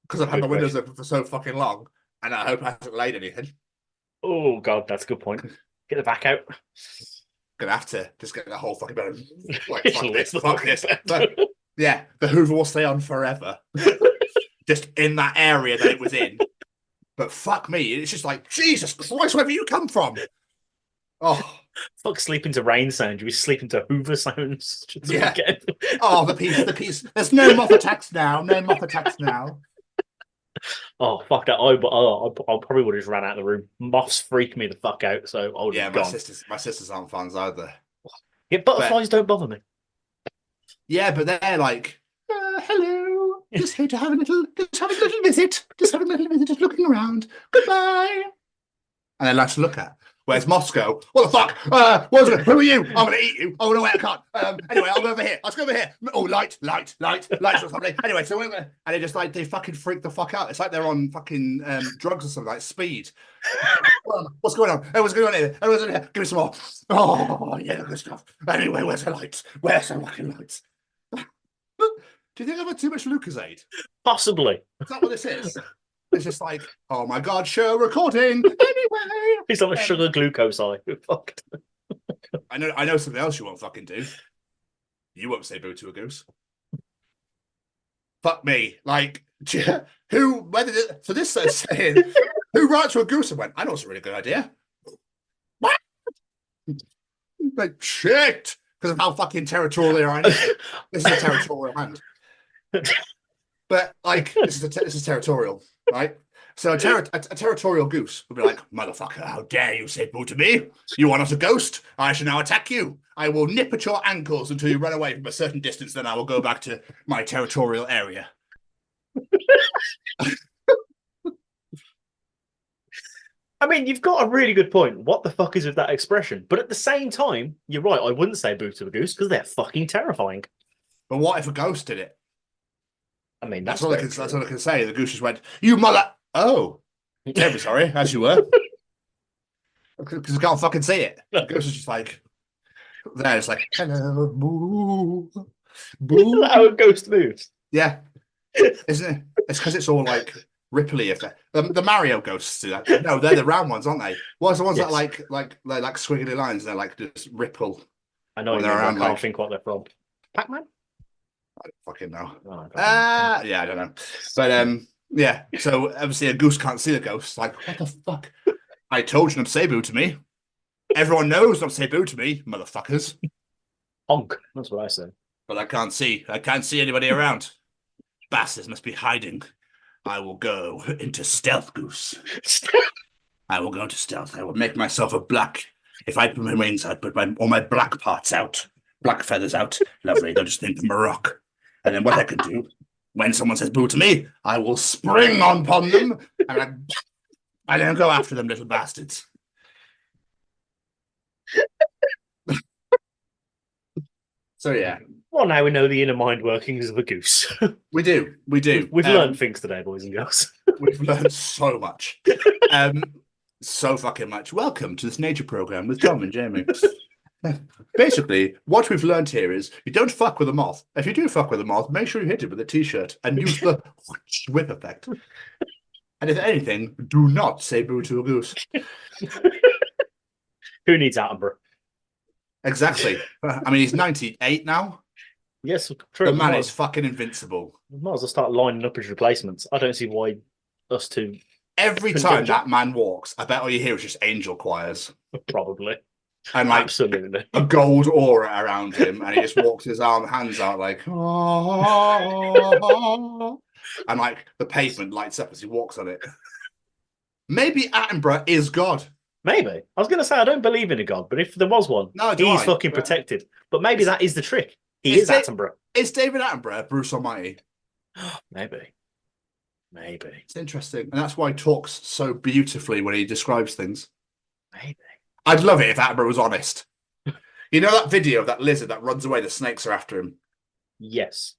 Because I've had my windows open for so fucking long, and I hope it hasn't laid anything. Oh, God, that's a good point. Get the back out. Gonna have to just get the whole fucking bed. Like, Just fuck this. But, yeah, the Hoover will stay on forever. Just in that area that it was in. But fuck me, it's just like, Jesus Christ, where have you come from? Oh. Fuck sleeping to rain sounds. You be sleeping to Hoover sounds. Yeah. Oh, the piece. There's no moth attacks now. Oh, fuck that. I probably would have just ran out of the room. Moths freak me the fuck out, so I would have my gone. sisters aren't fans either. Yeah, butterflies don't bother me. Yeah, but they're like, hello, just here to have a little visit. Just looking around. Goodbye. And they're nice to look at. Where's Moscow? What the fuck? Who are you? I'm going to eat you. Oh, no, wait, I can't. Anyway, I'll go over here. Let's go over here. Oh, light or something. Anyway, so and they just like, they fucking freak the fuck out. It's like they're on fucking drugs or something, like speed. What's going on? What's going on here? Give me some more. Oh, yeah, good stuff. Anyway, where's the lights? Where's the fucking lights? Do you think I've had too much Lucozade? Possibly. Is that what this is? It's just like, oh my God, show recording. Anyway. He's on a sugar glucose high. Fucked. I know something else you won't fucking do. You won't say boo to a goose. Fuck me. Like, who saying, who ran to a goose and went, I know it's a really good idea. What? Like, shit. Because of how fucking territorial they are. This is a territorial hand. But like, this is territorial, right? So a territorial goose would be like, motherfucker, how dare you say boo to me? You are not a ghost. I shall now attack you. I will nip at your ankles until you run away from a certain distance. Then I will go back to my territorial area. I mean, you've got a really good point. What the fuck is with that expression? But at the same time, you're right. I wouldn't say boo to a goose because they're fucking terrifying. But what if a ghost did it? I mean, that's all I can say. The goose just went, you mother. Oh, terribly sorry, as you were. Because I can't fucking see it. The goose is just like, there, it's like, hello, boo. Boo. Isn't that how a ghost moves? Yeah. Isn't it? It's because it's all like ripply effect. The Mario ghosts do that. No, they're the round ones, aren't they? What's the ones that they're like squiggly lines and they're like just ripple? I know, I can't think what they're from. Pac-Man? I don't fucking know. Oh, yeah, I don't know. But yeah. So obviously a goose can't see the ghost. Like, what the fuck? I told you not to say boo to me. Everyone knows not to say boo to me, motherfuckers. Honk. That's what I say. But I can't see. I can't see anybody around. Bastards must be hiding. I will go into stealth, goose. I will go into stealth. I will make myself a black. If I put my wings, I'd put all my black parts out. Black feathers out. Lovely. They'll just think I'm a rock. And then what I can do, when someone says boo to me, I will spring upon them and I then go after them, little bastards. So yeah. Well, now we know the inner mind workings of a goose. We do. We've learned things today, boys and girls. We've learned so much. So fucking much. Welcome to this nature program with Tom and Jamie. Basically, what we've learned here is you don't fuck with a moth. If you do fuck with a moth, make sure you hit it with a t-shirt and use the whip effect. And if anything, do not say boo to a goose. Who needs Attenborough? Exactly. I mean, he's 98 now. Yes, true. The man is fucking invincible. Might as well start lining up his replacements. I don't see why us two. Every time that man walks, I bet all you hear is just angel choirs. Probably. And like absolutely a gold aura around him, and he just walks his hands out like, oh, and like the pavement lights up as he walks on it. Maybe Attenborough is God. Maybe. I was going to say I don't believe in a god, but if there was one, No, do he's I? fucking But- protected. But maybe that is the trick. He Is is it- Attenborough. Is David Attenborough Bruce Almighty? Maybe. It's interesting, and that's why he talks so beautifully when he describes things. Maybe. I'd love it if Attenborough was honest. You know that video of that lizard that runs away, the snakes are after him? Yes.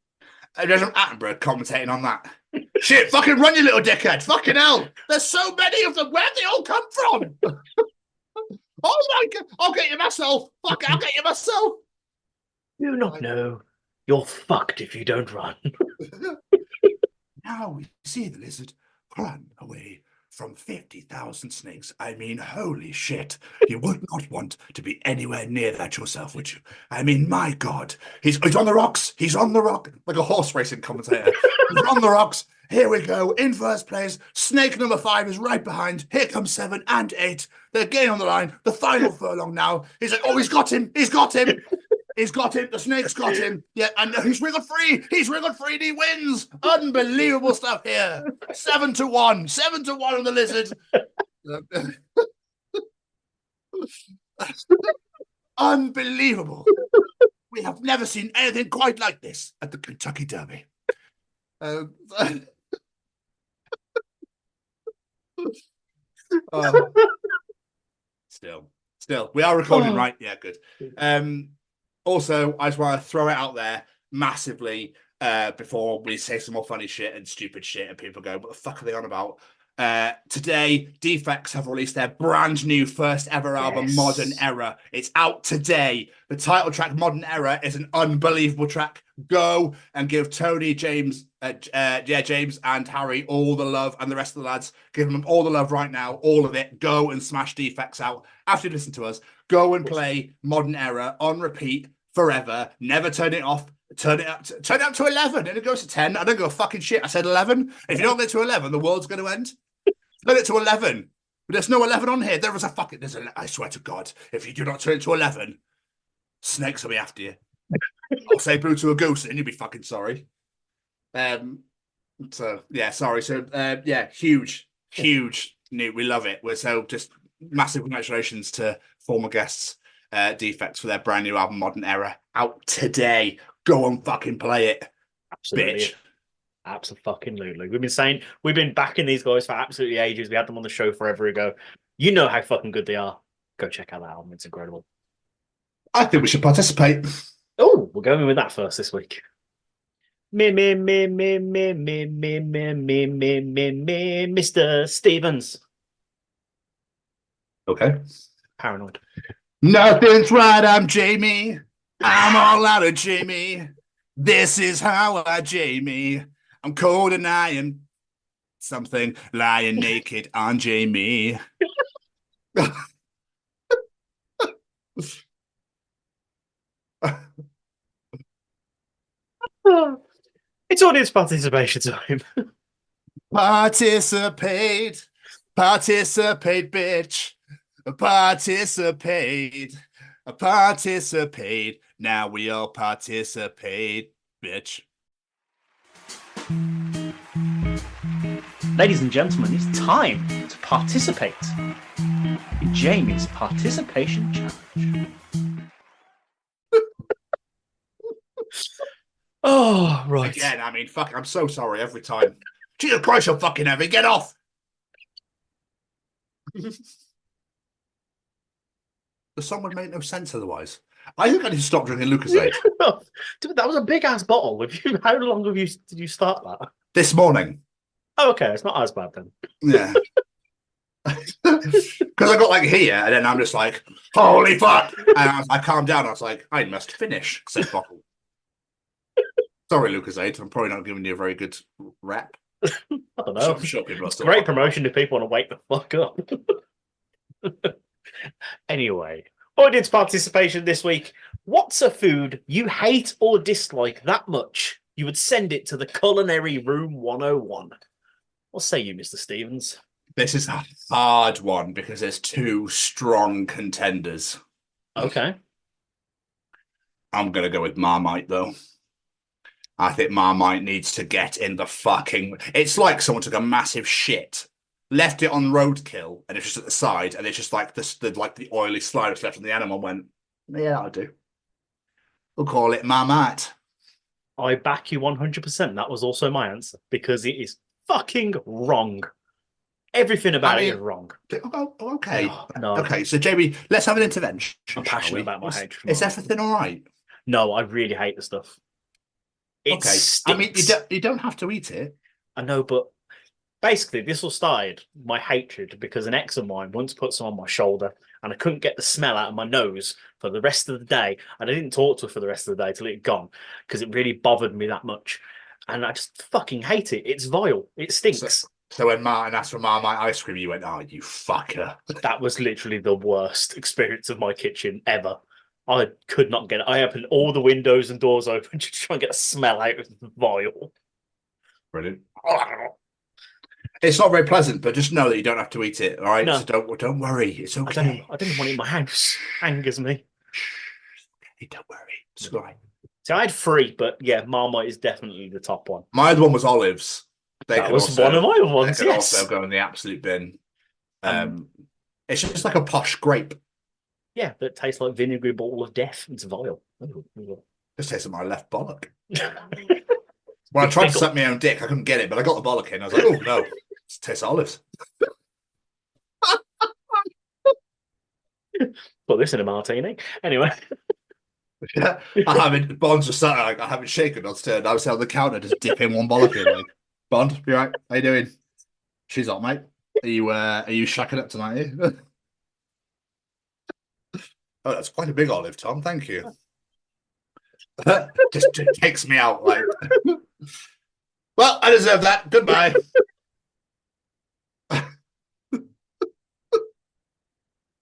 Imagine Attenborough commentating on that. Shit, fucking run, you little dickhead. Fucking hell. There's so many of them. Where'd they all come from? Oh my God. I'll get you myself. Fuck, I'll get you myself. Do not know. You're fucked if you don't run. Now we see the lizard run away from 50,000 snakes. I mean, holy shit. You would not want to be anywhere near that yourself, would you? I mean, my God. He's on the rocks. He's on the rock. Like a horse racing commentator. He's on the rocks. Here we go. In first place. Snake number 5 is right behind. Here comes 7 and 8. They're getting on the line. The final furlong now. He's like, oh, he's got him. He's got him. He's got him. The snake's got him. Yeah, and he's wriggled free. He's wriggled free and he wins. Unbelievable stuff here. 7-1. 7-1 on the lizard. Unbelievable. We have never seen anything quite like this at the Kentucky Derby. Still, we are recording, right? Yeah, good. Also, I just want to throw it out there massively before we say some more funny shit and stupid shit and people go, what the fuck are they on about? Today, Defects have released their brand new first ever album, Modern Era. It's out today. The title track, Modern Era, is an unbelievable track. Go and give Tony, James, James and Harry all the love, and the rest of the lads. Give them all the love right now, all of it. Go and smash Defects out. After you listen to us, go and play Modern Era on repeat forever. Never turn it off. Turn it up to 11 and it goes to 10. I don't go fucking shit. I said 11. If you don't get to 11, the world's going to end. Turn it to 11. But there's no 11 on here. There is a fucking... I swear to God, if you do not turn it to 11, snakes will be after you. I'll say boo to a goose and you'll be fucking sorry. So, yeah, sorry. So, yeah, huge new. We love it. We're so just massive congratulations to former guests, Defects, for their brand new album, Modern Era, out today. Go and fucking play it. Absolutely. Bitch. Absolutely. We've been backing these guys for absolutely ages. We had them on the show forever ago. You know how fucking good they are. Go check out that album. It's incredible. I think we should participate. Oh, we're going with that first this week. Mr. Stevens. Okay. Paranoid. Nothing's right, I'm Jamie. I'm all out of Jamie. This is how I Jamie. I'm cold and I am something lying naked on Jamie. It's audience participation time. Participate, bitch. Participate. Now we all participate, bitch. Ladies and gentlemen, it's time to participate in Jamie's participation challenge. Oh, right. Again, I mean, fuck, I'm so sorry every time. Jesus Christ, you're fucking heavy. Get off. The song would make no sense otherwise. I think I need to stop drinking Lucasade. Dude, that was a big ass bottle. How long did you start that? This morning. Oh, okay, it's not as bad then. Yeah. Because I got like here, and then I'm just like, holy fuck. And I calmed down. I was like, I must finish said bottle. Sorry, Lucasade. I'm probably not giving you a very good rep. I don't know. I'm sure people are It's still great like, promotion if people want to wake the fuck up. Anyway, audience participation this week. What's a food you hate or dislike that much you would send it to the Culinary Room 101? What say you, Mr. Stevens? This is a hard one because there's two strong contenders. Okay. I'm going to go with Marmite, though. I think Marmite needs to get in the fucking... It's like someone took a massive shit, left it on roadkill, and it's just at the side, and it's just like the oily slide that's left on the animal. Went, yeah, that'll do. We'll call it Marmite. I back you 100%. That was also my answer because it is fucking wrong. Everything about it is wrong. Okay. No. Okay, so Jamie, let's have an intervention. I'm passionate about my hatred. Is everything all right? No, I really hate the stuff. It stinks. I mean, you don't have to eat it. I know, but basically, this all started my hatred because an ex of mine once put some on my shoulder, and I couldn't get the smell out of my nose for the rest of the day. And I didn't talk to her for the rest of the day till it had gone because it really bothered me that much. And I just fucking hate it. It's vile. It stinks. So when Martin asked for Marmite ice cream, you went, "Oh, you fucker!" That was literally the worst experience of my kitchen ever. I could not get it. I opened all the windows and doors open to try and get a smell out of the vile. Brilliant. It's not very pleasant, but just know that you don't have to eat it. All right, no. So don't worry. It's okay. I didn't want it in my house. Angers me. Hey, don't worry. It's all right. So I had 3, but yeah, Marmite is definitely the top one. My other one was olives. That was one of my other ones. They could also go in the absolute bin. It's just like a posh grape. Yeah, that tastes like vinegary ball of death. It's vile. Just tastes like my left bollock. When I tried to suck my own dick, I couldn't get it, but I got the bollock in. I was like, oh no, it tastes like olives. Put this in a martini. Anyway. Yeah, Bonds was sat like, I haven't shaken. I was on the counter, just dipping one bollock in. Like, Bond, you right? How you doing? She's hot, mate. Are you shacking up tonight? Are you? Oh, that's quite a big olive, Tom. Thank you. just takes me out like. Well, I deserve that. Goodbye.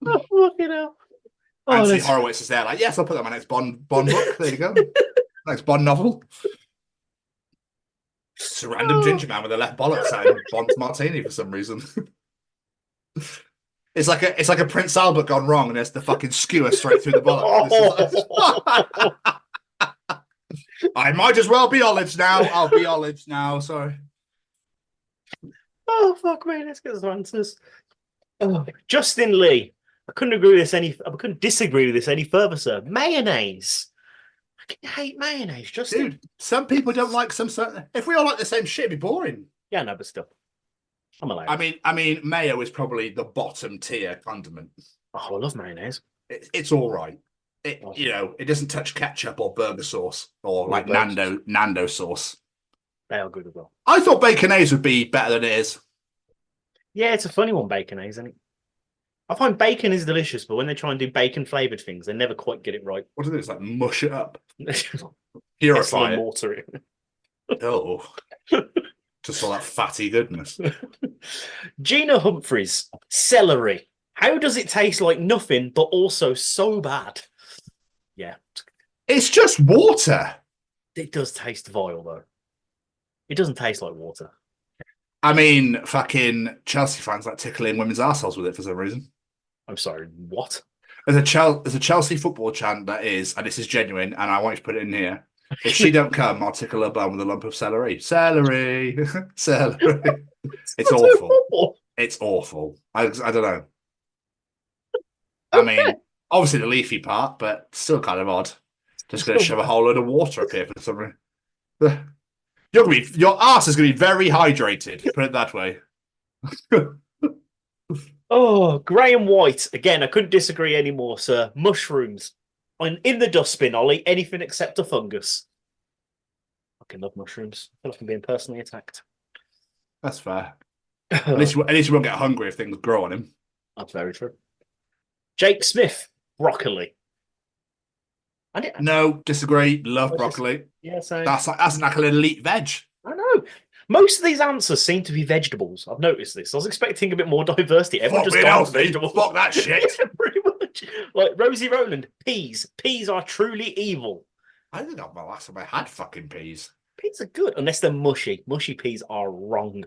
Oh, fucking hell. Anthony Horowitz is there, like, yes, I'll put that in my next Bond book. There you go. Next Bond novel. It's a random ginger man with a left bollock sat in Bond's martini for some reason. It's like a Prince Albert gone wrong, and there's the fucking skewer straight through the bollock. I might as well be olives now. I'll be olives now. Sorry. Oh fuck me! Let's get some answers. Oh, Justin Lee. I couldn't disagree with this any further, sir. Mayonnaise. I hate mayonnaise, Justin. Dude, some people don't like some certain. If we all like the same shit, it'd be boring. Yeah, no, but still, I'm allowed. I mean, mayo is probably the bottom tier condiment. Oh, I love mayonnaise. It's all right. It doesn't touch ketchup or burger sauce or like Nando sauce. They are good as well. I thought baconaise would be better than it is. Yeah, it's a funny one, baconaise, isn't it? I find bacon is delicious, but when they try and do bacon flavoured things, they never quite get it right. What do they do? It's like mush it up. Purify it. Mortar it. Oh. Just all that fatty goodness. Gina Humphreys, celery. How does it taste like nothing, but also so bad? Yeah. It's just water. It does taste vile, though. It doesn't taste like water. I mean, fucking Chelsea fans like tickling women's arseholes with it for some reason. I'm sorry, what? There's a Chelsea football chant that is, and this is genuine, and I want you to put it in here. If she don't come, I'll tickle her bum with a lump of celery. Celery. Celery. It's awful. It's awful. I don't know. I mean, obviously the leafy part, but still kind of odd. Just going to shove a whole load of water up here for some reason. Your ass is going to be very hydrated. Put it that way. Oh, Graham White. Again, I couldn't disagree anymore, sir. Mushrooms. I'm in the dustbin. I'll eat anything except a fungus. I fucking love mushrooms. I feel like I'm being personally attacked. That's fair. At least you won't get hungry if things grow on him. That's very true. Jake Smith. Broccoli. No, disagree. Love broccoli. Yeah, same. That's like an elite veg. I know. Most of these answers seem to be vegetables. I've noticed this. I was expecting a bit more diversity. Everyone just got vegetables. Fuck that shit. Pretty much. Like Rosie Rowland, peas. Peas are truly evil. I think that's my last time I had fucking peas. Peas are good, unless they're mushy. Mushy peas are wrong.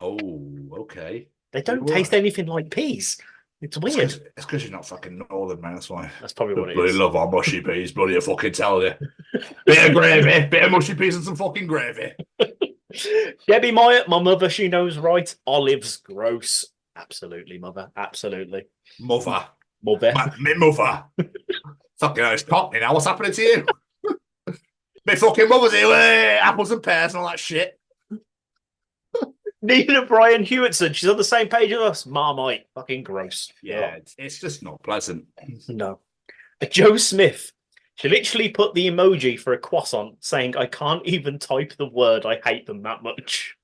Oh, okay. They don't taste anything like peas. It's weird. It's because you're not fucking northern, man. That's why. That's probably what it is. Love our mushy peas, bloody I fucking tell you. Bit of gravy, bit of mushy peas and some fucking gravy. Debbie Myatt, my mother, she knows right. Olives, gross. Absolutely, mother. Absolutely. Mother. Mother. My mother. Fucking hell, it's cockney now. What's happening to you? My fucking mother's here. Apples and pears and all that shit. Nina Brian Hewitson, she's on the same page as us. Marmite. Fucking gross. Yeah, it's just not pleasant. No. Joe Smith. She literally put the emoji for a croissant saying, I can't even type the word. I hate them that much.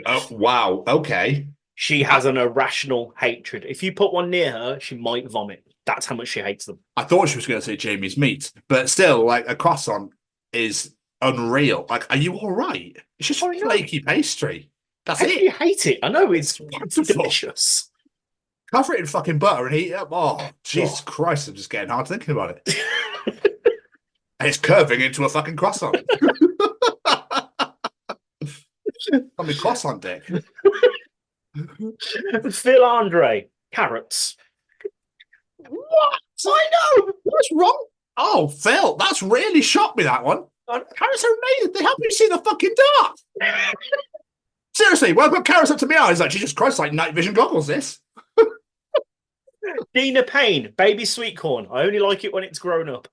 Oh, wow. Okay. She has an irrational hatred. If you put one near her, she might vomit. That's how much she hates them. I thought she was going to say Jamie's meat, but still, like, a croissant is unreal. Like, are you all right? It's just flaky pastry. That's I it. hate it. I know it's Wonderful. delicious. Cover it in fucking butter and heat it up. Oh, Jesus Christ, I'm just getting hard thinking about it. And it's curving into a fucking croissant. On my croissant dick. Phil Andre, carrots. What? I know. What's wrong? Oh, Phil, that's really shocked me, that one. Carrots are amazing. They help you see the fucking dark. Seriously, when I put carrots up to my eyes, like, Jesus Christ, like night vision goggles, this. Dina Payne, baby sweet corn. I only like it when it's grown up.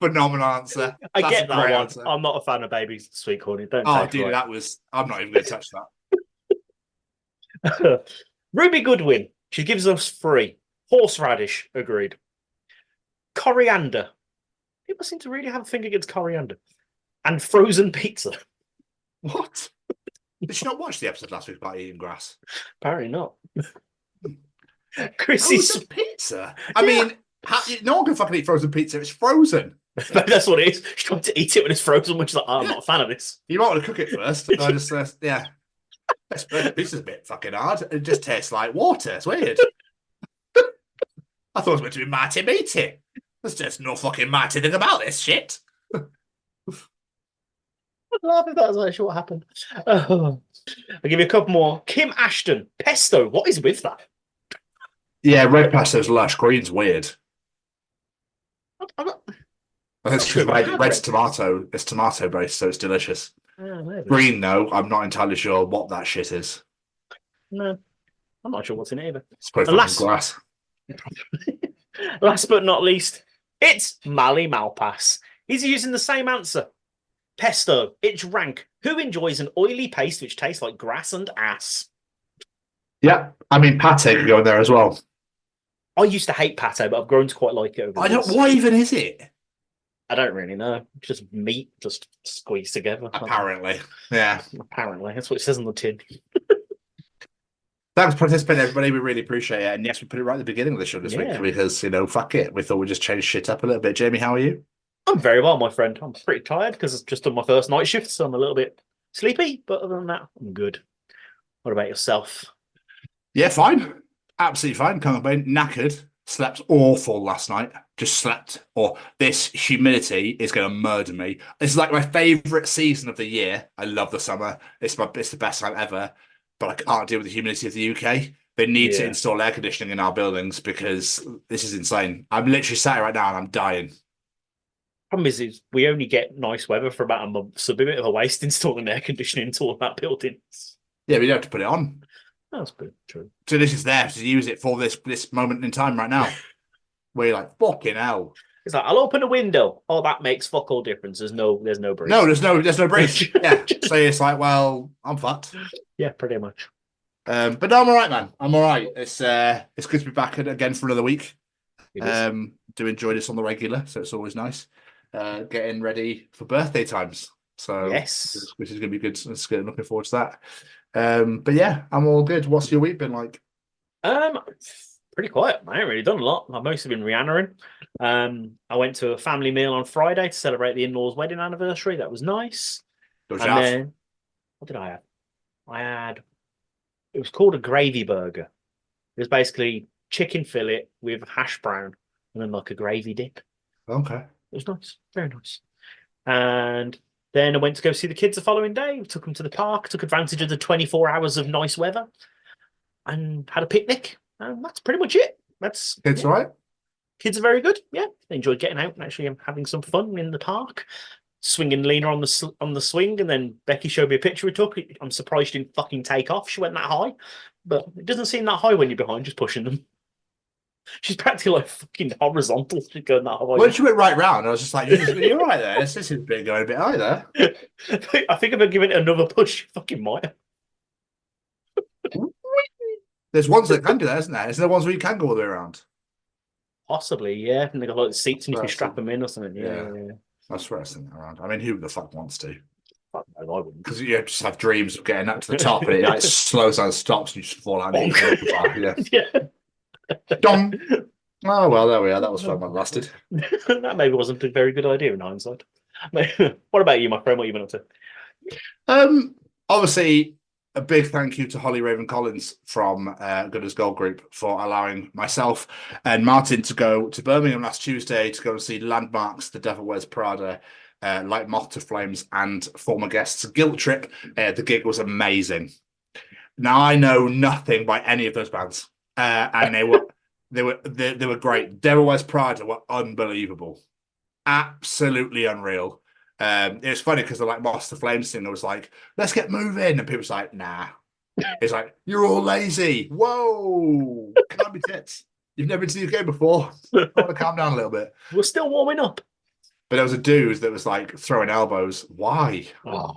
Phenomenal answer. I That's get a that great one. answer. I'm not a fan of baby sweet corn. It don't Oh, taste dude, right. that was. I'm not even going to touch that. Ruby Goodwin. She gives us 3. Horseradish, agreed. Coriander. People seem to really have a thing against coriander. And frozen pizza. What? Did you not watch the episode last week about eating grass? Apparently not. Chrissy. Frozen pizza? I mean, no one can fucking eat frozen pizza. It's frozen. That's what it is. She's trying to eat it when it's frozen, which is like, oh, I'm not a fan of this. You might want to cook it first. I just, yeah. This pizza's a bit fucking hard. It just tastes like water. It's weird. I thought it was meant to be Marty Beatty. There's just no fucking Marty thing about this shit. I'd laugh if that was actually what happened. I'll give you a couple more. Kim Ashton, pesto. What is with that? Yeah, red pesto's lush. Green's weird. I'm not... I think it's because red's tomato. It's tomato based, so it's delicious. Green, though, I'm not entirely sure what that shit is. No, I'm not sure what's in it either. It's probably fucking glass. Last but not least, it's Mali Malpass. He's using the same answer. Pesto, it's rank. Who enjoys an oily paste which tastes like grass and ass? Yeah, I mean, pate can go in there as well. I used to hate pate, but I've grown to quite like it over the years. What even is it? I don't really know. Just meat, just squeezed together. Apparently, yeah. Apparently, that's what it says on the tin. Thanks for participating, everybody. We really appreciate it. And yes, we put it right at the beginning of the show this week because, fuck it. We thought we'd just change shit up a little bit. Jamie, how are you? I'm very well, my friend. I'm pretty tired because it's just on my first night shift, so I'm a little bit sleepy. But other than that, I'm good. What about yourself? Yeah, fine. Absolutely fine. Can't complain. Knackered. Slept awful last night. Just slept. Or this humidity is going to murder me. It's like my favourite season of the year. I love the summer. It's the best time ever. But I can't deal with the humidity of the UK. They need to install air conditioning in our buildings because this is insane. I'm literally sat here right now and I'm dying. Problem is we only get nice weather for about a month, so it'd be a bit of a waste installing air conditioning into all that buildings. Yeah, we don't have to put it on. That's pretty true. So this is there to use it for this moment in time right now. Where you're like, fucking hell. It's like, I'll open a window. Oh, that makes fuck all difference. There's no bridge. No, there's no bridge. Yeah. So it's like, well, I'm fucked. Yeah, pretty much. But no, I'm all right, man. I'm all right. It's good to be back again for another week. Do enjoy this on the regular, so it's always nice. Getting ready for birthday times. So yes, which is going to be good. It's good. Looking forward to that. But yeah, I'm all good. What's your week been like? Pretty quiet. I haven't really done a lot. I've mostly been Rihannaing. I went to a family meal on Friday to celebrate the in-laws' wedding anniversary. That was nice. What did I have? It was called a gravy burger. It was basically chicken fillet with hash brown and then like a gravy dip. Okay. It was nice. Very nice. And then I went to go see the kids the following day. Took them to the park, took advantage of the 24 hours of nice weather and had a picnic. And that's pretty much it. Kids all right? Kids are very good. Yeah, they enjoyed getting out and actually having some fun in the park, swinging Lena on the swing, and then Becky showed me a picture we took. I'm surprised she didn't fucking take off. She went that high, but it doesn't seem that high when you're behind, just pushing them. She's practically like fucking horizontal. She's going that high. When she went right round, I was just like, "You're right there. This is going a bit high there." I think if I give it another push, she fucking might. There's ones that can do that, isn't there? Is there ones where you can go all the way around? Possibly, yeah. And they got like seats and you can Right, strap them in or something. Yeah. That's where I was thinking around. I mean, who the fuck wants to? Fuck no, I wouldn't. Because you just have dreams of getting up to the top and it like slows down, stops, and you just fall out. Yeah. Dong. Oh well, there we are. That was fun. That lasted. That maybe wasn't a very good idea in hindsight. What about you, my friend? What have you been up to? Obviously, a big thank you to Holly Raven Collins from Good as Gold Group for allowing myself and Martin to go to Birmingham last Tuesday to go and see Landmarks, The Devil Wears Prada, Like Moth to Flames, and former guests Guilt Trip. The gig was amazing. Now I know nothing by any of those bands, and they were great. Devil Wears Prada were unbelievable, absolutely unreal. It was funny because the like Moth to Flames thing, I was like, let's get moving, and people was like, nah. It's like, you're all lazy. Whoa, can't be tits. You've never been to the UK before. I want to calm down a little bit. We're still warming up. But there was a dude that was like throwing elbows. Why? Oh,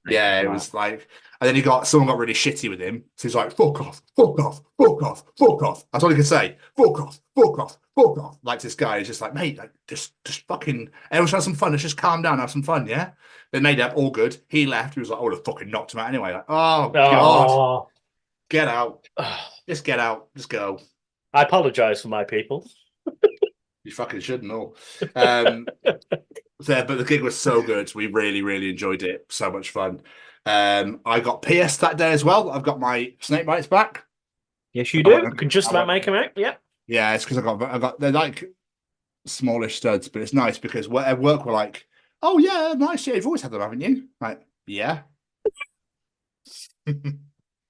Yeah, it was like, and then someone got really shitty with him. So he's like, fuck off, fuck off, fuck off, fuck off. That's all he could say. Fuck off, fuck off, fuck off. Like this guy is just like, mate, like just fucking, everyone's have some fun. Let's just calm down, have some fun, yeah? They made up all good. He left. He was like, I would have fucking knocked him out anyway. Like, oh, God. Get out. Just get out. Just go. I apologize for my people. You fucking shouldn't all. But the gig was so good. We really, really enjoyed it. So much fun. I got PS that day as well. I've got my snake bites back. Yes, you do. You can just about make them out. Yeah. Yeah, it's because I got they're like smallish studs, but it's nice because at work we're like, oh yeah, nice. Yeah, you've always had them, haven't you? Like, yeah.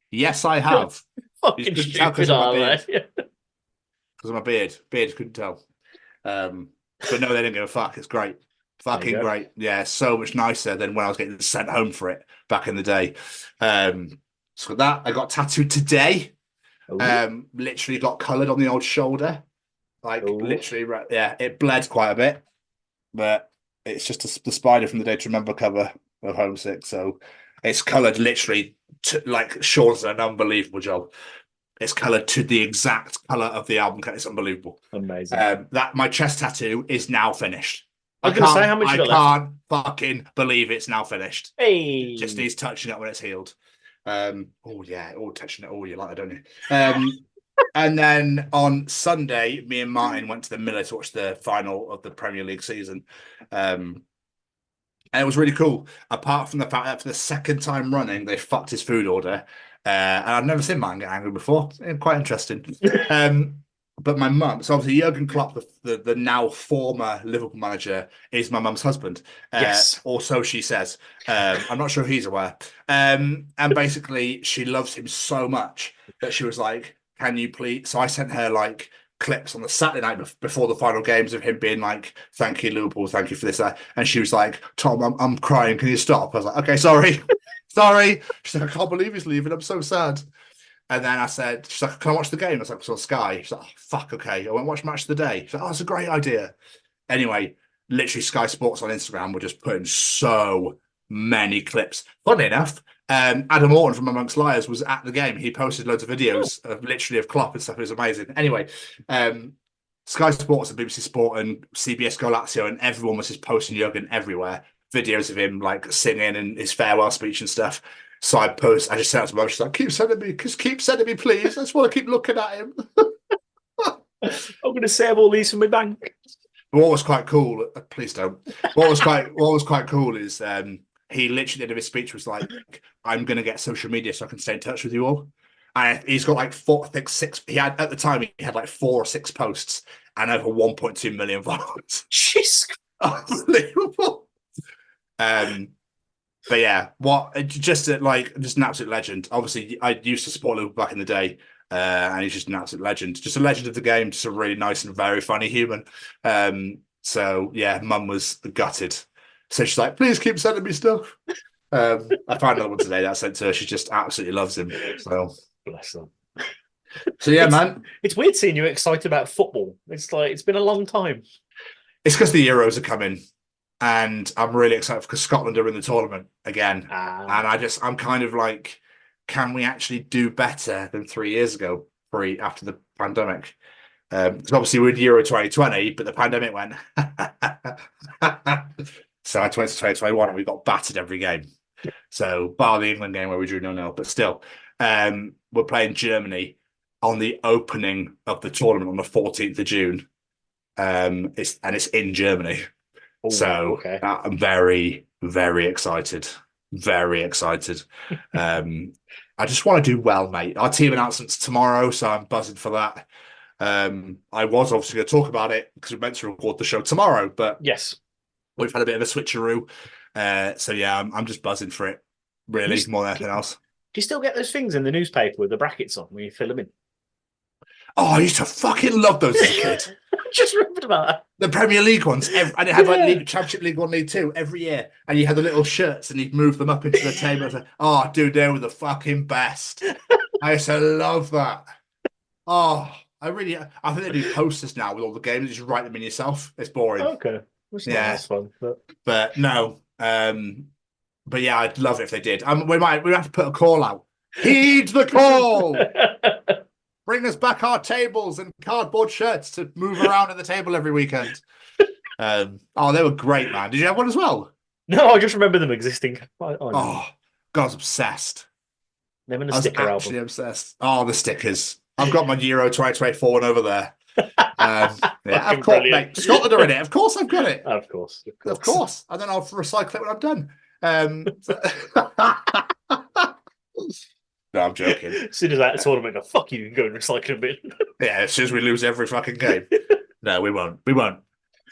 Yes, I have. Fucking stupid, are they? Because of my beard. Beard couldn't tell. But no, they didn't give a fuck. It's great. Fucking great. Yeah, so much nicer than when I was getting sent home for it back in the day. So that I got tattooed today. Literally got coloured on the old shoulder. Like literally, yeah, it bled quite a bit. But it's just the spider from the Day to Remember cover of Homesick. So it's coloured literally like Sean's done an unbelievable job. It's coloured to the exact colour of the album. It's unbelievable. Amazing. That my chest tattoo is now finished. I was going to say how much you got left. I can't fucking believe it's now finished. Hey. It just needs touching up when it's healed. Oh yeah, touching it. Oh, you like that, don't you? And then on Sunday, me and Martin went to the Miller to watch the final of the Premier League season. And it was really cool. Apart from the fact that for the second time running, they fucked his food order. And I've never seen Martin get angry before. Quite interesting. But my mum, so obviously Jürgen Klopp, the now former Liverpool manager, is my mum's husband. Yes. Or so she says. I'm not sure he's aware. And basically, she loves him so much that she was like, can you please? So I sent her like clips on the Saturday night before the final games of him being like, thank you, Liverpool, thank you for this. And she was like, Tom, I'm crying. Can you stop? I was like, okay, sorry. Sorry. She's like, I can't believe he's leaving. I'm so sad. And then I said, she's like, can I watch the game? I was like, it's on Sky. She's like, oh, fuck, okay. I won't watch Match of the Day. She's like, oh, it's a great idea. Anyway, literally Sky Sports on Instagram were just putting so many clips. Funny enough, Adam Orton from Amongst Liars was at the game. He posted loads of videos of literally of Klopp and stuff. It was amazing. Anyway, Sky Sports and BBC Sport and CBS Go Lazio and everyone was just posting Jürgen everywhere. Videos of him like singing and his farewell speech and stuff. So I just sent out to Mum. She's like, keep sending me, please. I just want to keep looking at him. I'm going to save all these from my bank. But what was quite cool, please don't. What was quite cool is he literally at the end of his speech was like, I'm going to get social media so I can stay in touch with you all. And he's got like 6. He had at the time he had like 4 or 6 posts and over 1.2 million followers. Jeez, unbelievable. But yeah, just an absolute legend. Obviously, I used to support Liverpool back in the day. and he's just an absolute legend, just a legend of the game, just a really nice and very funny human. So yeah, Mum was gutted. So she's like, please keep sending me stuff. I found another one today that I sent to her. She just absolutely loves him. So Bless them. So yeah, man. It's weird seeing you excited about football. It's like it's been a long time. It's because the Euros are coming, and I'm really excited because Scotland are in the tournament again. And I'm kind of like, can we actually do better than 3 years ago, after the pandemic? Because obviously we're in Euro 2020, but the pandemic went. So I went to 2021 and we got battered every game. So bar the England game where we drew 0-0, but still, we're playing Germany on the opening of the tournament on the 14th of June. It's in Germany. Ooh, so okay. I'm very, very excited. Very excited. I just want to do well, mate. Our team announcement's tomorrow, so I'm buzzing for that. I was obviously going to talk about it because we're meant to record the show tomorrow, but yes, we've had a bit of a switcheroo. So yeah, I'm just buzzing for it, really, more than anything else. Do you still get those things in the newspaper with the brackets on when you fill them in? Oh, I used to fucking love those as a kid. I just remembered about that. The Premier League ones, and it had like Championship League 1, League 2 every year, and you had the little shirts, and you'd move them up into the table. And say, oh, dude, they were the fucking best. I used to love that. Oh, I think they do posters now with all the games. You just write them in yourself. It's boring. Okay, it's not as fun, but no. But yeah, I'd love it if they did. We have to put a call out. Heed the call. Bring us back our tables and cardboard shirts to move around at the table every weekend. They were great, man. Did you have one as well? No, I just remember them existing. God, I was obsessed. Them and the sticker album. Actually obsessed. Oh, the stickers. I've got my Euro 2024 one over there. Yeah, of course, mate. Scotland are in it. Of course I've got it. Of course. And then I'll recycle it when I'm done. No, I'm joking. As soon as that tournament, go, fuck you, and go and recycle a bit. Yeah, as soon as we lose every fucking game. No, we won't.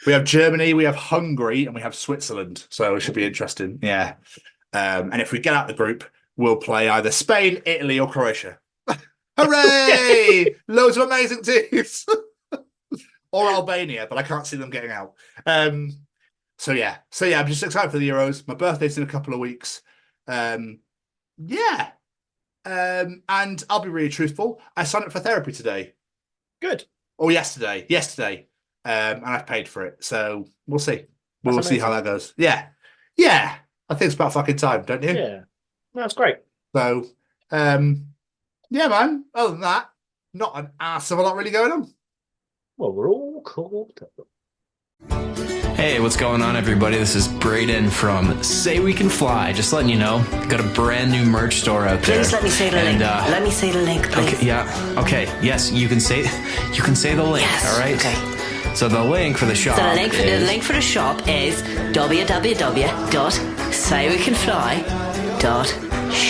We have Germany, we have Hungary, and we have Switzerland. So it should be interesting. Yeah. And if we get out the group, we'll play either Spain, Italy, or Croatia. Hooray! Loads of amazing teams. Or Albania, but I can't see them getting out. So yeah, I'm just excited for the Euros. My birthday's in a couple of weeks. Yeah. And I'll be really truthful. I signed up for therapy today. Good. Or yesterday. And I've paid for it. So we'll see. We'll see how that goes. Yeah. I think it's about fucking time, don't you? Yeah. That's great. So, yeah, man. Other than that, not an ass of a lot really going on. Well, we're all caught up. Hey, what's going on, everybody? This is Brayden from Say We Can Fly. Just letting you know, got a brand new merch store out there. Please let me say the link. Let me say the link, please. Okay, yeah. Okay. Yes, you can say the link. Yes, all right. Okay. So the link for the shop. So the link for the shop is www.saywecanfly.shop.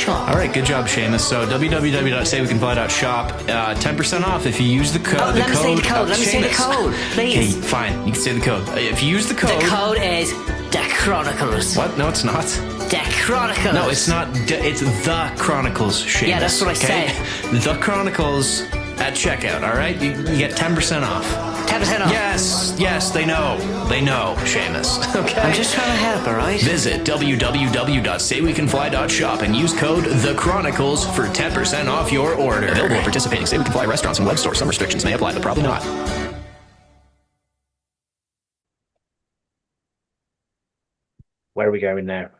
All right, good job, Seamus. So www.saywecanfly.shop, 10% off if you use the code. Let me say the code. Let me say the code, please. Okay, fine. You can say the code. If you use the code. The code is The Chronicles. What? No, it's not. The Chronicles. No, it's not. It's The Chronicles, Seamus. Yeah, that's what I said. The Chronicles at checkout, all right? You get 10% off. 10% off? Yes, they know, Seamus. Okay? I'm just trying to help, all right? Visit www.saywecanfly.shop and use code The Chronicles for 10% off your order. Available at participating Say We Can Fly restaurants and web stores. Some restrictions may apply, but probably not. Where are we going now?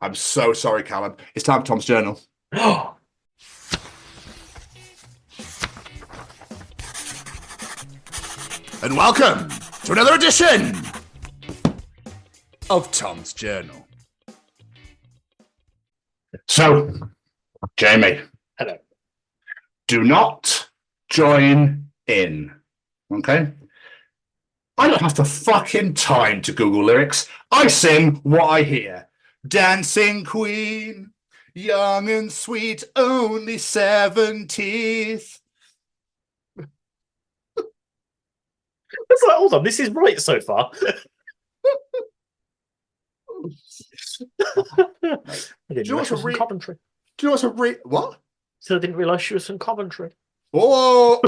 I'm so sorry, Callum. It's time for Tom's Journal. And welcome to another edition of Tom's Journal. So, Jamie. Hello. Do not join in. Okay? I don't have the fucking time to Google lyrics. I sing what I hear. Dancing Queen, young and sweet, only 70th. It's like, hold on, this is right so far. I didn't know she was from Coventry. Do you know what's a what? So I didn't realise she was from Coventry. You want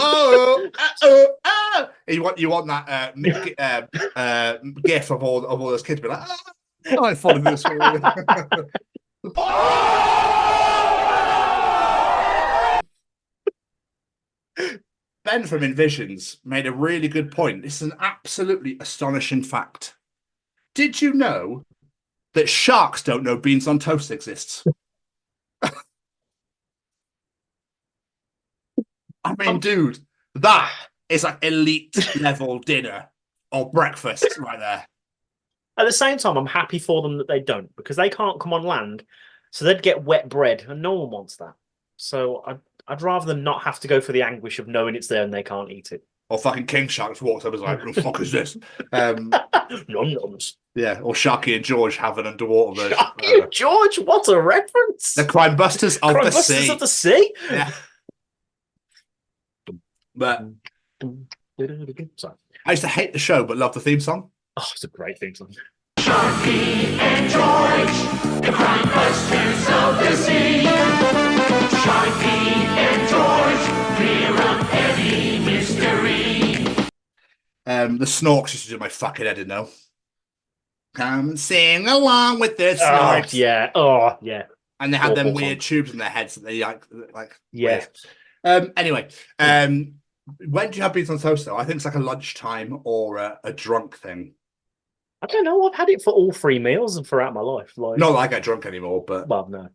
that gif of all those kids be like, I'm following this. Ben from Envisions made a really good point. This is an absolutely astonishing fact. Did you know that sharks don't know beans on toast exists? I mean, dude, that is like elite level dinner or breakfast right there. At the same time, I'm happy for them that they don't, because they can't come on land, so they'd get wet bread, and no one wants that. So I'd rather them not have to go for the anguish of knowing it's there and they can't eat it. Or fucking King Sharks walks up and is like, "What the fuck is this?" Nom-noms. Yeah, or Sharky and George have an underwater version. Sharky and George, what a reference! The Crime Busters of Crime the Busters Sea. of the Sea. Yeah. But Sorry. I used to hate the show, but love the theme song. Oh, it's a great theme song. Sharky and George, the crime busters of the sea. Sharky and George, clear up any mystery. The Snorks used to do my fucking head in though. Come and sing along with the Oh, Snorks. yeah. Oh, yeah. And they had them Awful weird song. tubes in their heads that they like Yeah. weird. Anyway, when do you have beans on toast though? I think it's like a lunchtime or a drunk thing. I don't know. I've had it for all 3 meals and throughout my life. Like, Not that I get drunk anymore, but well, no.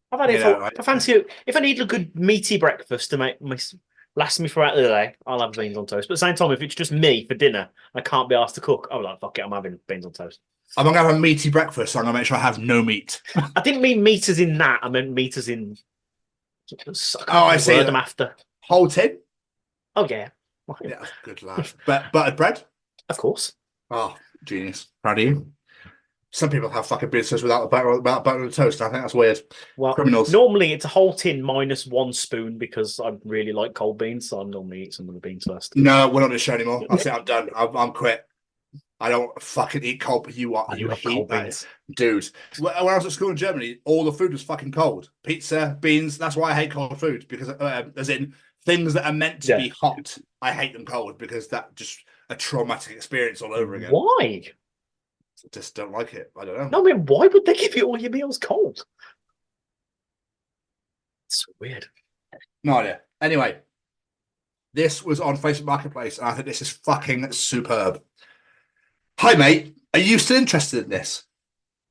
I've had it You for. know, If I fancy it, if I need a good meaty breakfast to make me last me throughout the day, I'll have beans on toast. But at the same time, if it's just me for dinner, I can't be asked to cook. I'm like, fuck it, I'm having beans on toast. I'm gonna have a meaty breakfast, so I'm gonna make sure I have no meat. I didn't mean meat as in that. I meant meat as in. I see. Them after. Whole tin? Oh yeah. Yeah, good lad. But buttered bread? Of course. Oh, genius. Proud of you. Some people have fucking beans toast without butter on the toast. I think that's weird. Well, Criminals. normally it's a whole tin minus 1 spoon because I really like cold beans, so I normally eat some of the beans first. No, we're not on this show anymore. That's it. I'm done. I'm quit. I don't fucking eat cold. You love hate cold that, beans. dude. When I was at school in Germany, all the food was fucking cold. Pizza, beans. That's why I hate cold food, because as in things that are meant to be hot, I hate them cold because that just a traumatic experience all over again. Why? I just don't like it. I don't know. No, I mean, why would they give you all your meals cold? It's so weird. No idea. Anyway, this was on Facebook Marketplace, and I think this is fucking superb. Hi, mate. Are you still interested in this?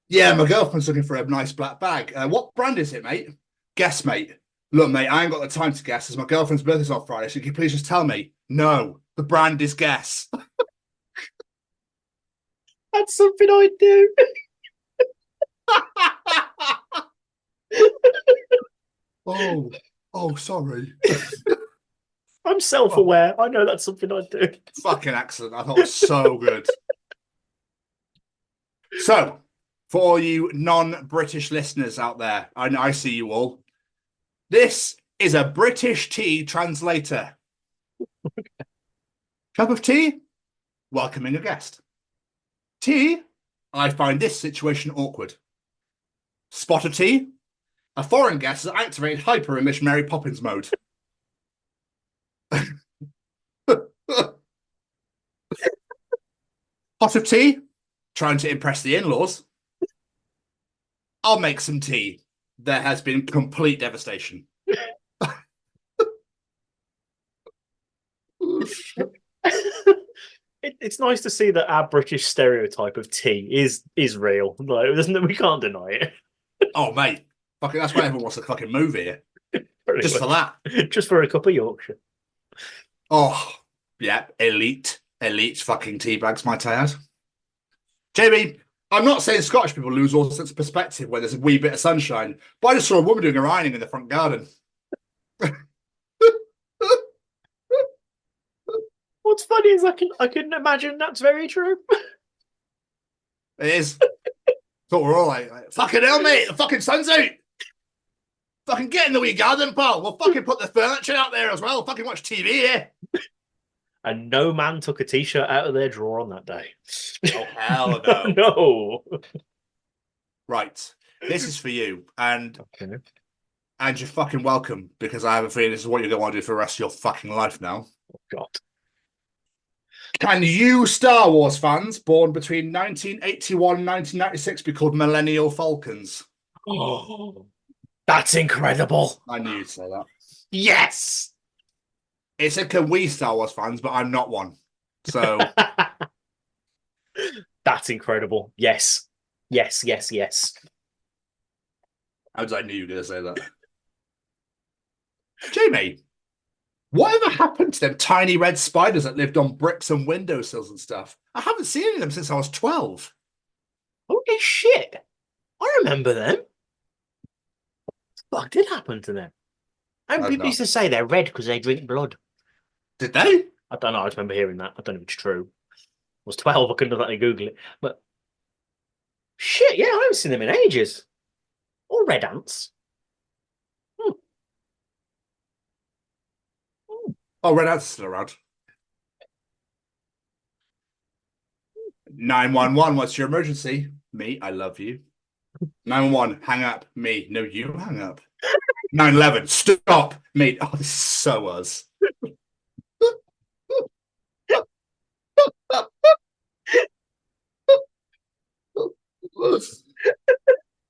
Yeah, my girlfriend's looking for a nice black bag. What brand is it, mate? Guess, mate. Look, mate, I ain't got the time to guess as my girlfriend's birthday's on Friday, so can you please just tell me? No, the brand is Guess. That's something I do. Oh, sorry. I'm self-aware. I know that's something I do. Fucking excellent. I thought it was so good. So, for all you non-British listeners out there, I see you all. This is a British tea translator. Cup of tea? Welcoming a guest. Tea? I find this situation awkward. Spot of tea? A foreign guest has activated hyper-English Mary Poppins mode. Pot of tea? Trying to impress the in-laws. I'll make some tea. There has been complete devastation. It's nice to see that our British stereotype of tea is real. Like, we can't deny it. Oh, mate. Fucking, that's why everyone wants to fucking move here. Just for that. Just for a cup of Yorkshire. Oh, yeah. Elite fucking tea bags, might I add. Jamie, I'm not saying Scottish people lose all sense of perspective when there's a wee bit of sunshine, but I just saw a woman doing her ironing in the front garden. What's funny is I can imagine that's very true. It is. Thought we're all like, fucking hell, mate, the fucking sun's out. Fucking get in the wee garden, pal. We'll fucking put the furniture out there as well. Fucking watch TV here. And no man took a t-shirt out of their drawer on that day. Oh, hell no. No. Right. This is for you. And And you're fucking welcome, because I have a feeling this is what you're going to want to do for the rest of your fucking life now. Oh, God. Can you Star Wars fans born between 1981 and 1996 be called Millennial Falcons? Oh, that's incredible. I knew you'd say that. Yes. It said, can we Star Wars fans, but I'm not one. So that's incredible. Yes. Yes, yes, yes. How did I knew you were going to say that? Jamie, whatever happened to them tiny red spiders that lived on bricks and windowsills and stuff? I haven't seen any of them since I was 12. Holy shit. I remember them. What did happen to them? And people used to say they're red because they drink blood. Did they? I don't know. I just remember hearing that. I don't know if it's true. I was 12. I couldn't have let me Google it. But shit, yeah, I haven't seen them in ages. Or red ants. Oh, red ants still around. 911, what's your emergency? Me, I love you. 911, hang up. Me, no, you hang up. 911, stop. Me, oh, this is so us.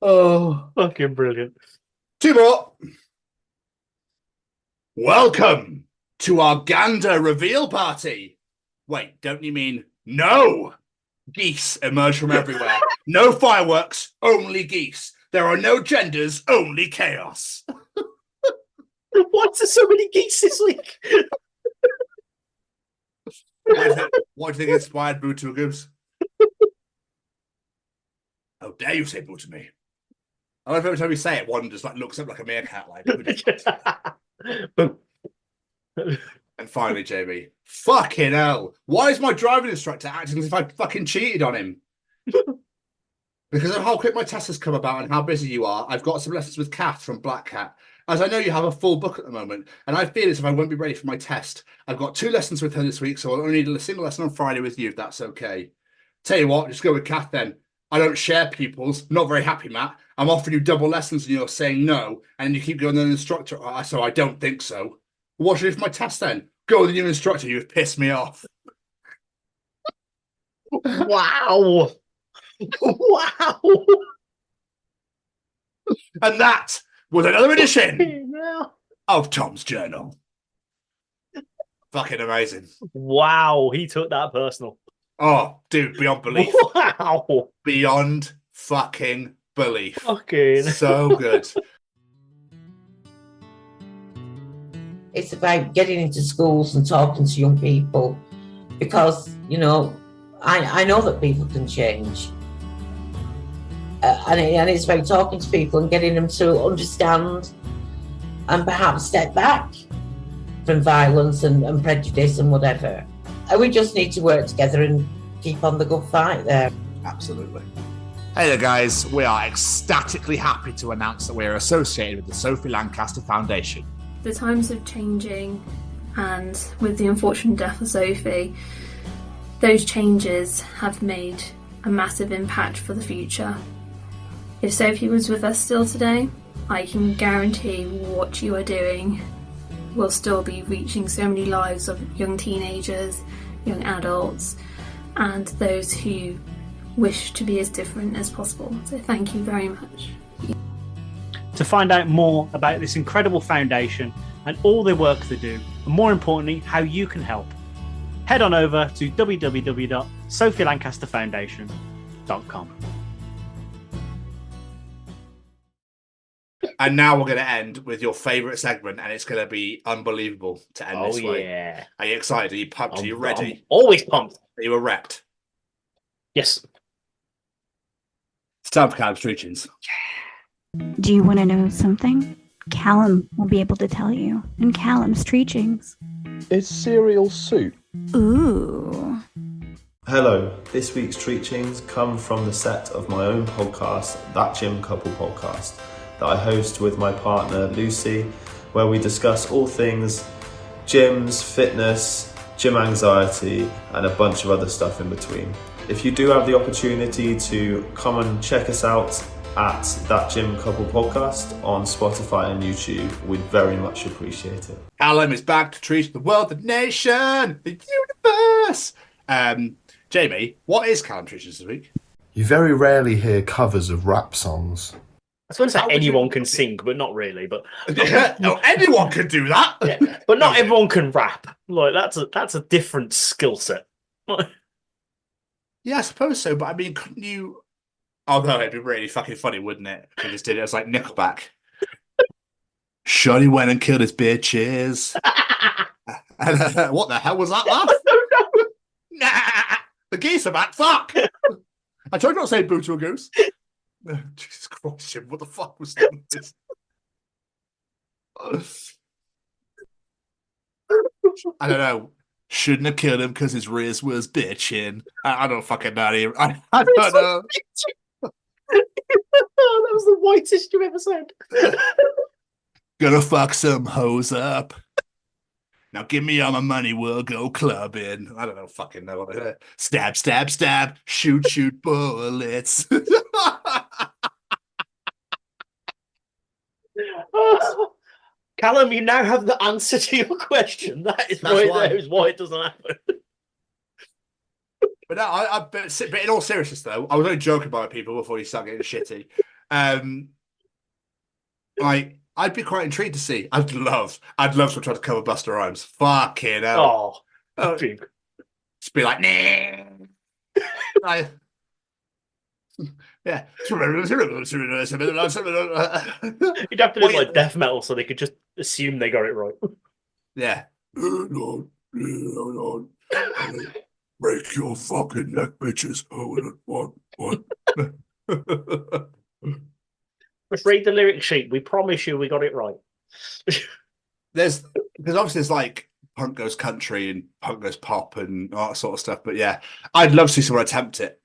Oh, fucking brilliant. 2 more. Welcome to our Gander reveal party. Wait, don't you mean no? Geese emerge from everywhere. No fireworks, only geese. There are no genders, only chaos. Why is there so many geese this week? What do you think inspired Boo to a Goose? How dare you say Boo to me? I love every time you say it, one just like looks up like a meerkat. Like, and finally, Jamie, fucking hell. Why is my driving instructor acting as if I fucking cheated on him? Because of how quick my test has come about and how busy you are, I've got some lessons with Kath from Black Cat. As I know you have a full book at the moment, and I feel as if I won't be ready for my test. I've got 2 lessons with her this week, so I'll only need a single lesson on Friday with you, if that's okay. Tell you what, just go with Kath then. I don't share pupils. Not very happy, Matt. I'm offering you double lessons and you're saying no, and you keep going to an instructor. So I don't think so. What should I do for my test then? Go with the new instructor. You've pissed me off. Wow. Wow. And that was another edition of Tom's Journal. Fucking amazing. Wow, he took that personal. Oh, dude, beyond belief. Wow. Beyond fucking belief. Fucking. So good. It's about getting into schools and talking to young people because, you know, I know that people can change. And it's about talking to people and getting them to understand and perhaps step back from violence and prejudice and whatever. And we just need to work together and keep on the good fight there. Absolutely. Hey there, guys. We are ecstatically happy to announce that we are associated with the Sophie Lancaster Foundation. The times are changing, and with the unfortunate death of Sophie, those changes have made a massive impact for the future. If Sophie was with us still today, I can guarantee what you are doing will still be reaching so many lives of young teenagers, young adults, and those who wish to be as different as possible. So thank you very much. To find out more about this incredible foundation and all the work they do, and more importantly, how you can help, head on over to www.sophielancasterfoundation.com. And now we're going to end with your favourite segment, and it's going to be unbelievable to end this way. Yeah. Are you excited? Are you pumped? Are you ready? I'm always pumped. Are you erect? Yes. It's time for Callum's Treachings. Do you want to know something? Callum will be able to tell you in Callum's Treachings. Is cereal soup? Ooh. Hello, this week's Treachings come from the set of my own podcast, That Gym Couple Podcast, that I host with my partner Lucy, where we discuss all things gyms, fitness, gym anxiety, and a bunch of other stuff in between. If you do have the opportunity to come and check us out at That Gym Couple Podcast on Spotify and YouTube. We'd very much appreciate it. Callum is back to treat the world, the nation, the universe. Jamie, what is Callum Treaches this week? You very rarely hear covers of rap songs. I was going to say anyone can sing, but not really. But no, anyone can do that. Yeah, but not everyone can rap. Like that's a different skill set. Yeah, I suppose so. But I mean, couldn't you? Although it'd be really fucking funny, wouldn't it? If we just did it as like Nickelback. Shorty went and killed his bitches. What the hell was that laugh? Nah, the geese are back. Fuck. I tried not to say boo to a goose. Jesus Christ, Jim, what the fuck was this? I don't know. Shouldn't have killed him because his wrist was bitching. I don't fucking know. I don't know. Oh, that was the whitest you've ever said. Gonna fuck some hoes up. Now give me all my money, we'll go clubbing. I don't know, fucking know. Stab, stab, stab. Shoot, shoot bullets. Callum, you now have the answer to your question. That is That's why why. that is why it doesn't happen. But no, but in all seriousness, though, I was only joking about people before you start getting shitty. I'd be quite intrigued to see. I'd love to try to cover Busta Rhymes. Fucking hell. Oh, just be like, nah. Yeah. You'd have to do like death metal so they could just assume they got it right. Yeah. Break your fucking neck, bitches. What? Just read the lyric sheet. We promise you we got it right. Because obviously there's like punk goes country and punk goes pop and all that sort of stuff. But yeah, I'd love to see someone attempt it.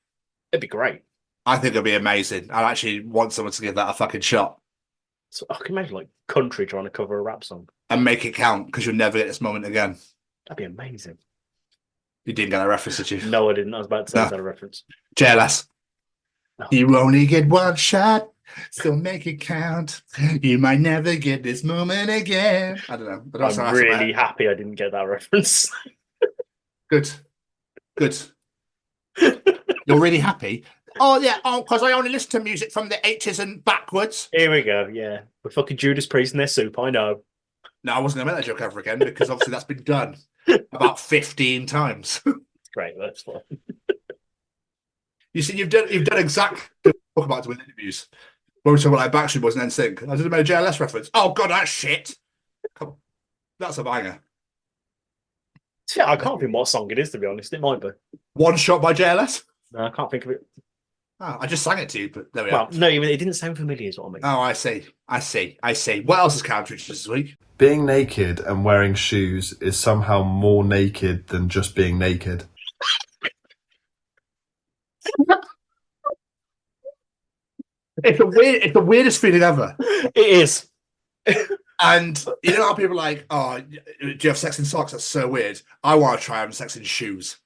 It'd be great. I think it'd be amazing. I actually want someone to give that a fucking shot. So I can imagine like country trying to cover a rap song and make it count because you'll never get this moment again. That'd be amazing. You didn't get that reference, did you? No, I didn't. I was about to say that reference. JLS. No. You only get one shot, so make it count. You might never get this moment again. I don't know. I'm really happy I didn't get that reference. Good. You're really happy? Oh, yeah. Oh, because I only listen to music from the 80s and backwards. Here we go. Yeah. We're fucking Judas Priest in their soup. I know. No, I wasn't going to make that joke ever again because obviously that's been done about 15 times. Great. That's fine. You see, you've done exactly what I talk about doing interviews. When we talk about like Backstreet Boys and NSYNC. I did a JLS reference. Oh, God, that's shit. Come on. That's a banger. Yeah, I can't think what song it is, to be honest. It might be. One Shot by JLS? No, I can't think of it. Oh, I just sang it to you, but there we are. are. No, it didn't sound familiar, is what I mean. Oh, I see. What else is Countridge this week? Being naked and wearing shoes is somehow more naked than just being naked. It's the weirdest feeling ever. It is. And you know how people are like, oh, do you have sex in socks? That's so weird. I want to try having sex in shoes.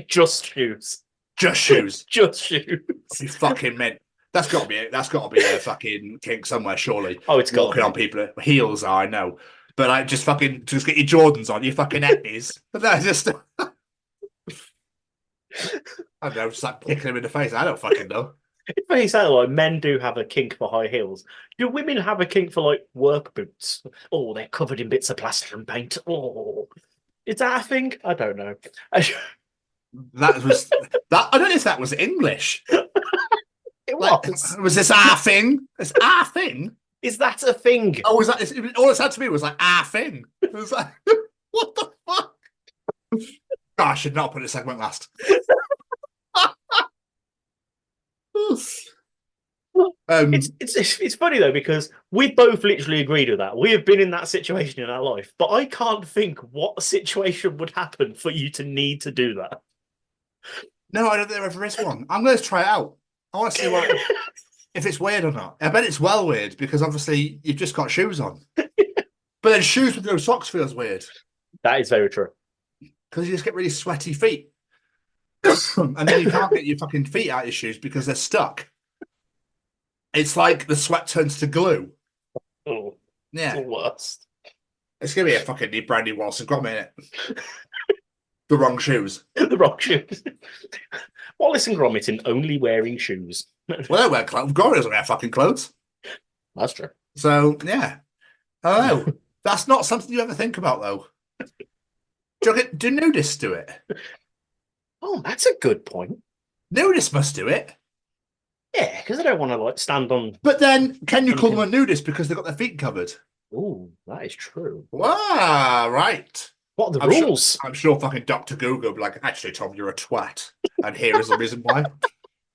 Just shoes. Just shoes. Just shoes. You fucking mint. That's got to be a fucking kink somewhere, surely. Oh, it's got walking on people. Heels are, I know, but I just get your Jordans on, your fucking etnies. That's just. I don't know, just like kicking him in the face. I don't fucking know. It's funny you say that, like men do have a kink for high heels. Do women have a kink for like work boots? Oh, they're covered in bits of plaster and paint. Oh, is that a thing? I don't know. That was that. I don't know if that was English. It was. Was this our thing? It's our thing. Is that a thing? Oh, was that? All it said to me was like our thing. It was like, what the fuck? Oh, I should not put this segment last. It's funny though because we both literally agreed with that. We have been in that situation in our life, but I can't think what situation would happen for you to need to do that. No, I don't think there ever is one. I'm going to try it out. I want to see if it's weird or not. I bet it's well weird because obviously you've just got shoes on. But then shoes with no socks feels weird. That is very true. Because you just get really sweaty feet. And then you can't get your fucking feet out of your shoes because they're stuck. It's like the sweat turns to glue. Oh, Yeah. it's the worst. It's going to be a fucking brand new Wallace and Gromit, innit? The wrong shoes. The wrong shoes. Wallace and Gromit only wearing shoes. Well, they wear clothes. Gromit doesn't wear fucking clothes. That's true. So, yeah. I don't know. That's not something you ever think about, though. Do nudists do it? Oh, that's a good point. Nudists must do it. Yeah, because I don't want to like stand on. But then, can you call them a nudist because they've got their feet covered? Oh, that is true. Wow, right. What are the I'm rules? I'm sure fucking Dr. Google will be like, actually, Tom, you're a twat. And here is the reason why.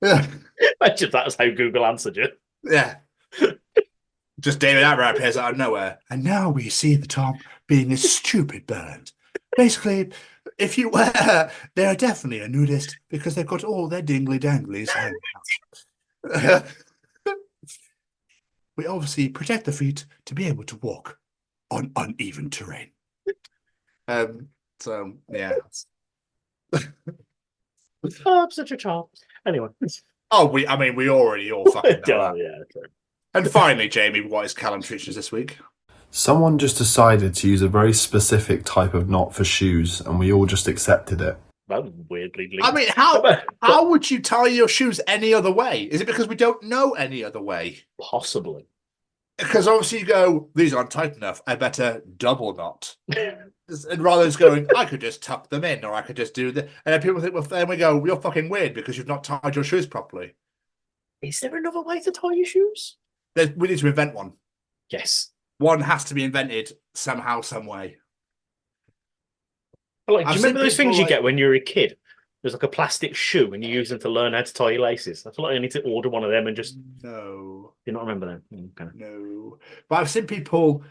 Yeah. Imagine that's how Google answered you. Yeah. Just David Attenborough appears out of nowhere. And now we see the Tom being a stupid bird. Basically, if you they are definitely a nudist because they've got all their dingly danglies hanging out. We obviously protect the feet to be able to walk on uneven terrain. So yeah. Oh, I'm such a child. Anyway. Oh, we already all fucking know that. Yeah, true. And finally, Jamie, what is Callum Treacher's this week? Someone just decided to use a very specific type of knot for shoes, and we all just accepted it. That was weirdly linked. I mean, how would you tie your shoes any other way? Is it because we don't know any other way? Possibly. Because obviously you go, these aren't tight enough, I better double knot. And rather than just going, I could just tuck them in, or I could just do that. And then people think, well, then we go, you're fucking weird because you've not tied your shoes properly. Is there another way to tie your shoes? We need to invent one. Yes. One has to be invented somehow, some way. But like, do you remember those things you like... get when you're a kid? There's like a plastic shoe and you use them to learn how to tie your laces. I feel like I need to order one of them and just... No. Do you not remember them? Okay. No. But I've seen people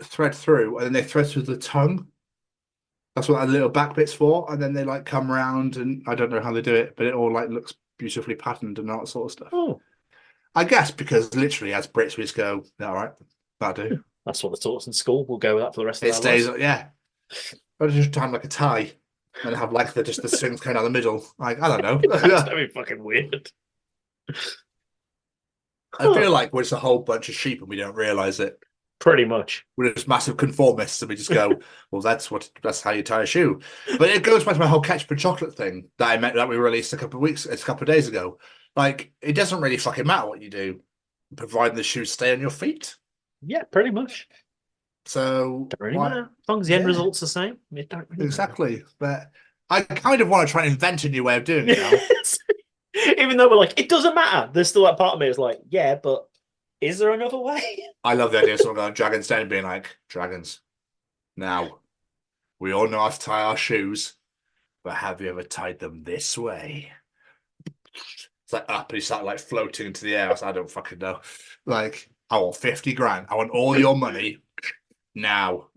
thread through and then they thread through the tongue. That's what that little back bit's for. And then they like come around and I don't know how they do it, but it all like looks beautifully patterned and all that sort of stuff. Oh. I guess because literally as Brits we just go, all right, that'll do. That's what they taught us in school. We'll go with that for the rest of It our stays, lives. yeah. But just tie like a tie and have like the strings going down the middle. Like, I don't know. That's very fucking weird. I feel like we're just a whole bunch of sheep and we don't realise it. Pretty much. We're just massive conformists and we just go, well, that's how you tie a shoe. But it goes back to my whole ketchup and chocolate thing that we released a couple of days ago. Like, it doesn't really fucking matter what you do, providing the shoes stay on your feet. Yeah, pretty much. So don't really matter. As long as the end result's the same, it don't really exactly. But I kind of want to try and invent a new way of doing it now. Even though we're like, it doesn't matter. There's still that part of me that's like, yeah, but is there another way? I love the idea of someone going Dragon's Den and being like, dragons. Now, we all know how to tie our shoes, but have you ever tied them this way? It's like up and you start like floating into the air. I don't fucking know. Like, I want 50 grand. I want all your money now.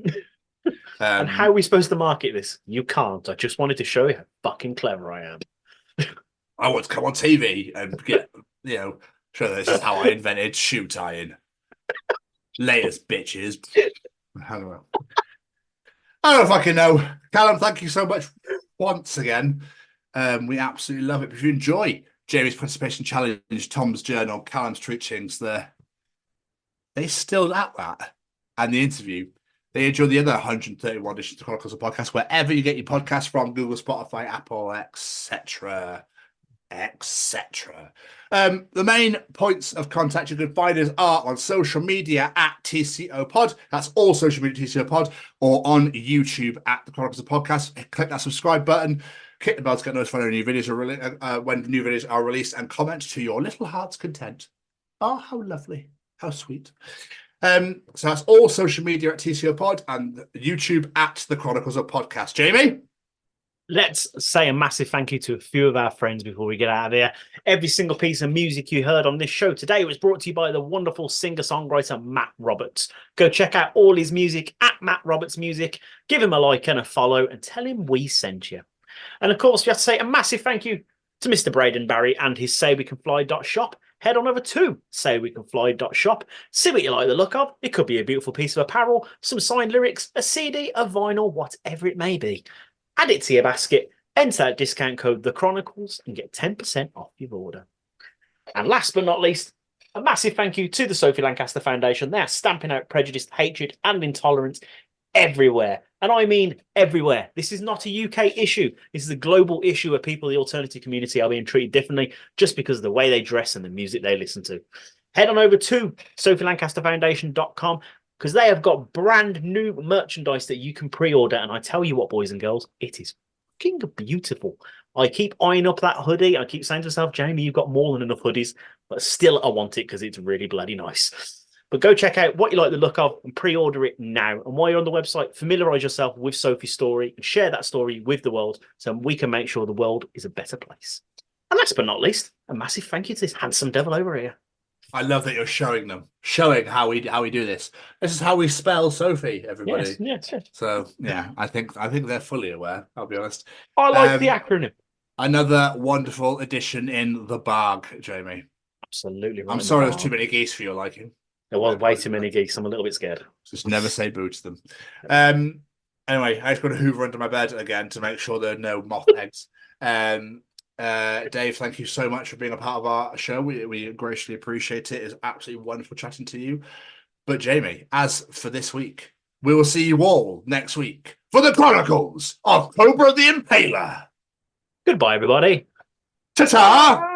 And how are we supposed to market this? You can't. I just wanted to show you how fucking clever I am. I want to come on TV and get, show this is how I invented shoe tying. Latest bitches. I don't fucking know. Callum, thank you so much once again. We absolutely love it. If you enjoy Jamie's participation challenge, Tom's journal, Callum's treachings, they still at that. And the interview, they enjoy the other 131 editions of Chronicles of Podcast, wherever you get your podcasts from, Google, Spotify, Apple, etc. The main points of contact you can find us are on social media at TCO Pod. That's all social media TCO Pod, or on YouTube at the Chronicles of Podcast. Click that subscribe button, click the bell to get notified when new videos are released, and comment to your little heart's content. Oh, how lovely, how sweet. So that's all social media at TCO Pod and YouTube at the Chronicles of Podcast. Jamie? Let's say a massive thank you to a few of our friends before we get out of here. Every single piece of music you heard on this show today was brought to you by the wonderful singer-songwriter Matt Roberts. Go check out all his music at Matt Roberts Music. Give him a like and a follow and tell him we sent you. And of course, we have to say a massive thank you to Mr. Braden Barry and his SayWeCanFly.shop. Head on over to SayWeCanFly.shop. See what you like the look of. It could be a beautiful piece of apparel, some signed lyrics, a CD, a vinyl, whatever it may be. Add it to your basket, enter that discount code The Chronicles, and get 10% off your order. And last but not least, A massive thank you to the Sophie Lancaster Foundation. They are stamping out prejudice, hatred, and intolerance everywhere. And I mean everywhere. This is not a UK issue. This is a global issue where people in the alternative community are being treated differently just because of the way they dress and the music they listen to. Head on over to sophielancasterfoundation.com because they have got brand new merchandise that you can pre-order. And I tell you what, boys and girls, it is fucking beautiful. I keep eyeing up that hoodie. I keep saying to myself, Jamie, you've got more than enough hoodies, but still I want it because it's really bloody nice. But go check out what you like the look of and pre-order it now. And while you're on the website, familiarise yourself with Sophie's story and share that story with the world so we can make sure the world is a better place. And last but not least, a massive thank you to this handsome devil over here. I love that you're showing how we do this. This is how we spell Sophie, everybody. Yes. So yeah, I think they're fully aware. I'll be honest. I like the acronym. Another wonderful addition in the bag, Jamie. Absolutely. I'm sorry, there's too many geese for your liking. There was way too many geese. I'm a little bit scared. Just never say boo to them. Anyway, I just got to hoover under my bed again to make sure there are no moth eggs. Dave, thank you so much for being a part of our show. We graciously appreciate it. It's absolutely wonderful chatting to you. But Jamie, as for this week, we will see you all next week for the Chronicles of Cobra the Impaler. Goodbye, everybody. Ta-ta!